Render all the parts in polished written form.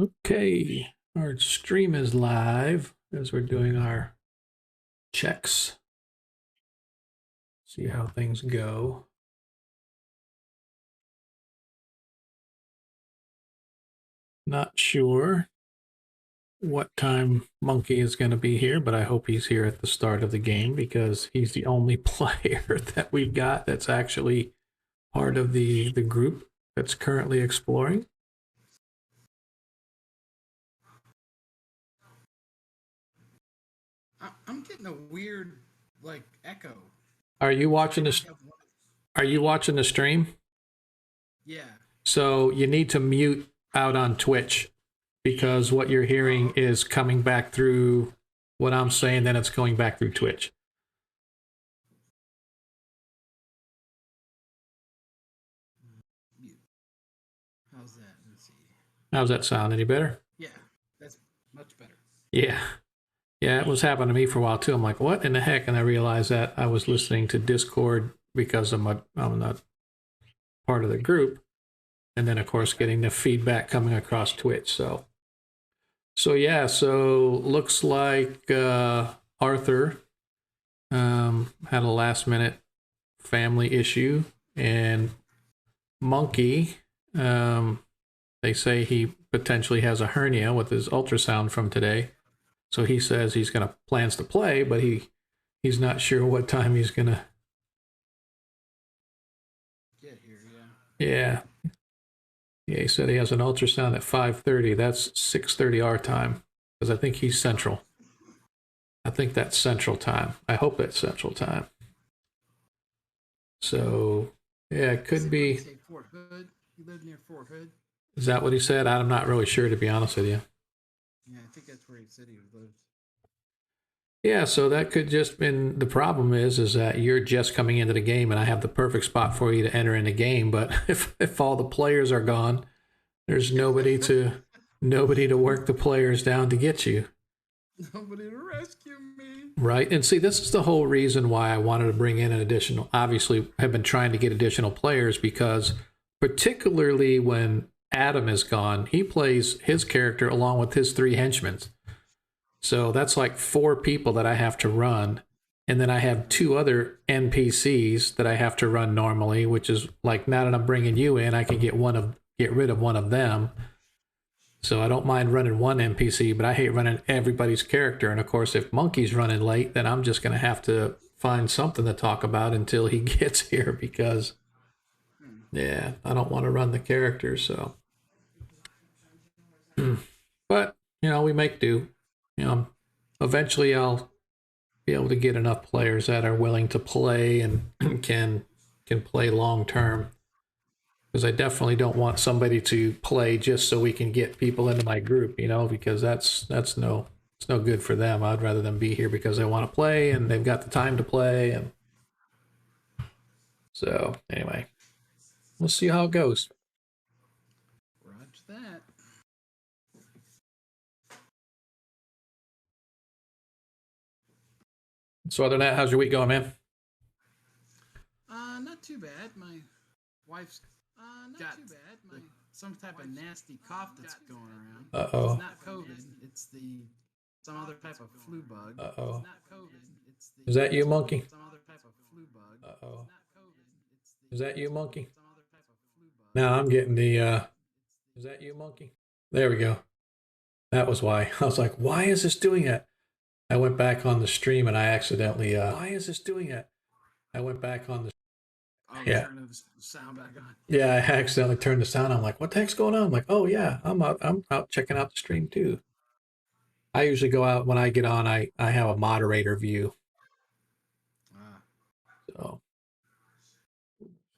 Okay, our stream is live as we're doing our checks. See how things go. Not sure what time Monkey is going to be here, but I hope he's here at the start of the game because he's the only player that we've got that's actually part of the group that's currently exploring. I'm getting a weird echo. Are you watching this? Are you watching the stream? Yeah. So you need to mute out on Twitch because what you're hearing is coming back through what I'm saying, then it's going back through Twitch. Mute. How's that? Let's see. How's that sound? Any better? Yeah, that's much better. Yeah. Yeah, it was happening to me for a while too. I'm like, what in the heck? And I realized that I was listening to Discord because I'm not part of the group. And then, of course, getting the feedback coming across Twitch. So yeah, so looks like Arthur had a last minute family issue, and Monkey, they say he potentially has a hernia with his ultrasound from today. So he says he's gonna plans to play, but he's not sure what time he's gonna get here. Yeah. Yeah, he said he has an ultrasound at 5:30. That's 6:30 our time, because I think he's Central. I think that's Central time. I hope that's Central time. So yeah, it could be. Fort Hood. He lived near Fort Hood. Is that what he said? I'm not really sure, to be honest with you. Yeah, I think that's where he said he lives. Yeah, so that could just been the problem is that you're just coming into the game and I have the perfect spot for you to enter in the game, but if all the players are gone, there's nobody to work the players down to get you. Nobody to rescue me. Right. And see, this is the whole reason why I wanted to bring in an additional, obviously have been trying to get additional players, because particularly when Adam is gone, he plays his character along with his 3 henchmen. So that's like 4 people that I have to run. And then I have 2 other NPCs that I have to run normally, which is like, now that I'm bringing you in, I can get rid of one of them. So I don't mind running one NPC, but I hate running everybody's character. And of course, if Monkey's running late, then I'm just going to have to find something to talk about until he gets here, because yeah, I don't want to run the characters. So, but we make do. Eventually I'll be able to get enough players that are willing to play and can play long term, because I definitely don't want somebody to play just so we can get people into my group, because that's no it's no good for them. I'd rather them be here because they want to play and they've got the time to play. And so anyway, we'll see how it goes. Roger that. So other than that, how's your week going, man? Not too bad. My wife's got some type of nasty cough that's going around. Uh-oh. It's not COVID. It's some other type of flu bug. Uh-oh. It's not COVID. Is that you, Monkey? Some other type of flu bug. Uh-oh. Is that you, Monkey? Now I'm getting the, is that you, Monkey? There we go. That was why. I was like, why is this doing it? I went back on the stream and I accidentally, why is this doing it? I went back on the, yeah. Turn the sound back on. Yeah, I accidentally turned the sound on. I'm like, what the heck's going on? I'm like, oh yeah, I'm out checking out the stream too. I usually go out when I get on, I have a moderator view. So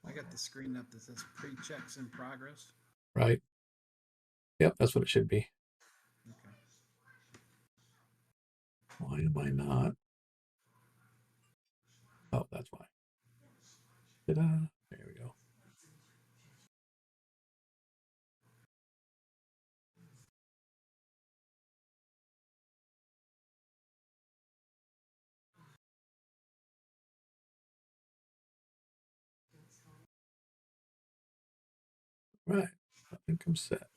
I got the screen up that says pre-checks in progress. Right. Yep, that's what it should be. Okay. Why am I not? Oh, that's why. Ta-da. There we go. Right. I think I'm set.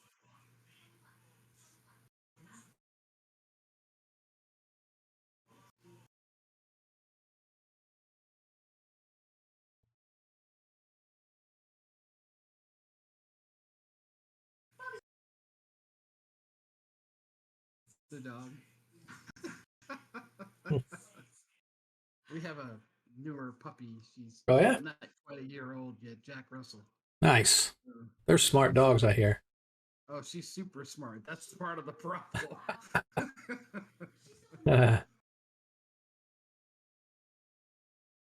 The dog. We have a newer puppy. She's Oh, yeah? not quite a year old yet. Jack Russell. Nice. Uh, They're smart dogs, I hear. oh, she's super smart. That's part of the problem.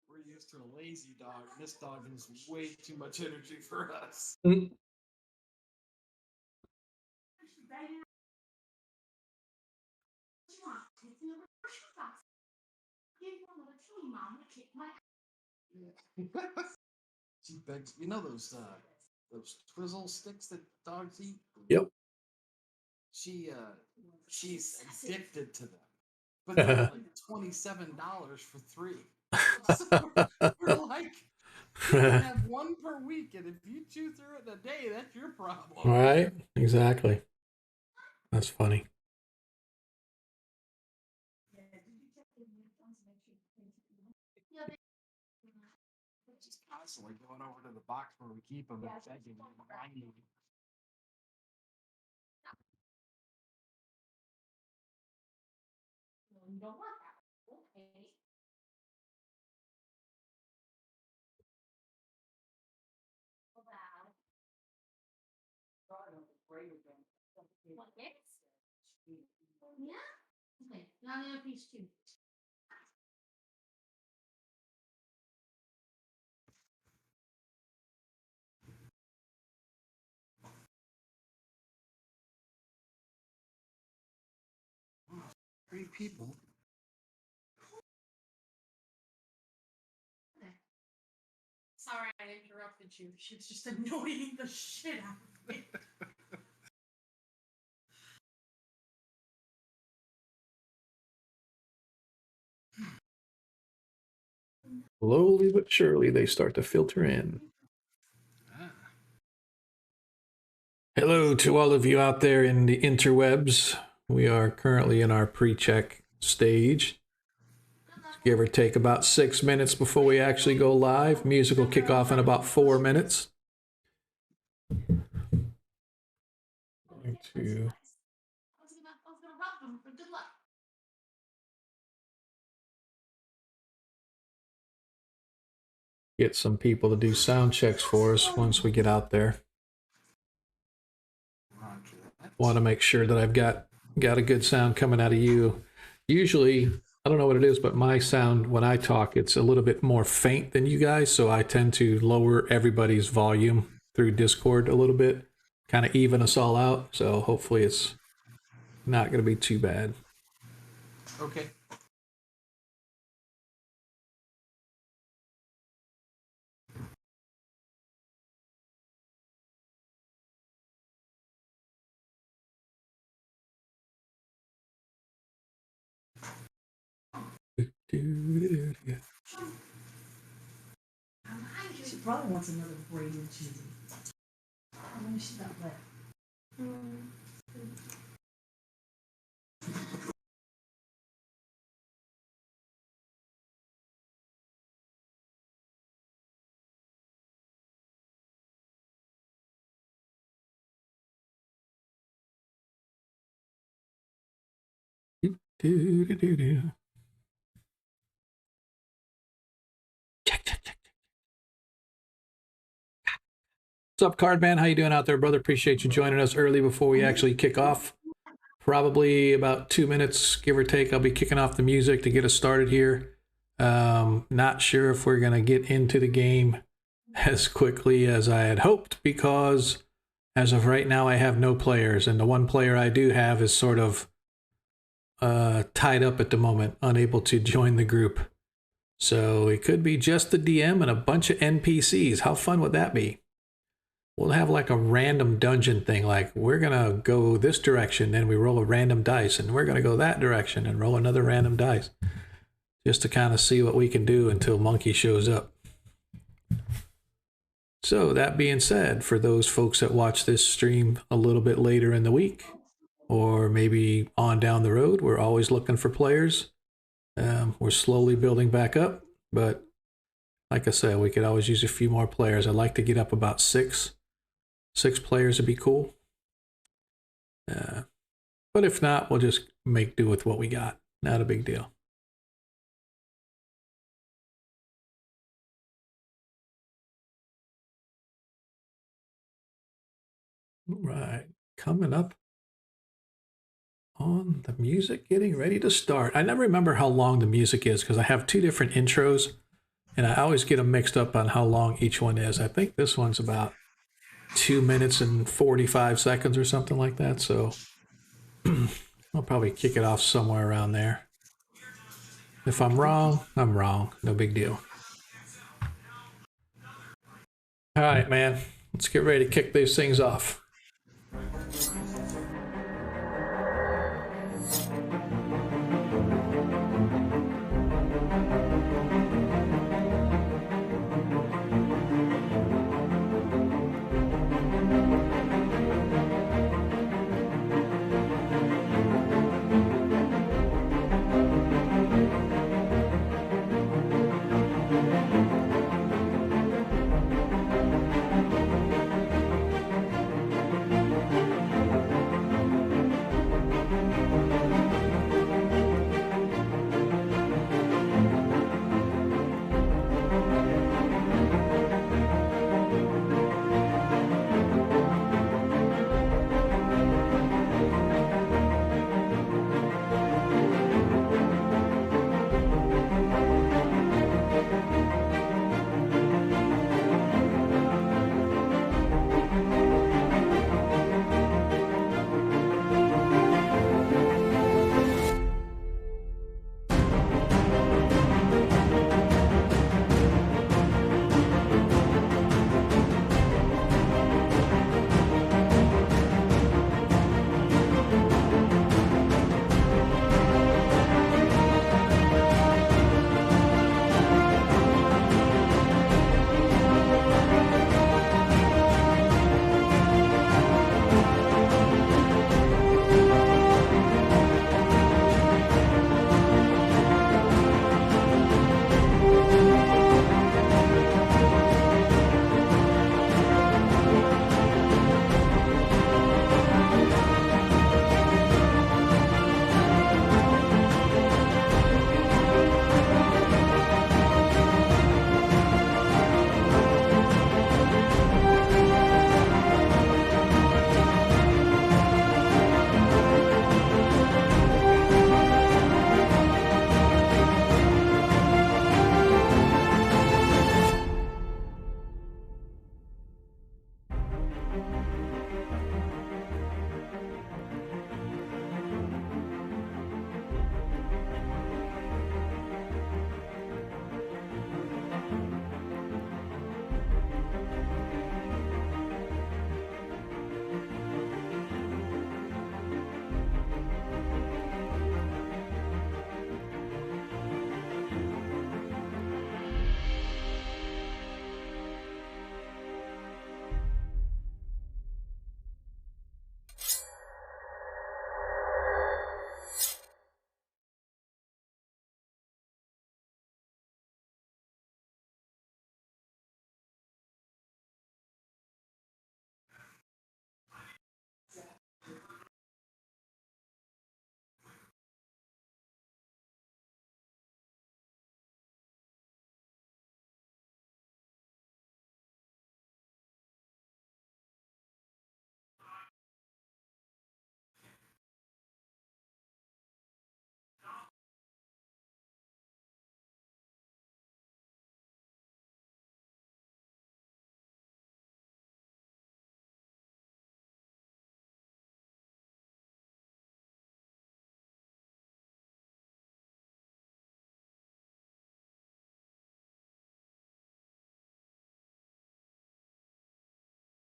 We're used to a lazy dog. This dog has way too much energy for us. Mm. She begs. You know those twizzle sticks that dogs eat? Yep. She's addicted to them. But they're like $27 for 3. So we're like, you can have one per week, and if you chew through it in a day, that's your problem. Right? Exactly. That's funny. Just constantly going over to the box where we keep them and begging and whining. You don't want that. Okay. What next? Yeah? Okay, now the other piece too. Three people. Sorry I interrupted you. She was just annoying the shit out of me. Slowly but surely, they start to filter in. Hello to all of you out there in the interwebs. We are currently in our pre-check stage. Give or take about 6 minutes before we actually go live. Music will kick off in about 4 minutes. Going to I was gonna rub them for good luck. get some people to do sound checks for us once we get out there. Want to make sure that I've got a good sound coming out of you. Usually, I don't know what it is, but my sound when I talk, it's a little bit more faint than you guys, so I tend to lower everybody's volume through Discord a little bit, kind of even us all out. So hopefully it's not going to be too bad. Okay. She probably wants another braid and cheesy. How many she got left? Check. What's up, Cardman? How you doing out there, brother? Appreciate you joining us early before we actually kick off. Probably about 2 minutes, give or take. I'll be kicking off the music to get us started here. Not sure if we're going to get into the game as quickly as I had hoped, because as of right now, I have no players, and the one player I do have is sort of tied up at the moment, unable to join the group. So it could be just the DM and a bunch of NPCs. How fun would that be? We'll have like a random dungeon thing, like we're going to go this direction, then we roll a random dice, and we're going to go that direction and roll another random dice, just to kind of see what we can do until Monkey shows up. So that being said, for those folks that watch this stream a little bit later in the week, or maybe on down the road, we're always looking for players. We're slowly building back up, but like I said, we could always use a few more players. I'd like to get up about six players would be cool. But if not, we'll just make do with what we got. Not a big deal. All right, coming up on the music, getting ready to start. I never remember how long the music is because I have two different intros, and I always get them mixed up on how long each one is. I think this one's about 2 minutes and 45 seconds or something like that. So I'll probably kick it off somewhere around there. If I'm wrong, I'm wrong. No big deal. All right, man. Let's get ready to kick these things off.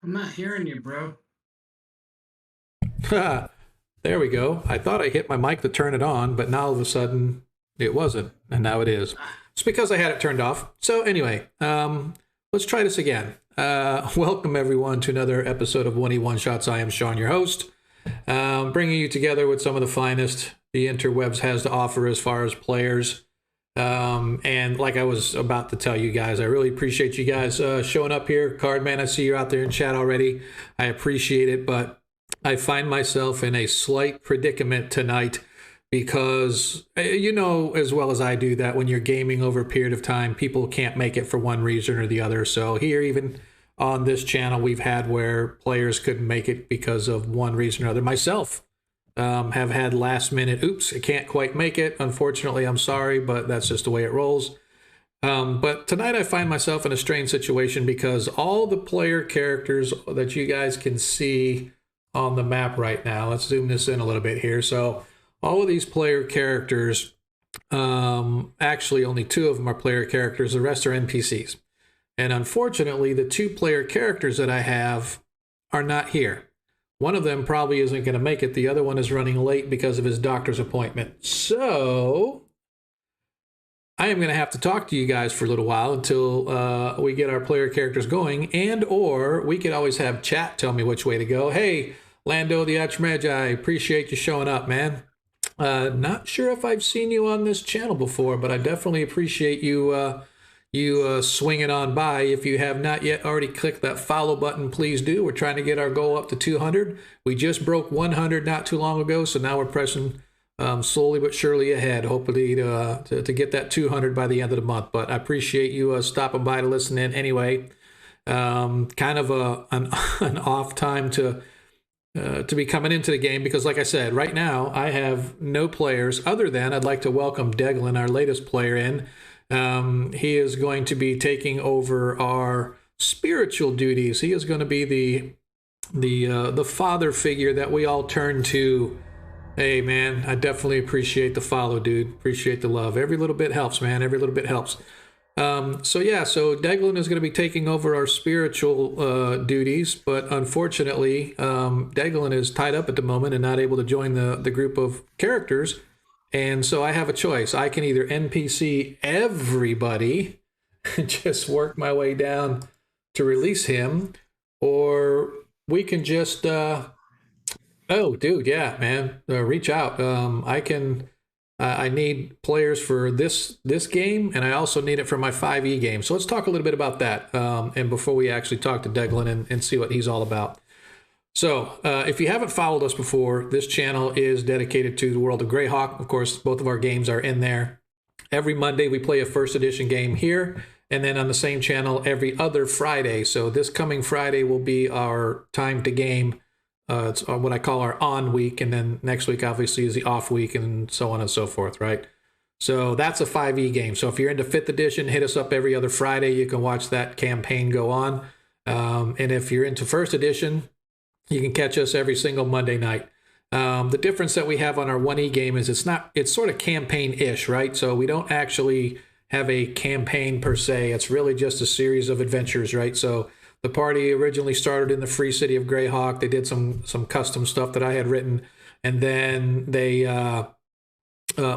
I'm not hearing you, bro. There we go. I thought I hit my mic to turn it on, but now all of a sudden it wasn't, and now it is. It's because I had it turned off. So anyway, let's try this again. Welcome everyone to another episode of 1E1 Shots. I am Sean, your host, bringing you together with some of the finest the interwebs has to offer as far as players. And like I was about to tell you guys, I really appreciate you guys showing up here. Cardman, I see you're out there in chat already. I appreciate it, but I find myself in a slight predicament tonight because you know as well as I do that when you're gaming over a period of time, people can't make it for one reason or the other. So here, even on this channel, we've had where players couldn't make it because of one reason or other. Myself have had last minute, oops, I can't quite make it. Unfortunately, I'm sorry, but that's just the way it rolls. But tonight I find myself in a strange situation because all the player characters that you guys can see on the map right now, let's zoom this in a little bit here. So all of these player characters, actually only 2 of them are player characters, the rest are NPCs. And unfortunately, the 2 player characters that I have are not here. One of them probably isn't going to make it. The other one is running late because of his doctor's appointment. So I am going to have to talk to you guys for a little while until we get our player characters going, and or we could always have chat tell me which way to go. Hey, Lando the Archmage, I appreciate you showing up, man. Not sure if I've seen you on this channel before, but I definitely appreciate you swinging on by. If you have not yet already clicked that follow button, please do. We're trying to get our goal up to 200. We just broke 100 not too long ago, so now we're pressing slowly but surely ahead, hopefully to get that 200 by the end of the month. But I appreciate you stopping by to listen in anyway. Kind of an off time to be coming into the game because, like I said, right now I have no players other than I'd like to welcome Deglin, our latest player, in. He is going to be taking over our spiritual duties. He is going to be the father figure that we all turn to. Hey, man, I definitely appreciate the follow, dude. Appreciate the love. Every little bit helps, man. Every little bit helps. So Deglin is going to be taking over our spiritual duties, but unfortunately, Deglin is tied up at the moment and not able to join the group of characters. And so I have a choice. I can either NPC everybody and just work my way down to release him, or we can just, oh, dude, yeah, man, reach out. I need players for this game, and I also need it for my 5e game. So let's talk a little bit about that. And before we actually talk to Deglin and see what he's all about. So if you haven't followed us before, this channel is dedicated to the world of Greyhawk. Of course, both of our games are in there. Every Monday, we play a first edition game here, and then on the same channel every other Friday. So this coming Friday will be our time to game. It's what I call our on week, and then next week obviously is the off week, and so on and so forth, right? So that's a 5e game. So if you're into 5th edition, hit us up every other Friday. You can watch that campaign go on. And if you're into 1st edition, you can catch us every single Monday night. The difference that we have on our 1e game is it's sort of campaign-ish, right? So we don't actually have a campaign per se. It's really just a series of adventures, right? So the party originally started in the free city of Greyhawk. They did some custom stuff that I had written, and then they, well,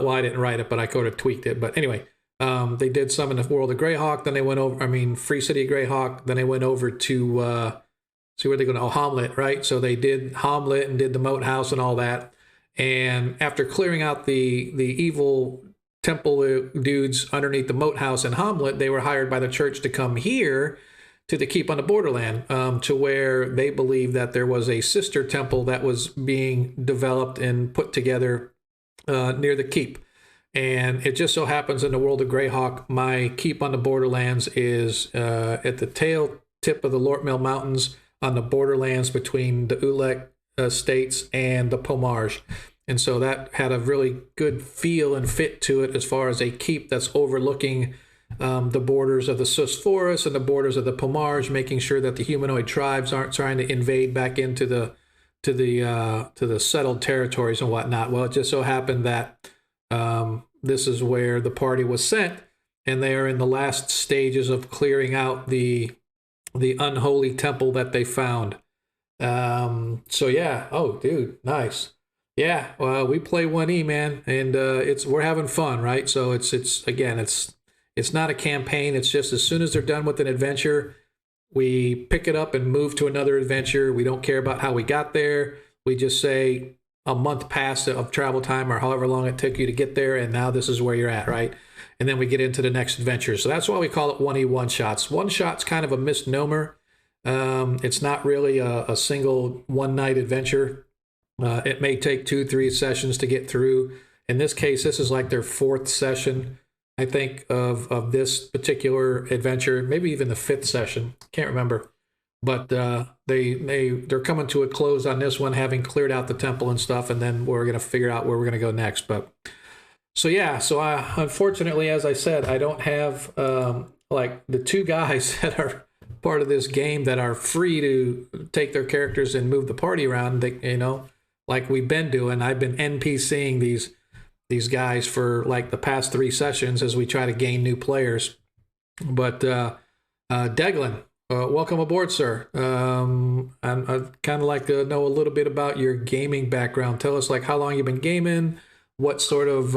I didn't write it, but I could have tweaked it. But anyway, they did some in the world of Greyhawk. Then they went over, free city of Greyhawk. Then they went over to, see where they're going to, Hamlet, right? So they did Hamlet and did the Moat House and all that. And after clearing out the evil temple dudes underneath the Moat House in Hamlet, they were hired by the church to come here to the Keep on the Borderland, to where they believed that there was a sister temple that was being developed and put together near the Keep. And it just so happens in the world of Greyhawk, my Keep on the Borderlands is at the tail tip of the Lortmill Mountains on the borderlands between the Ulek states and the Pomarge. And so that had a really good feel and fit to it as far as a keep that's overlooking the borders of the Sus Forest and the borders of the Pomarge, making sure that the humanoid tribes aren't trying to invade back into the settled territories and whatnot. Well, it just so happened that this is where the party was sent, and they are in the last stages of clearing out the unholy temple that they found. So yeah, oh dude, nice. Yeah, well, we play 1E, man, and we're having fun, right? So it's not a campaign. It's just as soon as they're done with an adventure, we pick it up and move to another adventure. We don't care about how we got there. We just say a month past of travel time or however long it took you to get there, and now this is where you're at, right? And then we get into the next adventure. So that's why we call it 1E one-shots. One-shot's kind of a misnomer. It's not really a single one-night adventure. It may take 2-3 sessions to get through, In this case, this is like their fourth session, I think, of this particular adventure, maybe even the fifth session. Can't remember. But they're coming to a close on this one, having cleared out the temple and stuff, and then we're gonna figure out where we're gonna go next. But so yeah, so I unfortunately, as I said, I don't have like the two guys that are part of this game that are free to take their characters and move the party around. They, you know, like we've been doing. I've been NPCing these guys for like the past 3 sessions as we try to gain new players. But Deglin. Welcome aboard, sir. I'd kind of like to know a little bit about your gaming background. Tell us, like, how long you've been gaming, what sort of,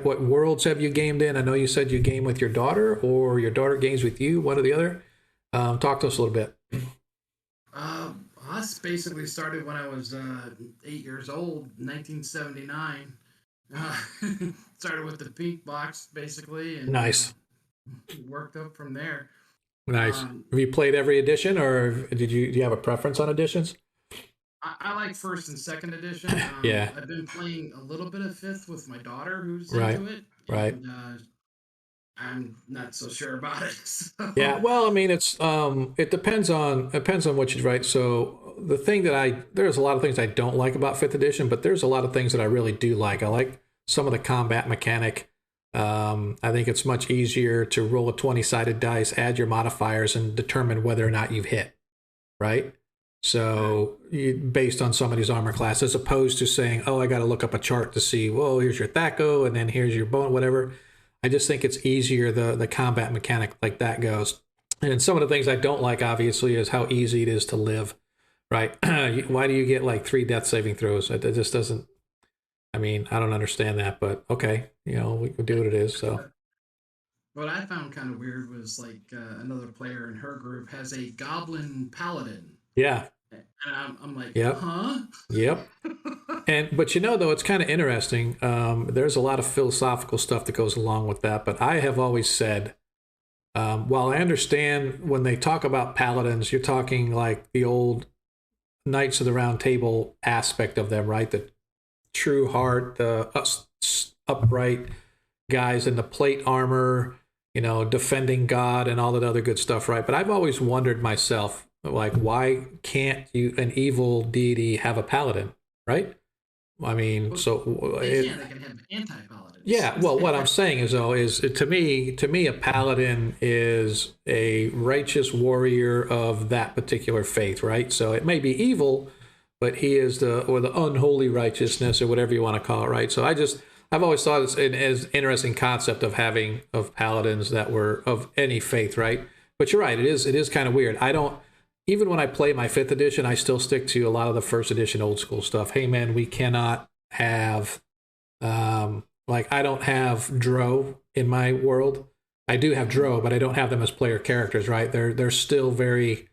what worlds have you gamed in? I know you said you game with your daughter, or your daughter games with you, one or the other. Talk to us a little bit. I basically started when I was 8 years old, 1979. Started with the pink box, basically, and Nice. Worked up from there. Nice. Have you played every edition, or do you have a preference on editions? I like first and second edition. Yeah. I've been playing a little bit of fifth with my daughter, who's Right. into it. Right. And, I'm not so sure about it. So. Yeah, well, I mean, it's it depends on what you write. So the thing that there's a lot of things I don't like about fifth edition, but there's a lot of things that I really do like. I like some of the combat mechanic. I think it's much easier to roll a 20-sided dice, add your modifiers, and determine whether or not you've hit, right? So based on somebody's armor class, as opposed to saying, oh, I got to look up a chart to see, well, here's your THAC0, and then here's your bone, whatever. I just think it's easier, the combat mechanic like that goes. And some of the things I don't like, obviously, is how easy it is to live, right? Why do you get like 3 death saving throws? It just doesn't, I mean, I don't understand that, but okay, you know, we can do what it is. So what I found kind of weird was like another player in her group has a goblin paladin. yeah, And I'm like, Yep. huh? Yep. But you know, though, it's kind of interesting. There's a lot of philosophical stuff that goes along with that. But I have always said, while I understand when they talk about paladins, you're talking like the old Knights of the Round Table aspect of them, right? The true heart, the upright guys in the plate armor, you know, defending God and all that other good stuff, right? But I've always wondered myself, like, why can't an evil deity have a paladin, right? I mean, so They can have anti-paladins. yeah. Well, what I'm saying is, though, is to me, a paladin is a righteous warrior of that particular faith, right? So it may be evil, but he is the unholy righteousness, or whatever you want to call it, right? So I've always thought it's an interesting concept of paladins that were of any faith, right? But you're right, it is kind of weird. I don't, even when I play my 5th edition, I still stick to a lot of the 1st edition old school stuff. Hey man, we cannot have like, I don't have Dro in my world. I do have Dro, but I don't have them as player characters, right? They're still very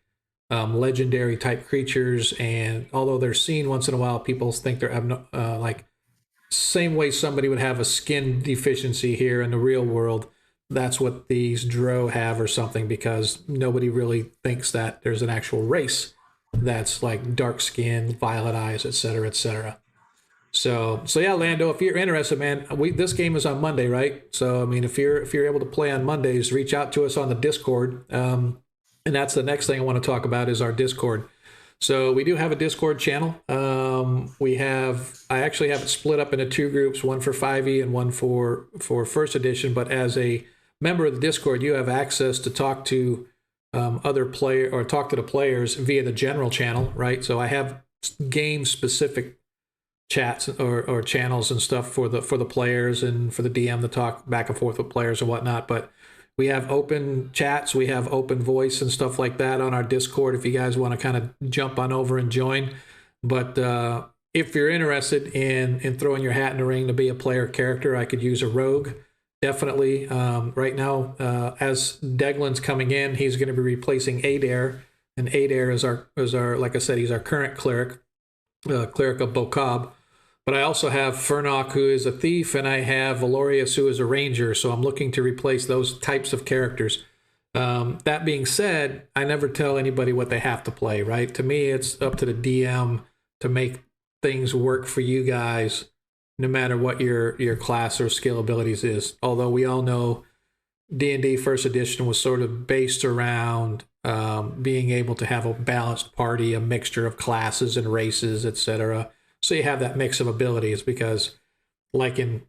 legendary type creatures, and although they're seen once in a while, people think they're like, same way somebody would have a skin deficiency here in the real world, that's what these Dro have or something, because nobody really thinks that there's an actual race that's like dark skin, violet eyes, etc., etc. So yeah, Lando, if you're interested, man, this game is on Monday, right? So I mean, if you're able to play on Mondays, reach out to us on the Discord. And that's the next thing I want to talk about is our Discord. So we do have a Discord channel. I actually have it split up into 2 groups, one for 5e and one for 1st edition. But as a member of the Discord, you have access to talk to other player, or talk to the players via the general channel, right? So I have game specific chats or channels and stuff for the players and for the DM to talk back and forth with players and whatnot. But we have open chats, we have open voice and stuff like that on our Discord if you guys want to kind of jump on over and join. But if you're interested in throwing your hat in the ring to be a player character, I could use a rogue, definitely. Right now, as Deglin's coming in, he's going to be replacing Adair, and Adair is our like I said, he's our current cleric of Bokab. But I also have Fernok, who is a thief, and I have Valorius, who is a ranger. So I'm looking to replace those types of characters. That being said, I never tell anybody what they have to play, right? To me, it's up to the DM to make things work for you guys no matter what your class or skill abilities is. Although we all know D&D First Edition was sort of based around being able to have a balanced party, a mixture of classes and races, etc. So you have that mix of abilities, because like in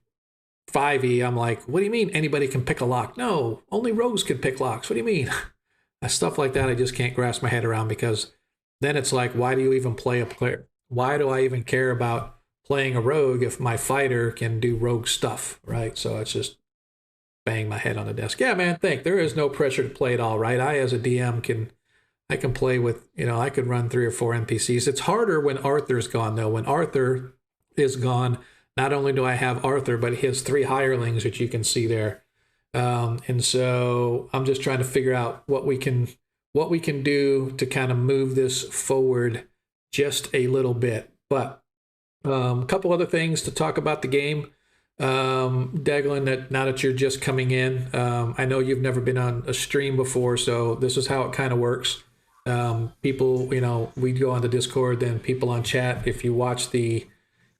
5e, I'm like, what do you mean anybody can pick a lock? No, only rogues can pick locks. What do you mean? Stuff like that I just can't grasp my head around, because then it's like, why do you even play a player? Why do I even care about playing a rogue if my fighter can do rogue stuff, right? So it's just bang my head on the desk. Yeah, man, there is no pressure to play it all, right? I, as a DM, can play with, I could run 3 or 4 NPCs. It's harder when Arthur's gone, though. When Arthur is gone, not only do I have Arthur, but he has 3 hirelings, which you can see there. And so I'm just trying to figure out what we can do to kind of move this forward just a little bit. But a couple other things to talk about the game. Deglin, that now that you're just coming in, I know you've never been on a stream before, so this is how it kind of works. People, we go on the Discord, then people on chat. If you watch the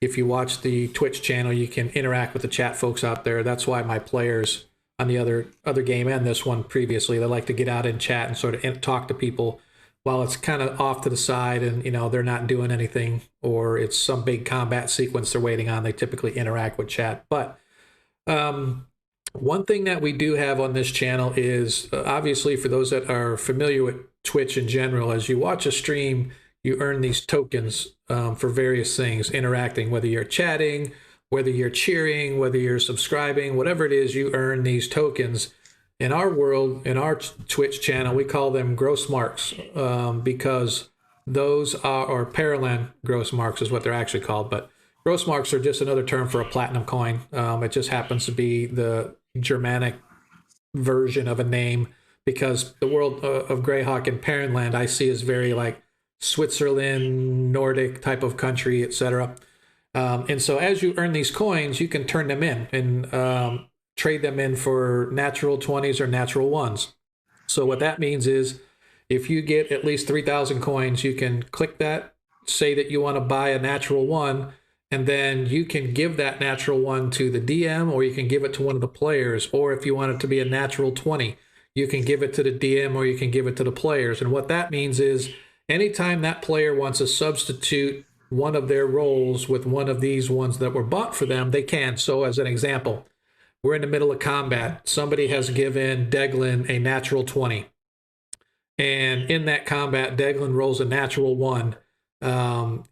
Twitch channel, you can interact with the chat folks out there. That's why my players on the other game and this one previously, they like to get out and chat and sort of talk to people while it's kind of off to the side and they're not doing anything, or it's some big combat sequence they're waiting on. They typically interact with chat. But one thing that we do have on this channel is, obviously, for those that are familiar with Twitch in general, as you watch a stream, you earn these tokens for various things, interacting, whether you're chatting, whether you're cheering, whether you're subscribing, whatever it is, you earn these tokens. In our world, in our Twitch channel, we call them gross marks, because those are, or Paraland gross marks is what they're actually called, but gross marks are just another term for a platinum coin. It just happens to be the Germanic version of a name, because the world of Greyhawk and Paraland I see is very like Switzerland, Nordic type of country, etc. And so as you earn these coins, you can turn them in and trade them in for natural 20s or natural 1s. So what that means is, if you get at least 3,000 coins, you can click that, say that you want to buy a natural 1, and then you can give that natural 1 to the DM, or you can give it to one of the players. Or if you want it to be a natural 20, you can give it to the DM, or you can give it to the players. And what that means is, anytime that player wants to substitute one of their roles with one of these ones that were bought for them, they can. So as an example, we're in the middle of combat. Somebody has given Deglin a natural 20. And in that combat, Deglin rolls a natural 1.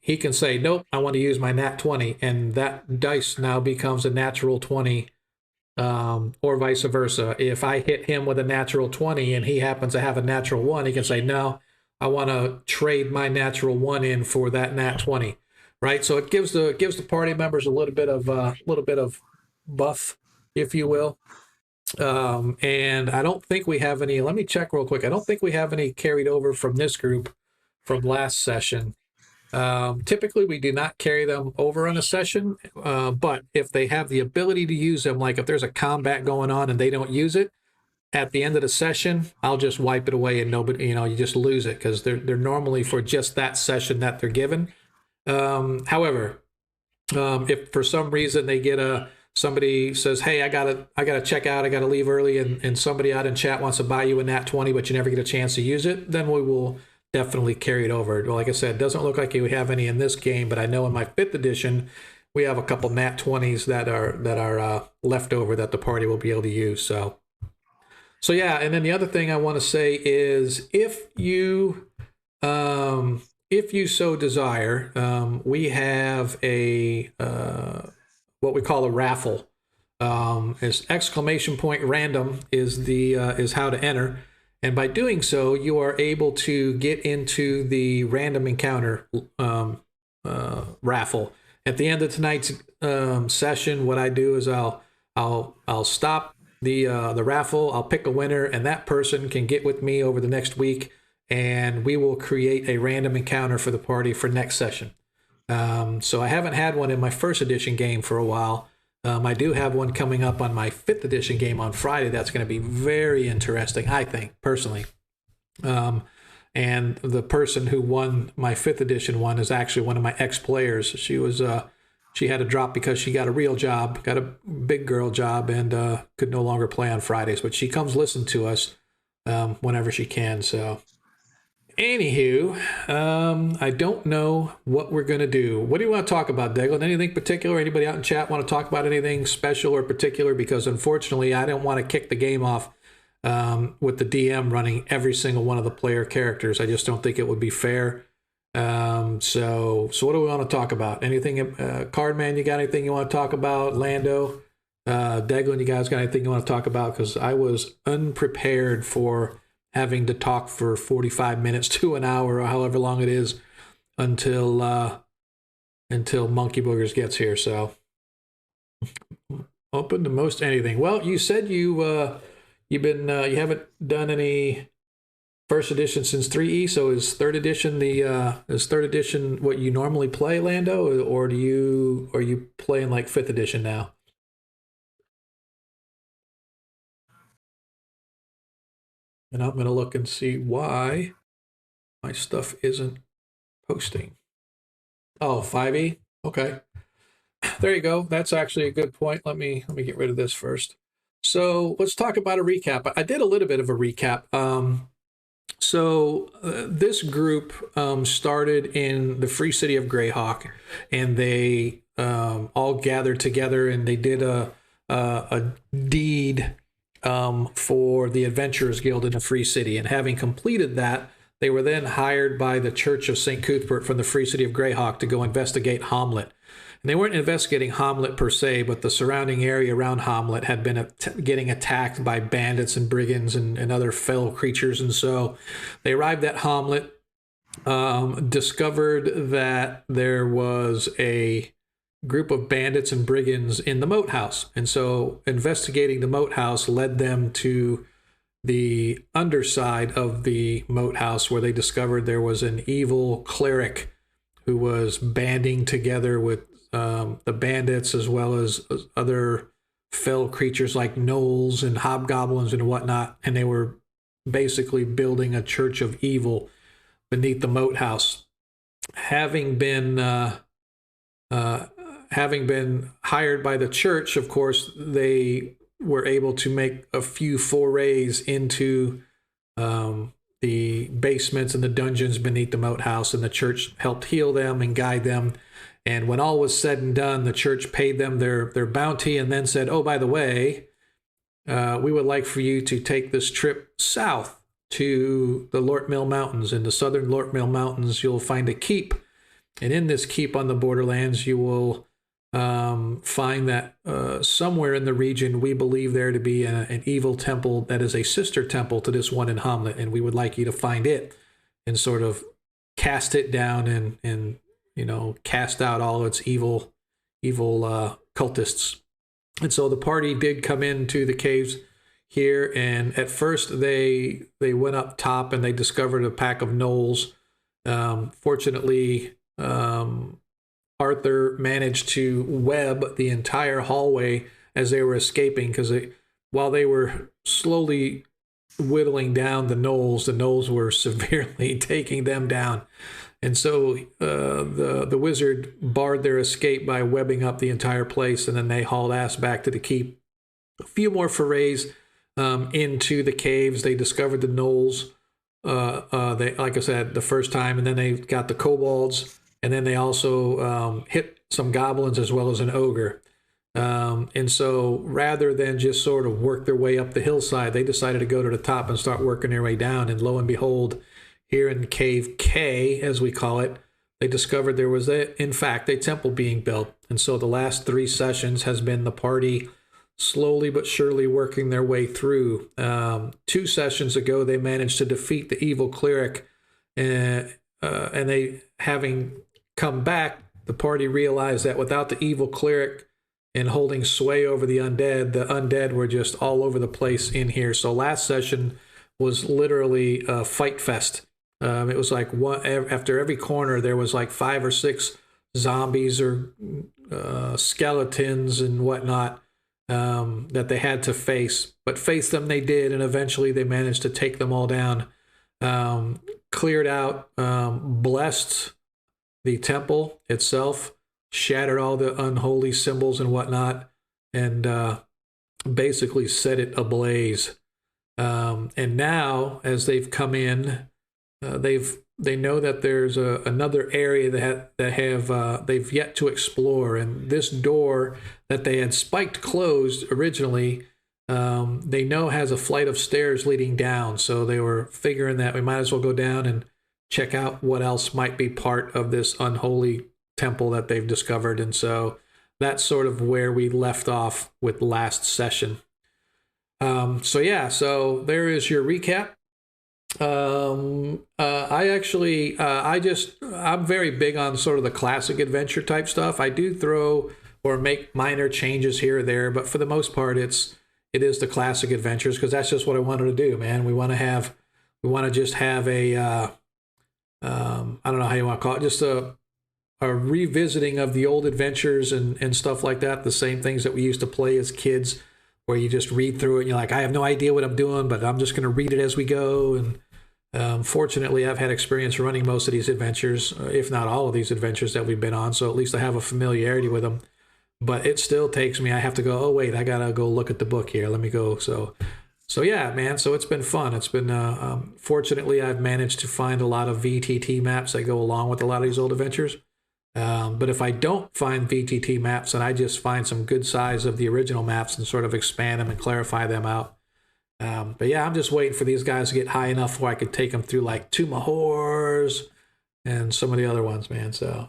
He can say, nope, I want to use my nat 20. And that dice now becomes a natural 20, or vice versa. If I hit him with a natural 20 and he happens to have a natural 1, he can say, no, I want to trade my natural 1 in for that nat 20, right? So it gives the party members a little bit of buff, if you will. And I don't think we have any. Let me check real quick. I don't think we have any carried over from this group from last session. Typically, we do not carry them over on a session, but if they have the ability to use them, like if there's a combat going on and they don't use it, at the end of the session, I'll just wipe it away and nobody, you just lose it, because they're normally for just that session that they're given. However, if for some reason they get somebody says, hey, I gotta check out, I gotta leave early, and somebody out in chat wants to buy you a nat 20, but you never get a chance to use it, then we will definitely carry it over. Like I said, it doesn't look like we have any in this game, but I know in my 5th edition, we have a couple nat 20s that are left over that the party will be able to use. So yeah, and then the other thing I want to say is, if you so desire, we have a what we call a raffle. Is exclamation point random is how to enter, and by doing so, you are able to get into the random encounter raffle. At the end of tonight's session, what I do is I'll stop the raffle. I'll pick a winner, and that person can get with me over the next week, and we will create a random encounter for the party for next session. So I haven't had one in my 1st edition game for a while. I do have one coming up on my 5th edition game on Friday. That's going to be very interesting, I think, personally. And the person who won my 5th edition one is actually one of my ex-players. She was she had to drop because she got a real job, got a big girl job, and could no longer play on Fridays. But she comes listen to us whenever she can. So, anywho, I don't know what we're gonna do. What do you want to talk about, Declan? Anything particular? Anybody out in chat want to talk about anything special or particular? Because unfortunately, I don't want to kick the game off with the DM running every single one of the player characters. I just don't think it would be fair. So what do we want to talk about? Anything, Cardman, you got anything you want to talk about? Lando, Declan, you guys got anything you want to talk about? Because I was unprepared for having to talk for 45 minutes to an hour or however long it is until Monkey Boogers gets here. So open to most anything. Well, you said you haven't done any first edition since 3E, so is third edition what you normally play, Lando, or are you playing like fifth edition now? And I'm gonna look and see why my stuff isn't posting. Oh, 5E? Okay. There you go. That's actually a good point. Let me get rid of this first. So let's talk about a recap. I did a little bit of a recap. This group started in the free city of Greyhawk, and they all gathered together and they did a deed for the Adventurers Guild in the Free City. And having completed that, they were then hired by the Church of St. Cuthbert from the Free City of Greyhawk to go investigate Hamlet. And they weren't investigating Hamlet per se, but the surrounding area around Hamlet had been getting attacked by bandits and brigands and other fell creatures. And so they arrived at Hamlet, discovered that there was a group of bandits and brigands in the moat house. And so investigating the moat house led them to the underside of the moat house, where they discovered there was an evil cleric who was banding together with the bandits as well as other fell creatures like gnolls and hobgoblins and whatnot. And they were basically building a church of evil beneath the moat house. Having been hired by the church, of course, they were able to make a few forays into the basements and the dungeons beneath the moat house, and the church helped heal them and guide them. And when all was said and done, the church paid them their bounty and then said, oh, by the way, we would like for you to take this trip south to the Lortmill Mountains. In the southern Lortmill Mountains, you'll find a keep. And in this keep on the borderlands, you will find that somewhere in the region, we believe there to be an evil temple that is a sister temple to this one in Hamlet. And we would like you to find it and sort of cast it down and cast out all its evil cultists. And so the party did come into the caves here, and at first they went up top and they discovered a pack of gnolls. Fortunately, Arthur managed to web the entire hallway as they were escaping, because while they were slowly whittling down the gnolls were severely taking them down. And so the wizard barred their escape by webbing up the entire place, and then they hauled ass back to the keep. A few more forays into the caves. They discovered the gnolls, they, like I said, the first time, and then they got the kobolds, and then they also hit some goblins as well as an ogre. And so rather than just sort of work their way up the hillside, they decided to go to the top and start working their way down. And lo and behold, here in Cave K, as we call it, they discovered there was, in fact, a temple being built. And so the last 3 sessions has been the party slowly but surely working their way through. 2 sessions ago, they managed to defeat the evil cleric. And they, having come back, the party realized that without the evil cleric and holding sway over the undead were just all over the place in here. So last session was literally a fight fest. It was like after every corner, there was like 5 or 6 zombies or skeletons and whatnot that they had to face. But face them they did, and eventually they managed to take them all down. Cleared out, blessed the temple itself, shattered all the unholy symbols and whatnot, and basically set it ablaze. And now, as they've come in, they know that there's another area that they've yet to explore, and this door that they had spiked closed originally, they know has a flight of stairs leading down. So they were figuring that we might as well go down and check out what else might be part of this unholy temple that they've discovered. And so that's sort of where we left off with last session. So there is your recap. I'm very big on sort of the classic adventure type stuff. I do throw or make minor changes here or there, but for the most part, it is the classic adventures, because that's just what I wanted to do, man. We want to just have a, I don't know how you want to call it, just a revisiting of the old adventures and stuff like that. The same things that we used to play as kids, where you just read through it and you're like, I have no idea what I'm doing, but I'm just going to read it as we go. And fortunately, I've had experience running most of these adventures, if not all of these adventures that we've been on. So at least I have a familiarity with them. But it still takes me, I have to go, oh, wait, I got to go look at the book here. Let me go. So yeah, man. So it's been fun. It's been, fortunately, I've managed to find a lot of VTT maps that go along with a lot of these old adventures. But if I don't find VTT maps, and I just find some good size of the original maps and sort of expand them and clarify them out. But yeah, I'm just waiting for these guys to get high enough where I could take them through like Tomb of Horrors and some of the other ones, man. So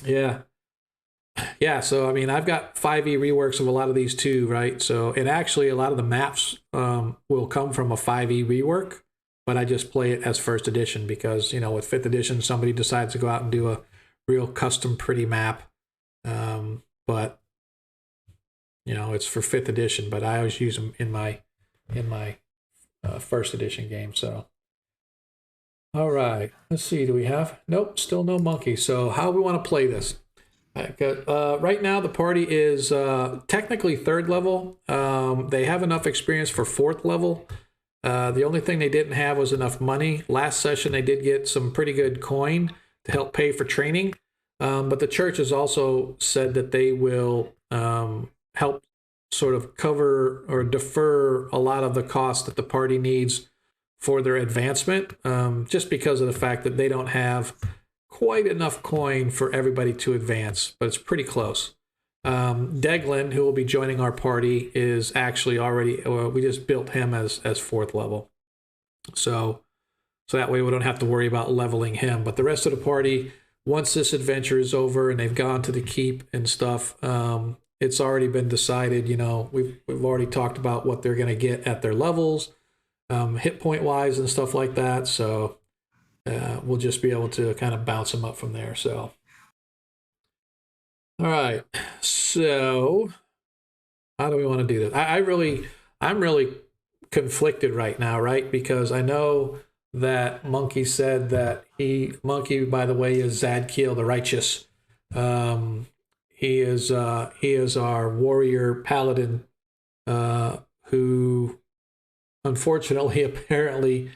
yeah. So I mean, I've got 5e reworks of a lot of these too, right? So, and actually a lot of the maps will come from a 5e rework, but I just play it as first edition because, you know, with 5th edition, somebody decides to go out and do a real custom pretty map. But you know, it's for 5th edition, but I always use them in my first edition game. So all right, let's see, do we have, nope, still no monkey. So how do we want to play this? Right now the party is technically 3rd level. They have enough experience for 4th level. The only thing they didn't have was enough money. Last session they did get some pretty good coin to help pay for training. But the church has also said that they will help sort of cover or defer a lot of the cost that the party needs for their advancement, just because of the fact that they don't have quite enough coin for everybody to advance, but it's pretty close. Deglin, who will be joining our party, is actually already, we just built him as 4th level. So that way we don't have to worry about leveling him. But the rest of the party, once this adventure is over and they've gone to the keep and stuff, it's already been decided, you know, we've already talked about what they're going to get at their levels, hit point wise and stuff like that. So we'll just be able to kind of bounce them up from there. So, all right. So how do we want to do this? I'm really conflicted right now, right? Because I know that Monkey said that Monkey, by the way, is Zadkiel the Righteous. He is our warrior paladin, who unfortunately apparently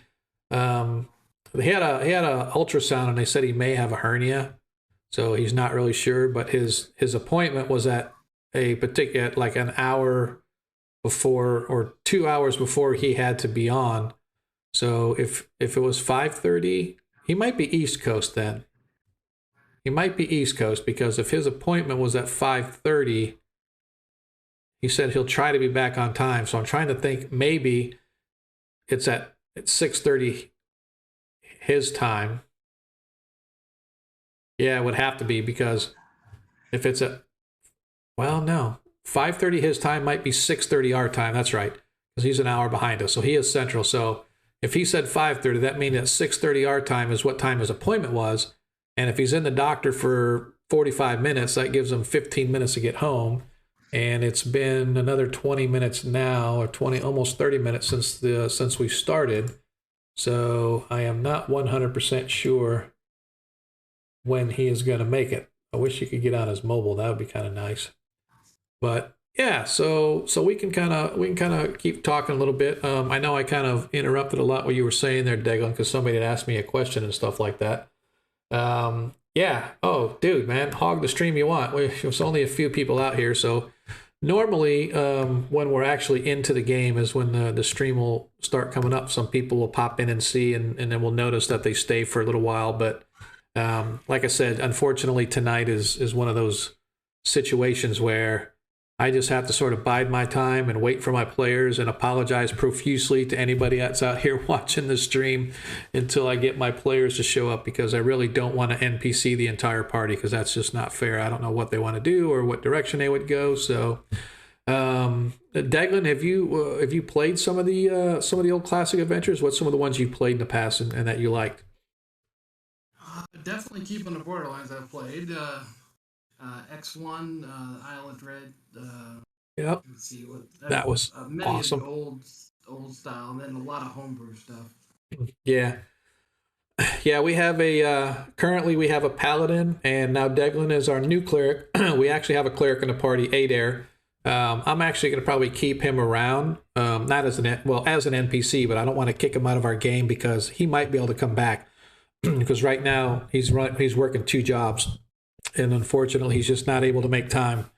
he had a ultrasound and they said he may have a hernia, so he's not really sure. But his appointment was at a particular, like an hour before or 2 hours before he had to be on. So if it was 5:30, he might be East Coast then. He might be East Coast, because if his appointment was at 5:30, he said he'll try to be back on time. So I'm trying to think, maybe it's at 6:30 his time. Yeah, it would have to be, because if it's at, well, no, 5:30 his time might be 6:30 our time. That's right, because he's an hour behind us. So he is Central. So if he said 5:30, that means that 6:30 our time is what time his appointment was. And if he's in the doctor for 45 minutes, that gives him 15 minutes to get home. And it's been another 20 minutes now, or almost 30 minutes since we started. So I am not 100% sure when he is going to make it. I wish he could get on his mobile. That would be kind of nice. But yeah, so we can kind of keep talking a little bit. I know I kind of interrupted a lot what you were saying there, Deglin, because somebody had asked me a question and stuff like that. Yeah. Oh, dude, man, hog the stream you want. There's only a few people out here, so normally when we're actually into the game is when the stream will start coming up. Some people will pop in and see, and then we'll notice that they stay for a little while. But like I said, unfortunately, tonight is one of those situations where I just have to sort of bide my time and wait for my players and apologize profusely to anybody that's out here watching the stream until I get my players to show up, because I really don't want to NPC the entire party, because that's just not fair. I don't know what they want to do or what direction they would go. So, Deglin, have you played some of the old classic adventures? What's some of the ones you played in the past and that you liked? Definitely keeping the Borderlands I've played. X1, Isle of Dread. Yep, Let's see what that was many awesome. Of the old style, and then a lot of homebrew stuff. Yeah. Yeah, we have currently we have a paladin, and now Deglin is our new cleric. We actually have a cleric in the party, Adair. I'm actually going to probably keep him around, not as an NPC, but I don't want to kick him out of our game because he might be able to come back. Because right now he's working 2 jobs, and unfortunately he's just not able to make time.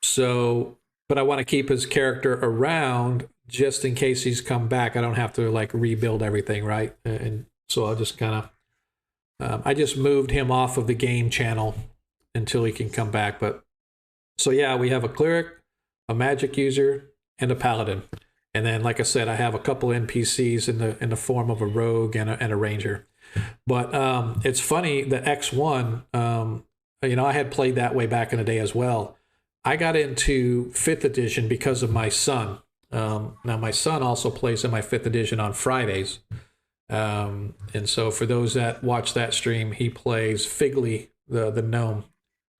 So, but I want to keep his character around just in case he's come back. I don't have to like rebuild everything, right? And so I'll just kind of, I just moved him off of the game channel until he can come back. But so yeah, we have a cleric, a magic user, and a paladin. And then, like I said, I have a couple NPCs in the form of a rogue and a ranger. But it's funny, the X1, I had played that way back in the day as well. I got into 5th edition because of my son. Now, my son also plays in my 5th edition on Fridays. And so for those that watch that stream, he plays Figley, the gnome.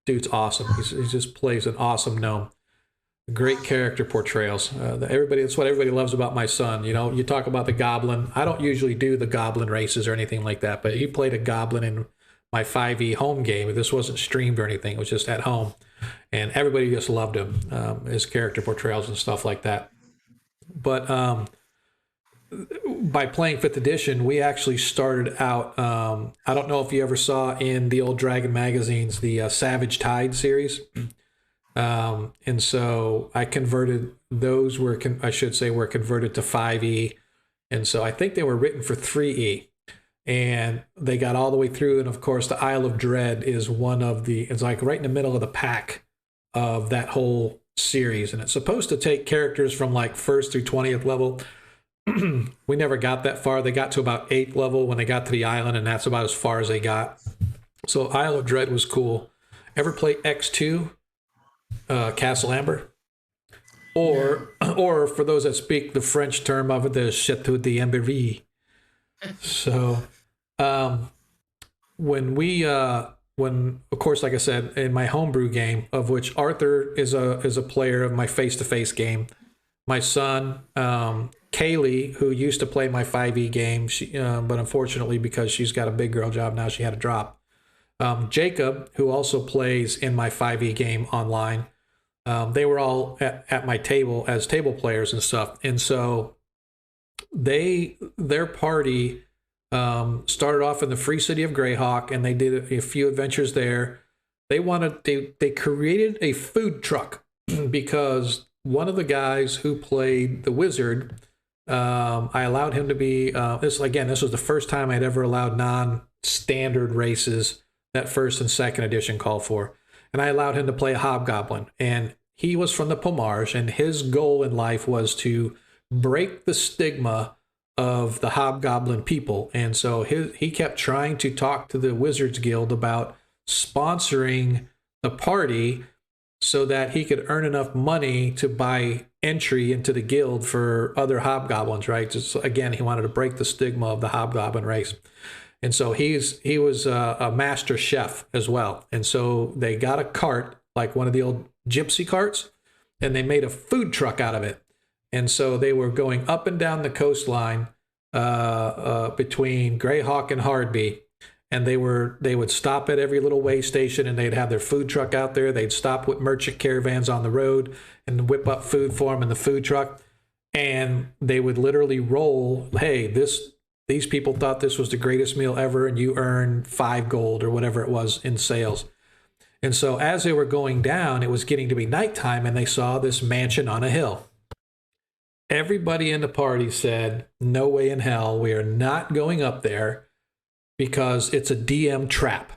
Dude's awesome. He just plays an awesome gnome. Great character portrayals. That's what everybody loves about my son. You talk about the goblin. I don't usually do the goblin races or anything like that, but he played a goblin in my 5e home game. This wasn't streamed or anything. It was just at home. And everybody just loved him, his character portrayals and stuff like that. But by playing 5th edition, we actually started out, I don't know if you ever saw in the old Dragon magazines, the Savage Tide series. And so I converted, those were converted to 5e. And so I think they were written for 3e. And they got all the way through. And of course, the Isle of Dread is it's like right in the middle of the pack of that whole series. And it's supposed to take characters from like 1st through 20th level. We never got that far. They got to about 8th level when they got to the island, and that's about as far as they got. So Isle of Dread was cool. Ever play X2, Castle Amber? Or for those that speak the French term of it, the Chateau d'Ambery. So when of course, like I said, in my homebrew game, of which Arthur is a player of my face-to-face game, my son Kaylee, who used to play my 5e game, but unfortunately because she's got a big girl job now, she had to drop. Jacob, who also plays in my 5e game online, they were all at my table as table players and stuff. And so their party started off in the free city of Greyhawk, and they did a few adventures there. They created a food truck because one of the guys who played the wizard, I allowed him to be, this was the first time I'd ever allowed non-standard races that 1st and 2nd edition called for. And I allowed him to play a hobgoblin. And he was from the Pomarge, and his goal in life was to break the stigma of the hobgoblin people. And so he kept trying to talk to the Wizards Guild about sponsoring the party so that he could earn enough money to buy entry into the guild for other hobgoblins, right? Just, again, he wanted to break the stigma of the hobgoblin race. And so he was a master chef as well. And so they got a cart, like one of the old gypsy carts, and they made a food truck out of it. And so they were going up and down the coastline between Greyhawk and Hardby. And they would stop at every little way station, and they'd have their food truck out there. They'd stop with merchant caravans on the road and whip up food for them in the food truck. And they would literally roll, hey, this these people thought this was the greatest meal ever, and you earn 5 gold or whatever it was in sales. And so as they were going down, it was getting to be nighttime, and they saw this mansion on a hill. Everybody in the party said, no way in hell, we are not going up there because it's a DM trap.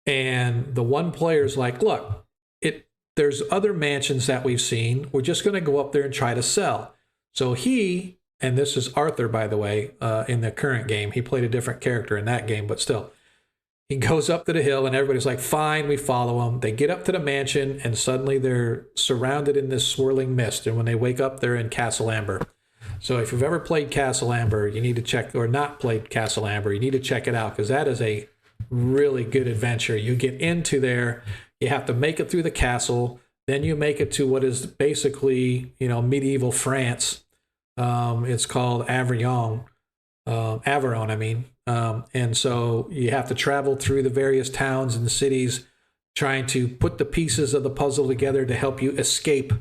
And the one player's like, look, there's other mansions that we've seen. We're just going to go up there and try to sell. So he, and this is Arthur, by the way, in the current game. He played a different character in that game, but still. He goes up to the hill, and everybody's like, fine, we follow him. They get up to the mansion, and suddenly they're surrounded in this swirling mist. And when they wake up, they're in Castle Amber. So if you've ever played Castle Amber, you need to check, or not played Castle Amber, you need to check it out, because that is a really good adventure. You get into there, you have to make it through the castle, then you make it to what is basically, medieval France. It's called Aveyron, I mean. And so you have to travel through the various towns and cities, trying to put the pieces of the puzzle together to help you escape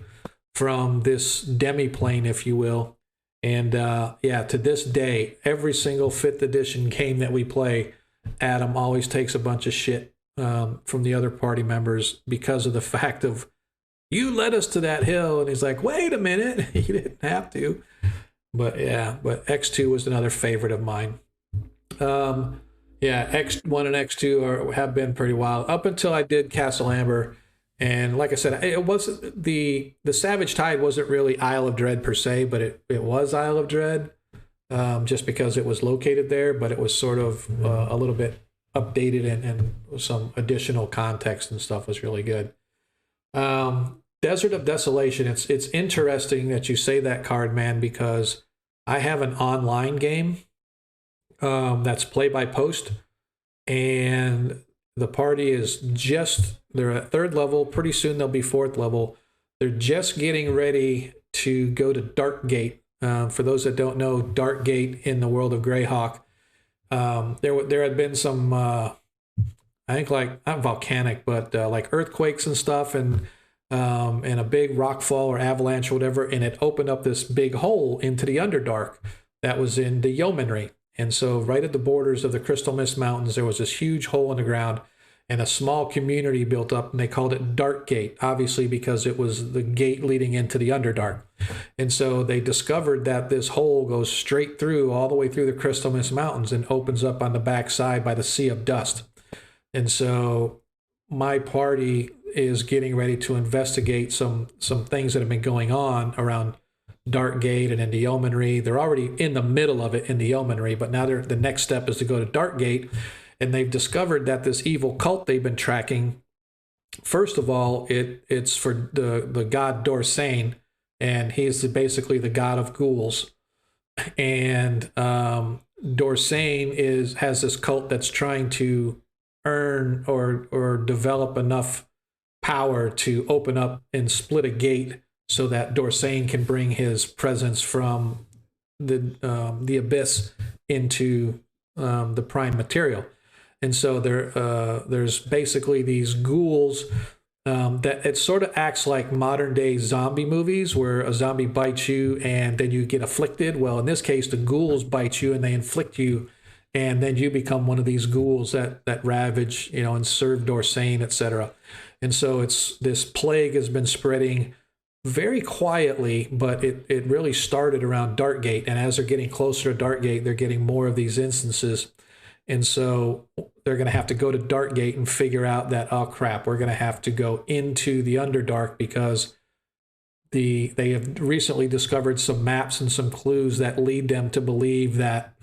from this demi-plane, if you will. And to this day, every single 5th edition game that we play, Adam always takes a bunch of shit from the other party members because of the fact of, you led us to that hill. And he's like, wait a minute, you didn't have to. But X2 was another favorite of mine. X1 and X2 have been pretty wild up until I did Castle Amber. And like I said, it wasn't the Savage Tide wasn't really Isle of Dread per se, but it was Isle of Dread, just because it was located there, but it was sort of a little bit updated and some additional context and stuff was really good. Desert of Desolation. It's interesting that you say that, card man, because I have an online game that's play by post, and the party is they're at 3rd level. Pretty soon they'll be 4th level. They're just getting ready to go to Darkgate. For those that don't know, Darkgate in the world of Greyhawk, there had been some, I think, like, not volcanic, but like earthquakes and stuff, and a big rock fall or avalanche or whatever, and it opened up this big hole into the Underdark that was in the Yeomanry. And so right at the borders of the Crystal Mist Mountains, there was this huge hole in the ground, and a small community built up, and they called it Darkgate, obviously because it was the gate leading into the Underdark. And so they discovered that this hole goes straight through, all the way through the Crystal Mist Mountains, and opens up on the backside by the Sea of Dust. And so my party is getting ready to investigate some things that have been going on around Darkgate and in the Yeomanry. They're already in the middle of it in the Yeomanry, but now the next step is to go to Darkgate. And they've discovered that this evil cult they've been tracking, first of all, it's for the god Dorsane, and he's basically the god of ghouls. And Dorsane has this cult that's trying to earn or develop enough power to open up and split a gate so that Dorsane can bring his presence from the abyss into the prime material. And so there's basically these ghouls that it sort of acts like modern day zombie movies where a zombie bites you and then you get afflicted. Well, in this case, the ghouls bite you and they inflict you, and then you become one of these ghouls that ravage, and serve Dorsane, etc. And so this plague has been spreading very quietly, but it really started around Darkgate. And as they're getting closer to Darkgate, they're getting more of these instances. And so they're going to have to go to Darkgate and figure out that, oh crap, we're going to have to go into the Underdark because they have recently discovered some maps and some clues that lead them to believe that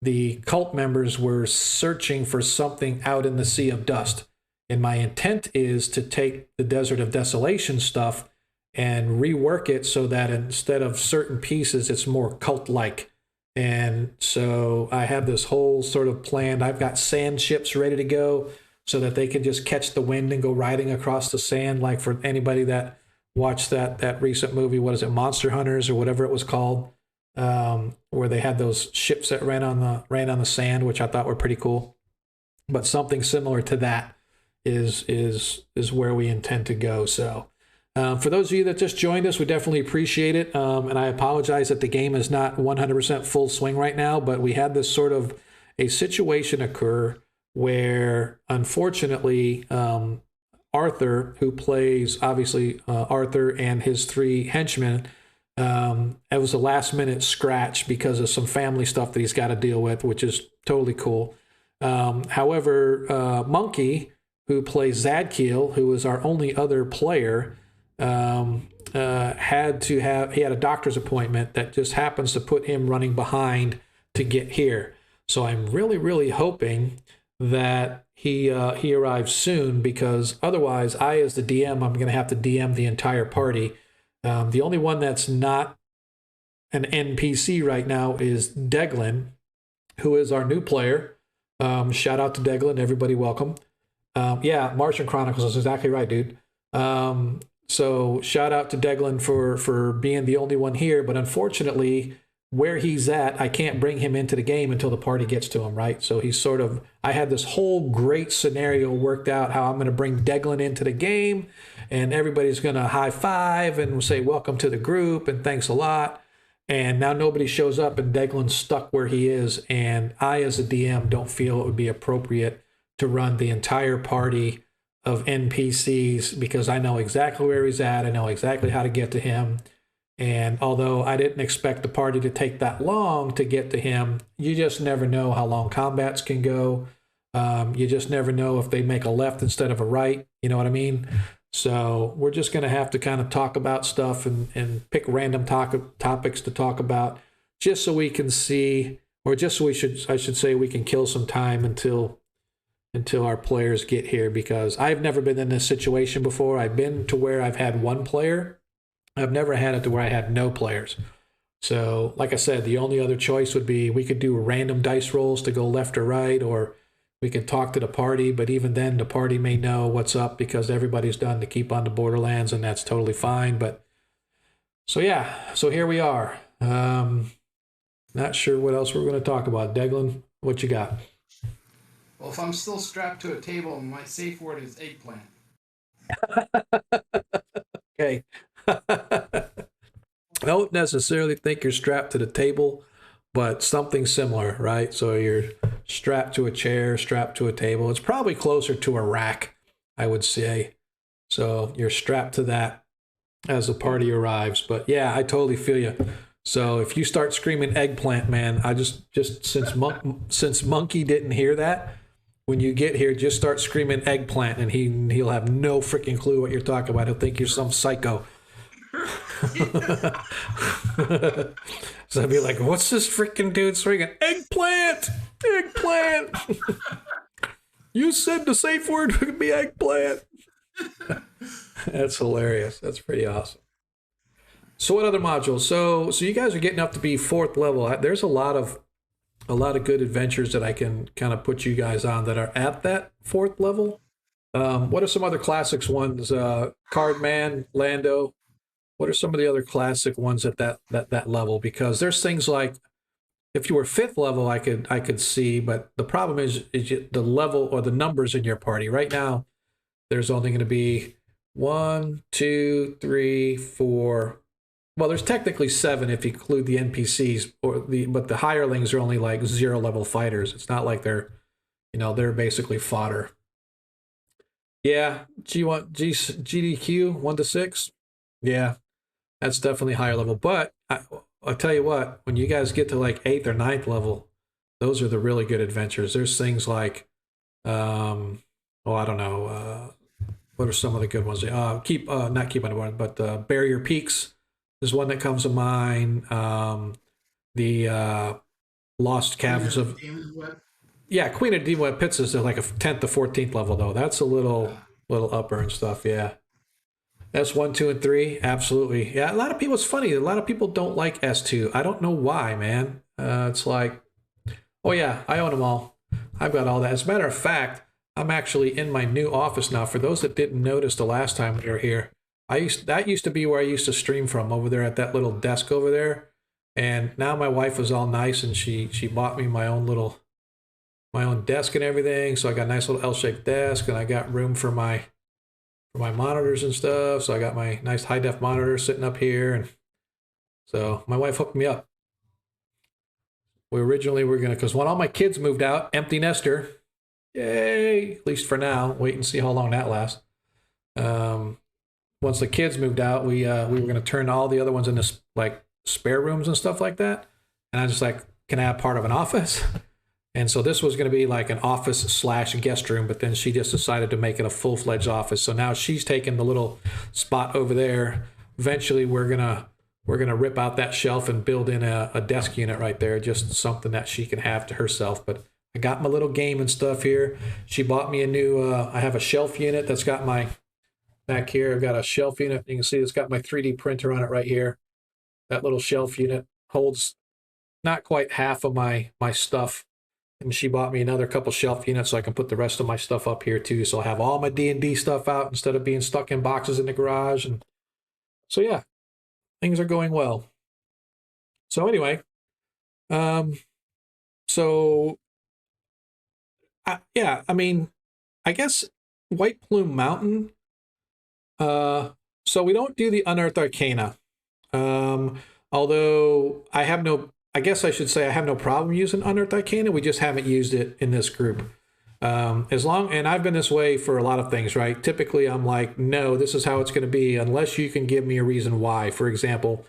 the cult members were searching for something out in the Sea of Dust. And my intent is to take the Desert of Desolation stuff and rework it so that instead of certain pieces, it's more cult-like. And so I have this whole sort of planned. I've got sand ships ready to go so that they can just catch the wind and go riding across the sand. Like for anybody that watched that recent movie, what is it, Monster Hunters or whatever it was called, where they had those ships that ran on the sand, which I thought were pretty cool. But something similar to that is where we intend to go. So For those of you that just joined us, we definitely appreciate it. And I apologize that the game is not 100% full swing right now, but we had this sort of a situation occur where, unfortunately, Arthur, who plays, obviously, Arthur and his 3 henchmen, it was a last-minute scratch because of some family stuff that he's got to deal with, which is totally cool. However, Monkey, who plays Zadkiel, who is our only other player, he had a doctor's appointment that just happens to put him running behind to get here. So I'm really, really hoping that he arrives soon, because otherwise I, as the DM, I'm going to have to DM the entire party. The only one that's not an NPC right now is Deglin, who is our new player. Shout out to Deglin, everybody, welcome. Yeah, Martian Chronicles is exactly right, dude. So shout out to Deglin for being the only one here, but unfortunately, where he's at, I can't bring him into the game until the party gets to him, right? So he's sort of, I had this whole great scenario worked out how I'm going to bring Deglin into the game, and everybody's going to high five and say welcome to the group and thanks a lot. And now nobody shows up and Deglin's stuck where he is, and I, as a DM, don't feel it would be appropriate to run the entire party of NPCs, because I know exactly where he's at. I know exactly how to get to him. And although I didn't expect the party to take that long to get to him, you just never know how long combats can go. You just never know if they make a left instead of a right. You know what I mean? So we're just going to have to kind of talk about stuff and pick random topics to talk about, just so we can see, or just so I should say we can kill some time until our players get here, because I've never been in this situation before. I've been to where I've had one player. I've never had it to where I had no players. So, like I said, the only other choice would be we could do random dice rolls to go left or right, or we could talk to the party, but even then the party may know what's up because everybody's done to keep on the Borderlands, and that's totally fine. But so yeah, so here we are. Not sure what else we're going to talk about. Deglin, what you got? Well, if I'm still strapped to a table, my safe word is eggplant. Okay. I don't necessarily think you're strapped to the table, but something similar, right? So you're strapped to a chair, strapped to a table. It's probably closer to a rack, I would say. So you're strapped to that as the party arrives. But yeah, I totally feel you. So if you start screaming eggplant, man, I just since Monkey didn't hear that, when you get here, just start screaming eggplant, and he'll have no freaking clue what you're talking about. He'll think you're some psycho. So I'd be like, what's this freaking dude swinging? Eggplant! Eggplant! You said the safe word would be eggplant. That's hilarious. That's pretty awesome. So what other modules? So you guys are getting up to be 4th level. There's a lot of good adventures that I can kind of put you guys on that are at that 4th level. What are some other classics ones? Cardman, Lando. What are some of the other classic ones at that level? Because there's things like, if you were 5th level, I could see, but the problem is the level or the numbers in your party. Right now, there's only going to be 1, 2, 3, 4. Well, there's technically 7 if you include the NPCs, but the hirelings are only like 0 level fighters. It's not like they're basically fodder. Yeah, GDQ 1 to 6. Yeah, that's definitely higher level. But I'll tell you what, when you guys get to like 8th or 9th level, those are the really good adventures. There's things like, I don't know, what are some of the good ones? Not Keep on the Border, but Barrier Peaks is one that comes to mind. The Lost Caverns of Queen of Demon Pits is like a 10th to 14th level though. That's a little upper and stuff. Yeah. S1, 2, and 3, absolutely. Yeah, a lot of people. It's funny. A lot of people don't like S2. I don't know why, man. It's like, oh yeah, I own them all. I've got all that. As a matter of fact, I'm actually in my new office now. For those that didn't notice the last time we were here, that used to be where I used to stream from, over there at that little desk over there. And now my wife was all nice, and she bought me my own desk and everything. So I got a nice little L-shaped desk, and I got room for my for my monitors and stuff. So I got my nice high def monitor sitting up here, and so my wife hooked me up. We originally were gonna, because when all my kids moved out, empty nester, yay! At least for now. Wait and see how long that lasts. Once the kids moved out, we were gonna turn all the other ones into like spare rooms and stuff like that. And I was just like, can I have part of an office? And so this was going to be like an office / guest room, but then she just decided to make it a full-fledged office. So now she's taking the little spot over there. Eventually we're gonna rip out that shelf and build in a desk unit right there, just something that she can have to herself. But I got my little game and stuff here. She bought me a new, I have a shelf unit that's got my, back here, I've got a shelf unit. You can see it's got my 3D printer on it right here. That little shelf unit holds not quite half of my stuff. And she bought me another couple shelf units so I can put the rest of my stuff up here too. So I'll have all my D&D stuff out instead of being stuck in boxes in the garage. And so, yeah, things are going well. So anyway, yeah, I mean, I guess White Plume Mountain. So we don't do the Unearthed Arcana. Although I guess I should say I have no problem using Unearthed Arcana. We just haven't used it in this group. And I've been this way for a lot of things, right? Typically, I'm like, no, this is how it's going to be, unless you can give me a reason why. For example,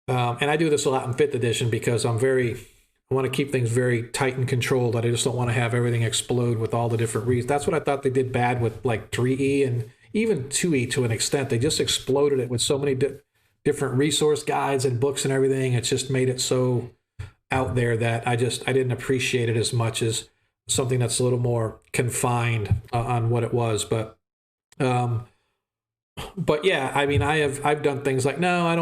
and I do this a lot in 5th edition because I want to keep things very tight and controlled. I just don't want to have everything explode with all the different reasons. That's what I thought they did bad with like 3E and even 2E to an extent. They just exploded it with so many different resource guides and books and everything. It's just made it so out there that I didn't appreciate it as much as something that's a little more confined on what it was. But yeah, I mean, I've done things like, no, I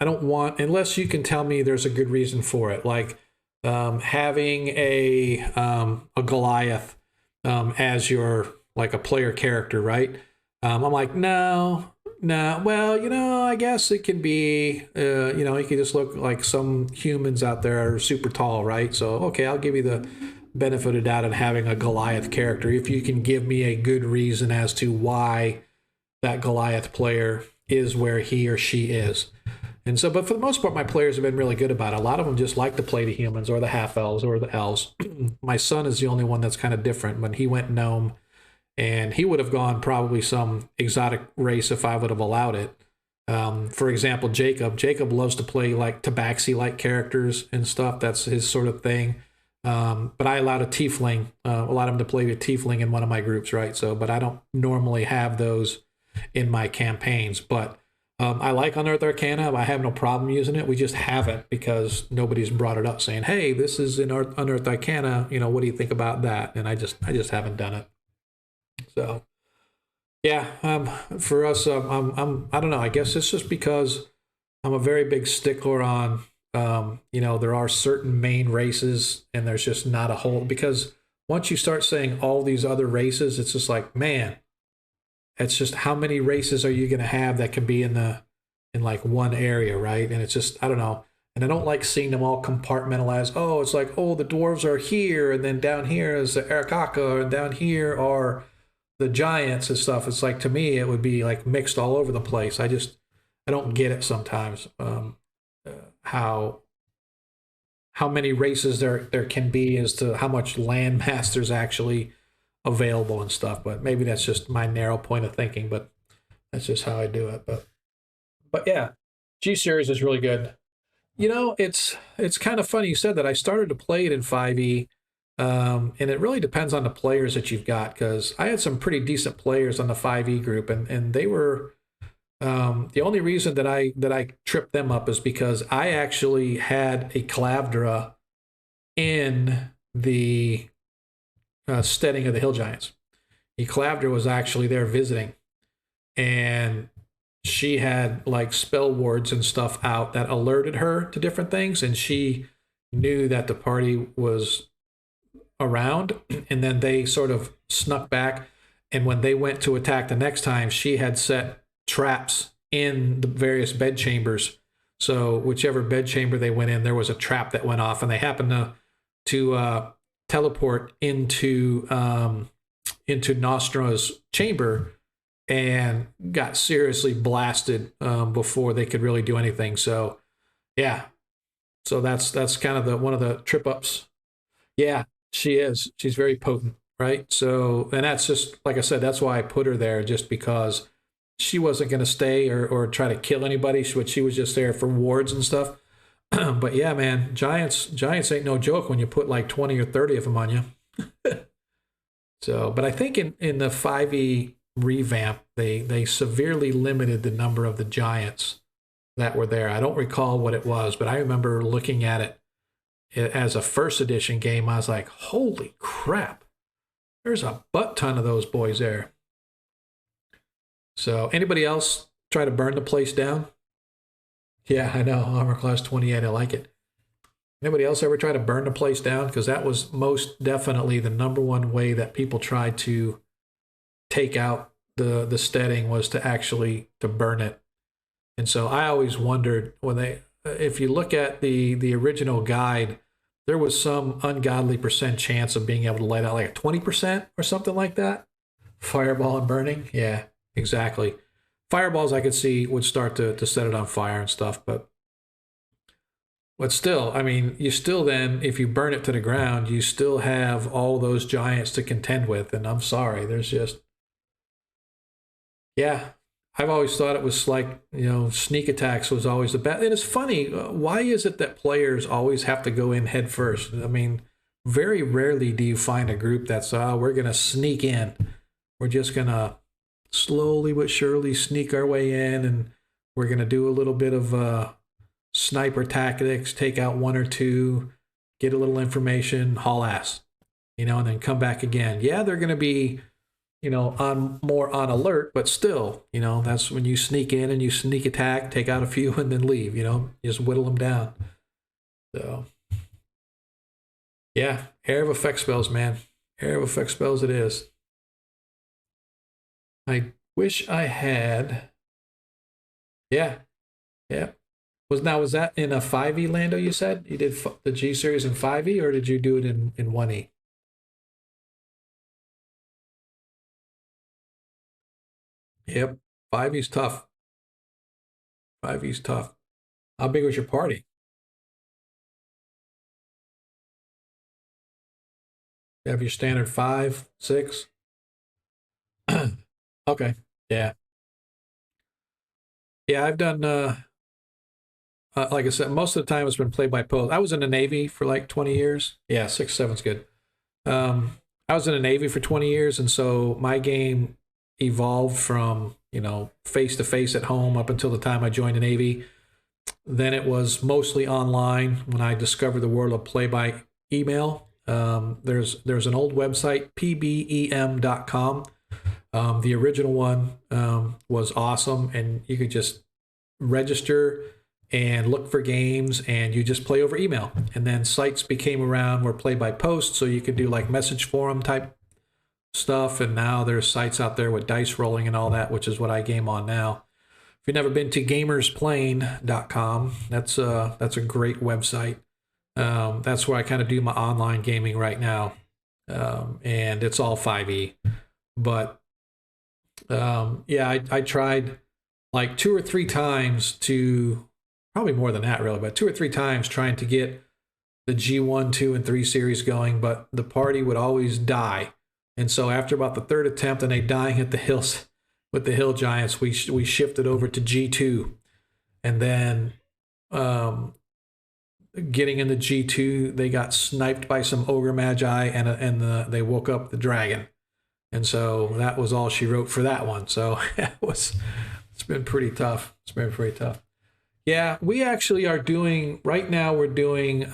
don't want, unless you can tell me there's a good reason for it, like having a Goliath as your, like, a player character, right? I'm like, no, well, I guess it can be, you can just look like some humans out there are super tall, right? So, okay, I'll give you the benefit of doubt in having a Goliath character if you can give me a good reason as to why that Goliath player is where he or she is. And so, but for the most part, my players have been really good about it. A lot of them just like to play the humans or the half-elves or the elves. My son is the only one that's kind of different. When he went gnome, and he would have gone probably some exotic race if I would have allowed it. For example, Jacob loves to play like Tabaxi-like characters and stuff. That's his sort of thing. But I allowed a tiefling, allowed him to play the tiefling in one of my groups, right? So, but I don't normally have those in my campaigns. But I like Unearthed Arcana. I have no problem using it. We just haven't because nobody's brought it up saying, hey, this is in Unearthed Arcana. What do you think about that? And I just haven't done it. So, yeah, for us, I don't know. I guess it's just because I'm a very big stickler on, there are certain main races and there's just not a whole, because once you start saying all these other races, it's just like, man, it's just how many races are you going to have that can be in like one area, right? And it's just, I don't know. And I don't like seeing them all compartmentalized. Oh, it's like, oh, the dwarves are here, and then down here is the Arakaka, and down here are the giants and stuff. It's like, to me, it would be like mixed all over the place. I don't get it sometimes. How many races there can be as to how much land mass there's actually available and stuff. But maybe that's just my narrow point of thinking, but that's just how I do it. But yeah, G Series is really good. It's kind of funny you said that. I started to play it in 5e. And it really depends on the players that you've got, because I had some pretty decent players on the 5e group, and they were the only reason that I tripped them up is because I actually had a Calavdra in the steading of the Hill Giants. The Calavdra was actually there visiting, and she had like spell wards and stuff out that alerted her to different things, and she knew that the party was around, and then they sort of snuck back, and when they went to attack the next time, she had set traps in the various bed chambers. So whichever bed chamber they went in, there was a trap that went off, and they happened to teleport into Nostra's chamber, and got seriously blasted before they could really do anything. So, yeah. So that's kind of one of the trip ups. Yeah, she is. She's very potent, right? So, and that's just like I said. That's why I put her there, just because she wasn't going to stay or try to kill anybody. She was just there for wards and stuff. But yeah, man, Giants ain't no joke when you put like 20 or 30 of them on you. So, but I think in the 5e revamp, they severely limited the number of the Giants that were there. I don't recall what it was, but I remember looking at it as a first edition game. I was like, holy crap, there's a butt ton of those boys there. So anybody else try to burn the place down? Yeah, I know, Armor Class 28, I like it. Anybody else ever try to burn the place down? Because that was most definitely the number one way that people tried to take out the steading, was to actually to burn it. And so I always wondered, if you look at the original guide, there was some ungodly percent chance of being able to light out like a 20% or something like that. Fireball and burning, yeah, exactly. Fireballs I could see would start to set it on fire and stuff, but still, I mean, you still then, if you burn it to the ground, you still have all those Giants to contend with. And I'm sorry, there's just, yeah, I've always thought it was like, sneak attacks was always the best. And it's funny, why is it that players always have to go in head first? I mean, very rarely do you find a group that's, we're going to sneak in. We're just going to slowly but surely sneak our way in, and we're going to do a little bit of sniper tactics, take out one or two, get a little information, haul ass, and then come back again. Yeah, they're going to be, more on alert, but still, that's when you sneak in and you sneak attack, take out a few, and then leave, just whittle them down. So, yeah, Air of Effect spells, man. Air of Effect spells it is. I wish I had. Yeah. Was that in a 5e, Lando, you said? You did the G series in 5e, or did you do it in 1e? Yep. 5e's tough. 5e's tough. How big was your party? You have your standard 5, 6? Okay. Yeah. Yeah, I've done, like I said, most of the time it's been played by post. I was in the Navy for like 20 years. Yeah, 6, 7's good. I was in the Navy for 20 years, and so my game evolved from, face-to-face at home up until the time I joined the Navy. Then it was mostly online when I discovered the world of play by email. There's an old website, pbem.com. The original one was awesome, and you could just register and look for games, and you just play over email. And then sites became around where play by post, so you could do like message forum type stuff. And now there's sites out there with dice rolling and all that, which is what I game on now. If you've never been to gamersplane.com, that's a great website. That's where I kind of do my online gaming right now, and it's all 5e. But yeah, I tried like 2 or 3 times to, probably more than that really, but 2 or 3 times trying to get the G1, 2, and 3 series going, but the party would always die. And so after about the 3rd attempt and they dying at the hills with the Hill Giants, we shifted over to G2. And then getting into G2, they got sniped by some Ogre Magi, and they woke up the dragon. And so that was all she wrote for that one. So it's been pretty tough. It's been pretty tough. Yeah, we actually are doing, right now we're doing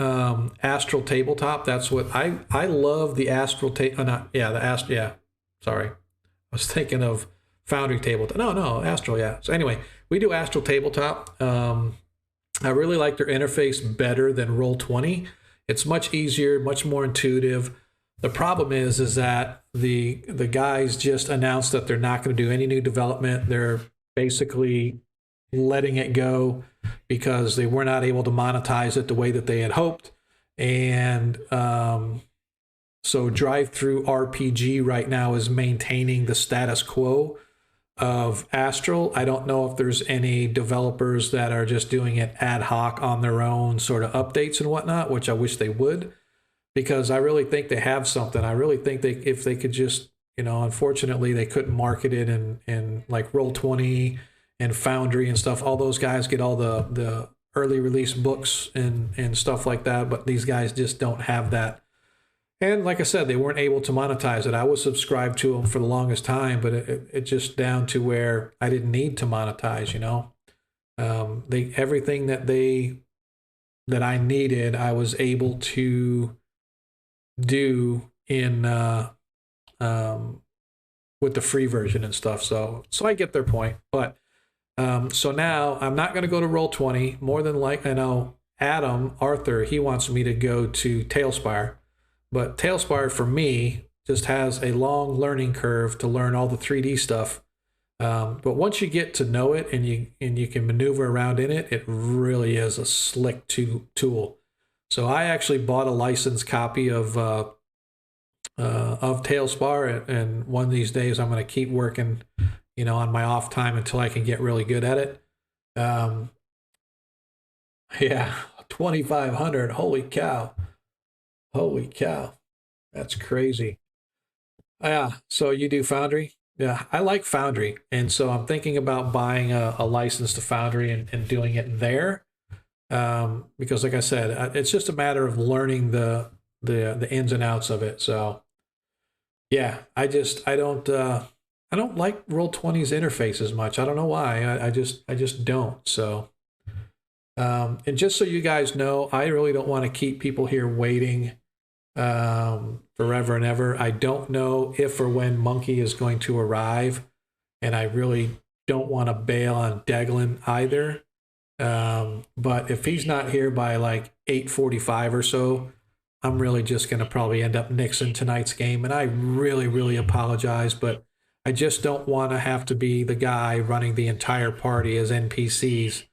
Astral Tabletop. That's what I love, the Astral sorry. I was thinking of Foundry Tabletop. No, Astral, yeah. So anyway, we do Astral Tabletop. I really like their interface better than Roll20. It's much easier, much more intuitive. The problem is that the guys just announced that they're not going to do any new development. They're basically letting it go because they were not able to monetize it the way that they had hoped. And so Drive-Thru RPG right now is maintaining the status quo. of Astral. I don't know if there's any developers that are just doing it ad hoc on their own sort of updates and whatnot, which I wish they would, because I really think they have something. I really think if they could just, unfortunately they couldn't market it in like Roll20 and Foundry and stuff. All those guys get all the early release books and stuff like that, but these guys just don't have that. And like I said, they weren't able to monetize it. I was subscribed to them for the longest time, but it just down to where I didn't need to monetize, everything that I needed, I was able to do in with the free version and stuff. So I get their point. But so now I'm not going to go to Roll20. More than likely, I know Adam Arthur, he wants me to go to Tailspire. But Tailspire for me just has a long learning curve to learn all the 3D stuff. But once you get to know it and you can maneuver around in it, it really is a slick tool. So I actually bought a licensed copy of Tailspire, and one of these days I'm going to keep working, on my off time until I can get really good at it. Yeah, 2,500. Holy cow. Holy cow. That's crazy. Yeah, so you do Foundry? Yeah, I like Foundry. And so I'm thinking about buying a license to Foundry and doing it there. Because like I said, it's just a matter of learning the ins and outs of it. So yeah, I don't like Roll20's interface as much. I don't know why. I just don't. So and just so you guys know, I really don't want to keep people here waiting forever and ever. I don't know if or when Monkey is going to arrive, and I really don't want to bail on Deglin either. But if he's not here by like 8:45 or so, I'm really just going to probably end up nixing tonight's game. And I really, really apologize, but I just don't want to have to be the guy running the entire party as NPCs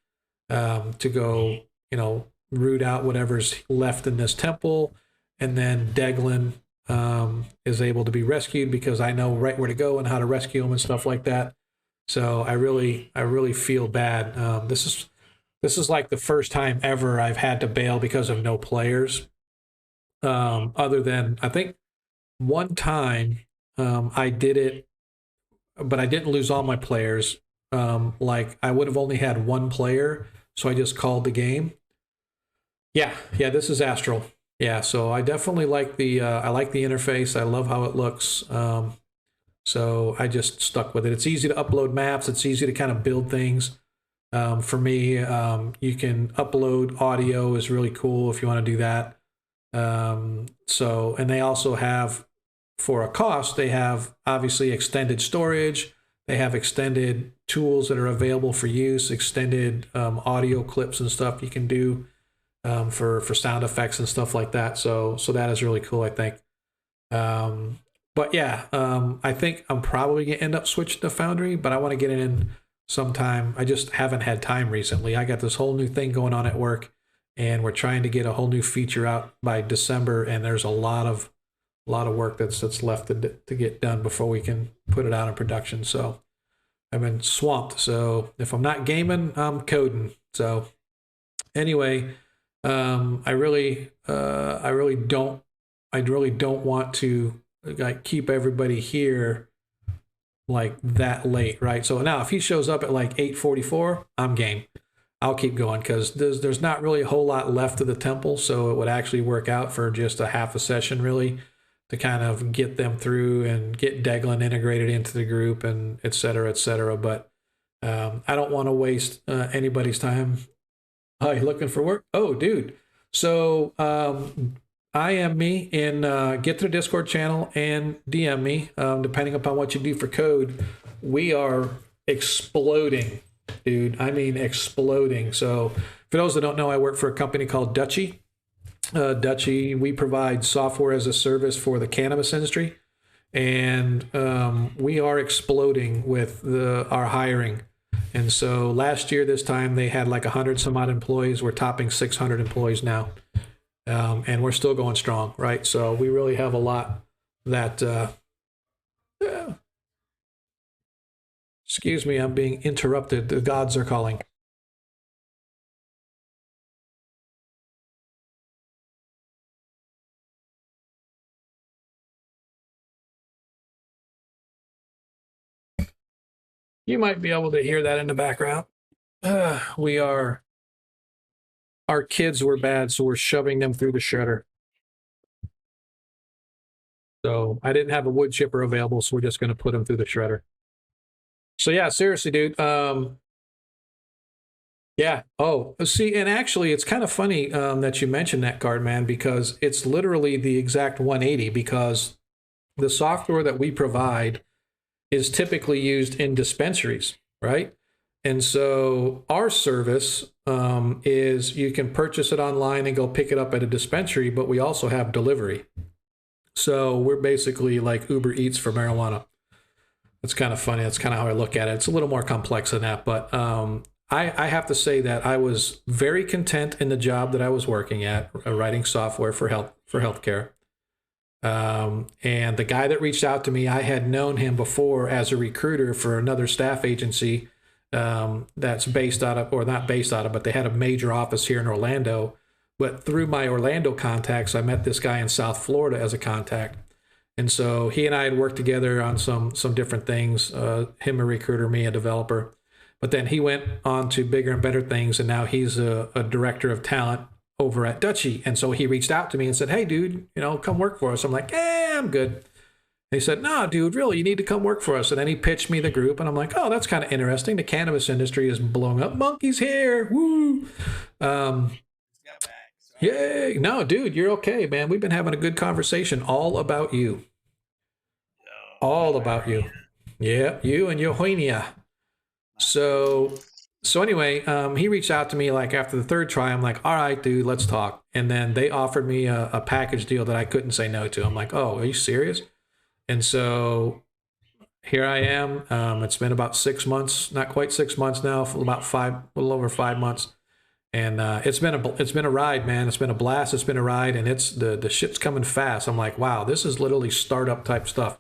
to go, root out whatever's left in this temple. And then Deglin is able to be rescued because I know right where to go and how to rescue him and stuff like that. So I really feel bad. This is like the first time ever I've had to bail because of no players. Other than I think one time I did it, but I didn't lose all my players. Like I would have only had one player, so I just called the game. Yeah, this is Astral. Yeah, so I definitely like the interface. I love how it looks. So I just stuck with it. It's easy to upload maps. It's easy to kind of build things. For me, you can upload audio is really cool if you want to do that. And they also have, for a cost, they have obviously extended storage. They have extended tools that are available for use, extended audio clips and stuff you can do. For sound effects and stuff like that. So that is really cool, I think. But yeah, I think I'm probably gonna end up switching to Foundry, but I want to get in sometime. I just haven't had time recently. I got this whole new thing going on at work, and we're trying to get a whole new feature out by December, and there's a lot of work that's left to get done before we can put it out in production. So I've been swamped. So if I'm not gaming, I'm coding. So anyway. I really don't want to like keep everybody here like that late, right? So now if he shows up at like 8:44, I'm game. I'll keep going because there's not really a whole lot left of the temple, so it would actually work out for just a half a session really to kind of get them through and get Deglin integrated into the group and et cetera, et cetera. But I don't want to waste anybody's time. Oh, you looking for work? Oh, dude. So I am me, and get to the Discord channel and DM me, depending upon what you do for code. We are exploding, dude. I mean, exploding. So for those that don't know, I work for a company called Dutchie. Dutchie, we provide software as a service for the cannabis industry. And we are exploding with our hiring. And so last year, this time, they had like 100 some odd employees. We're topping 600 employees now. And we're still going strong, right? So we really have a lot that Excuse me, I'm being interrupted. The gods are calling. You might be able to hear that in the background. Our kids were bad, so we're shoving them through the shredder. So I didn't have a wood chipper available, so we're just going to put them through the shredder. So yeah, seriously, dude. Yeah. Oh, see, and actually, it's kind of funny that you mentioned that card, man, because it's literally the exact 180. Because the software that we provide is typically used in dispensaries, right? And so our service is you can purchase it online and go pick it up at a dispensary, but we also have delivery. So we're basically like Uber Eats for marijuana. It's kind of funny. That's kind of how I look at it. It's a little more complex than that, but I have to say that I was very content in the job that I was working at, writing software for healthcare. And the guy that reached out to me, I had known him before as a recruiter for another staff agency that's based out of, or not based out of, but they had a major office here in Orlando. But through my Orlando contacts, I met this guy in South Florida as a contact. And so he and I had worked together on some different things, him a recruiter, me a developer. But then he went on to bigger and better things, and now he's a director of talent over at Dutchie. And so he reached out to me and said, hey, dude, come work for us. I'm like, I'm good. And he said, no, dude, really, you need to come work for us. And then he pitched me the group, and I'm like, oh, that's kind of interesting. The cannabis industry is blowing up. Monkey's here. Woo. Yay. No, dude, you're okay, man. We've been having a good conversation all about you. All about you. Yeah, you and Eugenia. So anyway, he reached out to me like after the third try. I'm like, all right, dude, let's talk. And then they offered me a package deal that I couldn't say no to. I'm like, oh, are you serious? And so here I am. It's been about 6 months, not quite 6 months now, about a little over 5 months. And it's been a ride, man. It's been a blast. It's been a ride, and it's the shit's coming fast. I'm like, wow, this is literally startup type stuff.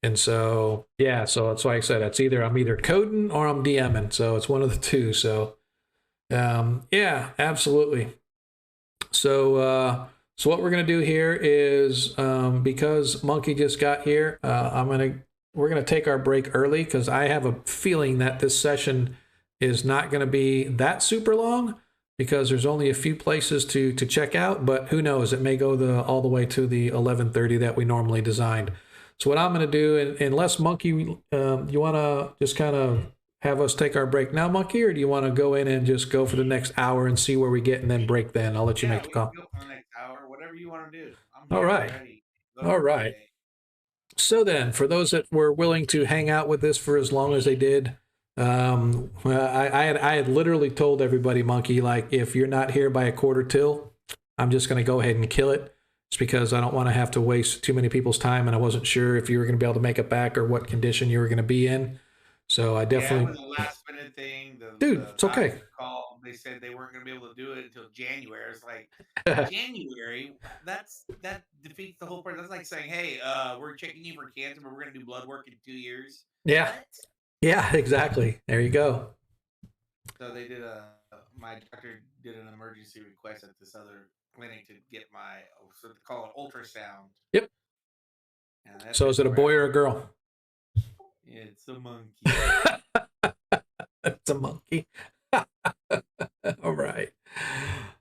And so yeah, so that's why I said I'm either coding or I'm DMing. So it's one of the two. So yeah, absolutely. So what we're gonna do here is because Monkey just got here, we're gonna take our break early because I have a feeling that this session is not gonna be that super long, because there's only a few places to check out, but who knows, it may go all the way to the 11:30 that we normally designed. So what I'm going to do, unless Monkey, you want to just kind of have us take our break now, Monkey, or do you want to go in and just go for the next hour and see where we get and then break then? I'll let you make the call. Go for the next hour, whatever you want to do. All right. All right. So then, for those that were willing to hang out with this for as long as they did, I had literally told everybody, Monkey, like, if you're not here by a quarter till, I'm just going to go ahead and kill it. It's because I don't want to have to waste too many people's time, and I wasn't sure if you were going to be able to make it back or what condition you were going to be in. So I definitely. Yeah, it was a last minute thing. Dude, it's okay. Call. They said they weren't going to be able to do it until January. It's like January. That defeats the whole purpose. That's like saying, hey, we're checking you for cancer, but we're going to do blood work in 2 years. Yeah. What? Yeah, exactly. There you go. So they did my doctor did an emergency request at this other clinic to get my, so they call it ultrasound. Yep. So is it a boy or a girl? It's a monkey. It's a monkey. All right.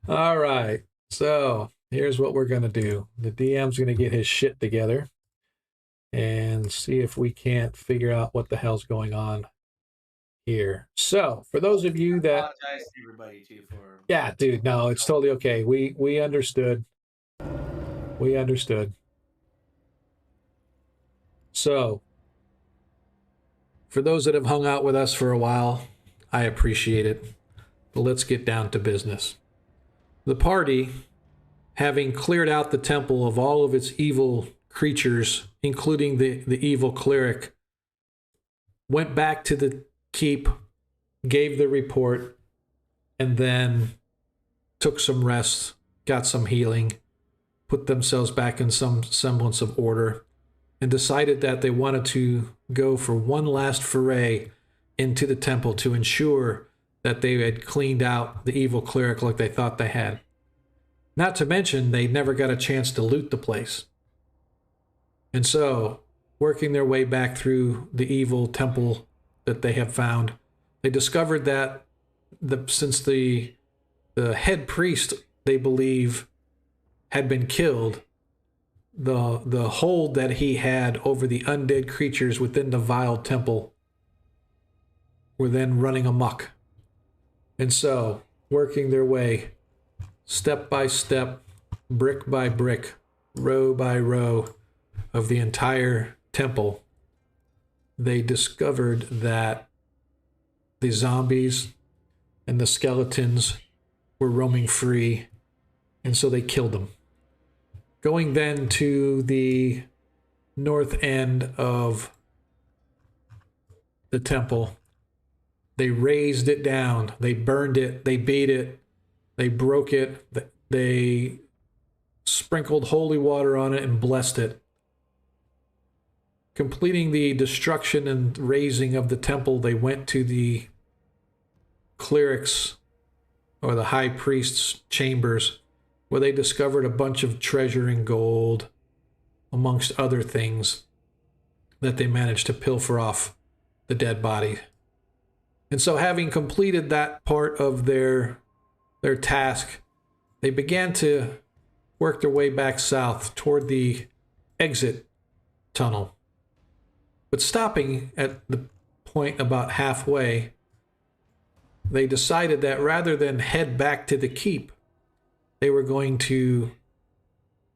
All right. So here's what we're going to do. The DM's going to get his shit together and see if we can't figure out what the hell's going on here. So for those of you that, I apologize to everybody too for. Yeah, dude, no, it's totally okay. We understood. We understood. So for those that have hung out with us for a while, I appreciate it. But let's get down to business. The party, having cleared out the temple of all of its evil creatures, including the evil cleric, went back to the keep, gave the report, and then took some rest, got some healing, put themselves back in some semblance of order, and decided that they wanted to go for one last foray into the temple to ensure that they had cleaned out the evil cleric like they thought they had. Not to mention, they never got a chance to loot the place. And so, working their way back through the evil temple that they have found, they discovered that since the head priest, they believe, had been killed, the hold that he had over the undead creatures within the vile temple were then running amok. And so, working their way step by step, brick by brick, row by row of the entire temple, they discovered that the zombies and the skeletons were roaming free, and so they killed them. Going then to the north end of the temple, they razed it down, they burned it, they beat it, they broke it, they sprinkled holy water on it and blessed it. Completing the destruction and razing of the temple, they went to the cleric's or the high priest's chambers, where they discovered a bunch of treasure and gold, amongst other things, that they managed to pilfer off the dead body. And so, having completed that part of their task, they began to work their way back south toward the exit tunnel. But stopping at the point about halfway, they decided that rather than head back to the keep, they were going to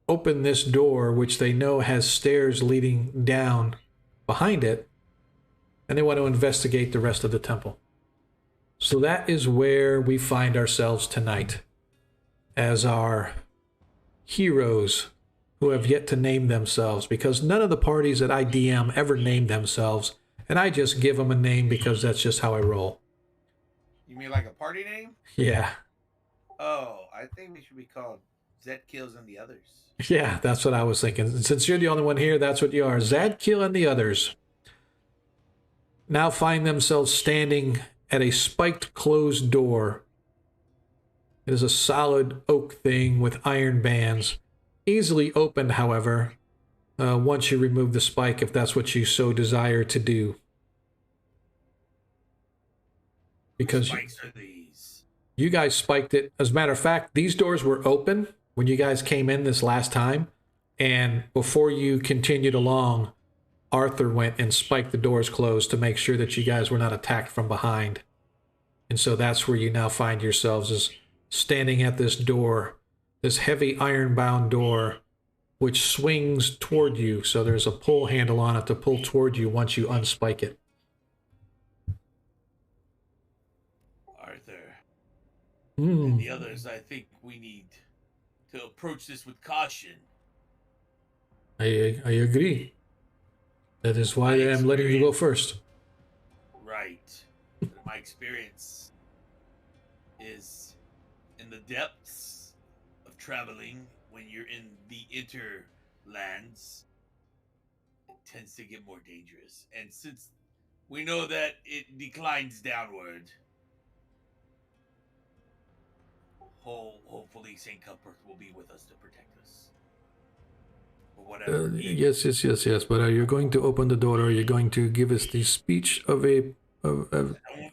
open this door, which they know has stairs leading down behind it, and they want to investigate the rest of the temple. So that is where we find ourselves tonight, as our heroes who have yet to name themselves, because none of the parties that I DM ever name themselves, and I just give them a name because that's just how I roll. You mean like a party name? Yeah. Oh, I think we should be called Zed Kills and the Others. Yeah, that's what I was thinking. Since you're the only one here, that's what you are. Zadkiel and the others now find themselves standing at a spiked closed door. It is a solid oak thing with iron bands. Easily opened, however, once you remove the spike, if that's what you so desire to do. Because spikes are these? You guys spiked it. As a matter of fact, these doors were open when you guys came in this last time. And before you continued along, Arthur went and spiked the doors closed to make sure that you guys were not attacked from behind. And so that's where you now find yourselves, is standing at this door, this heavy iron-bound door, which swings toward you. So there's a pull handle on it to pull toward you once you unspike it. Arthur and the others, I think we need to approach this with caution. I agree. That is why I am letting you go first. Right. My experience is in the depths of traveling when you're in the interlands, it tends to get more dangerous. And since we know that it declines downward, hopefully St. Cuthbert will be with us to protect us. Or whatever. Yes. But are you going to open the door, or are you going to give us the speech of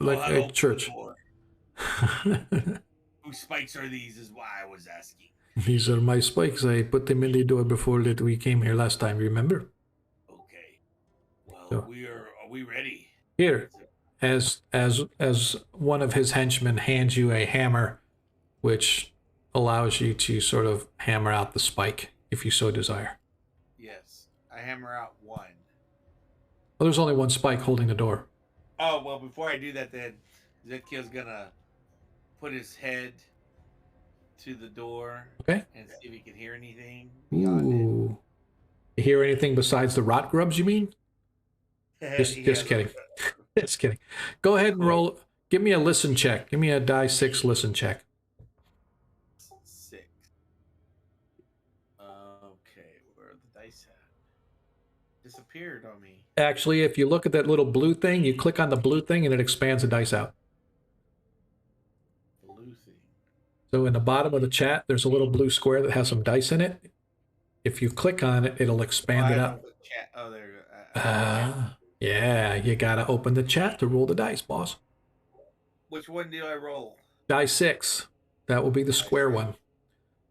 like a church? Whose spikes are these is why I was asking. These are my spikes. I put them in the door before that we came here last time, remember? Okay. Well, So. are we ready? Here, as one of his henchmen hands you a hammer, which allows you to sort of hammer out the spike if you so desire. Yes. I hammer out one. Well, there's only one spike holding the door. Oh, well, before I do that, then Zetkiel's gonna put his head to the door. Okay. And see if he can hear anything beyond Ooh. You hear anything besides the rot grubs, you mean? it. Just kidding. Just kidding. Go ahead and roll. Give me a listen check. Give me a die 6 listen check. 6. Okay, where are the dice at? disappeared on me. Actually, if you look at that little blue thing, you click on the blue thing and it expands the dice out. Blue thing. So in the bottom of the chat, there's a little blue square that has some dice in it. If you click on it, it'll expand it up. Chat. Oh, there. Yeah, you gotta open the chat to roll the dice, boss. Which one do I roll? Die 6. That will be the square one.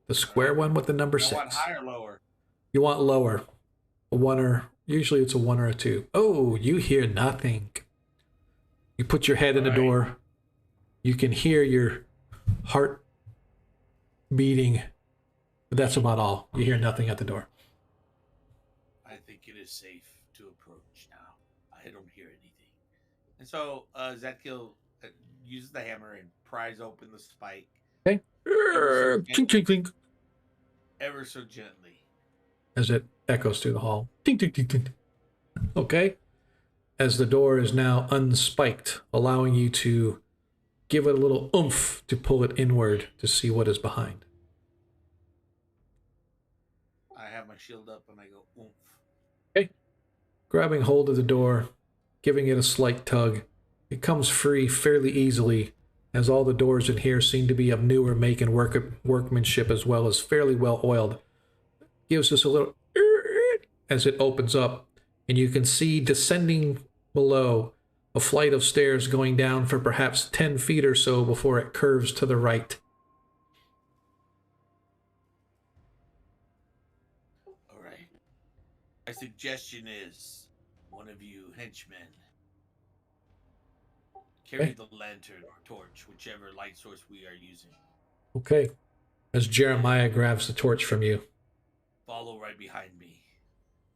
The square one with the number 6. I want higher or lower? You want lower. A 1 or usually it's a 1 or a 2. Oh, you hear nothing. You put your head in the door. You can hear your heart beating. But that's about all. You hear nothing at the door. I think it is safe to approach now. I don't hear anything. And so Zadkiel uses the hammer and pries open the spike. Okay. Clink, clink, clink. Ever so gently. As it echoes through the hall. Ding, ding, ding, ding. Okay. As the door is now unspiked, allowing you to give it a little oomph to pull it inward to see what is behind. I have my shield up and I go oomph. Okay. Grabbing hold of the door, giving it a slight tug. It comes free fairly easily, as all the doors in here seem to be of newer make and workmanship as well as fairly well oiled. Gives us a little as it opens up, and you can see descending below a flight of stairs going down for perhaps 10 feet or so before it curves to the right. All right. My suggestion is one of you henchmen carry the lantern or torch, whichever light source we are using. Okay. As Jeremiah grabs the torch from you. Follow right behind me.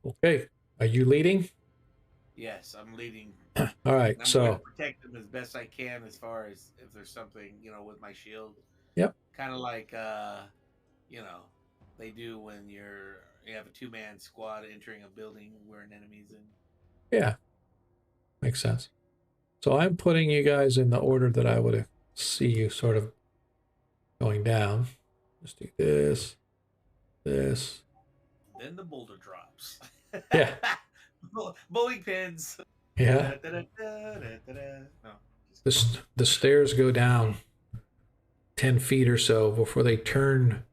Okay. Are you leading? Yes, I'm leading. All right. I'm So going to protect them as best I can, as far as if there's something, with my shield. Yep. Kind of like, they do when you have a 2-man squad entering a building where an enemy's in. yeah, makes sense. So I'm putting you guys in the order that I would see you sort of going down. Let's do this. Then the boulder drops. Yeah. Bowling pins. Yeah. No. The stairs go down 10 feet or so before they turn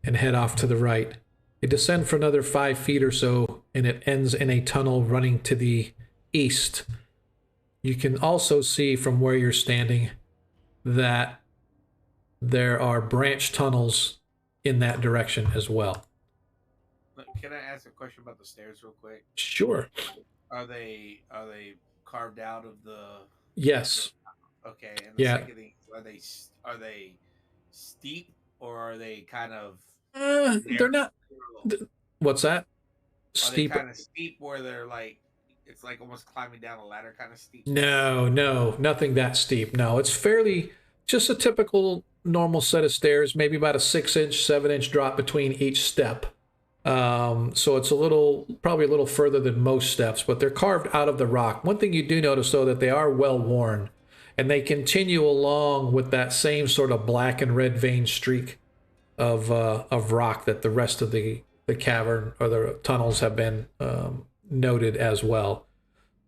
and head off to the right. They descend for another 5 feet or so, and it ends in a tunnel running to the east. You can also see from where you're standing that there are branch tunnels in that direction as well. Can I ask a question about the stairs real quick? Sure. Are they carved out of the? Yes. Okay. And the Yeah. second thing, are they steep or are they kind of? They're not. What's that? Are Steep? they kind of steep where they're like, it's like almost climbing down a ladder kind of steep? No, nothing that steep. No, it's fairly just a typical normal set of stairs, maybe about a 6-inch, 7-inch drop between each step. So it's probably a little further than most steps, but they're carved out of the rock. One thing you do notice, though, that they are well worn, and they continue along with that same sort of black and red vein streak of rock that the rest of the cavern or the tunnels have been noted as well.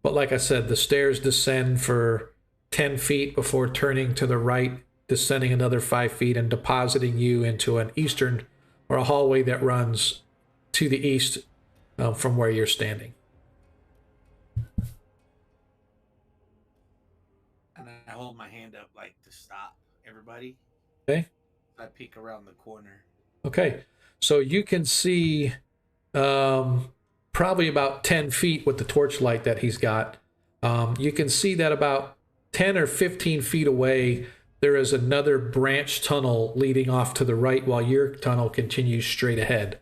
But like I said, the stairs descend for 10 feet before turning to the right, descending another 5 feet and depositing you into an eastern or a hallway that runs to the east from where you're standing. And I hold my hand up like to stop everybody. Okay. I peek around the corner. Okay. So you can see probably about 10 feet with the torchlight that he's got. You can see that about 10 or 15 feet away, there is another branch tunnel leading off to the right while your tunnel continues straight ahead.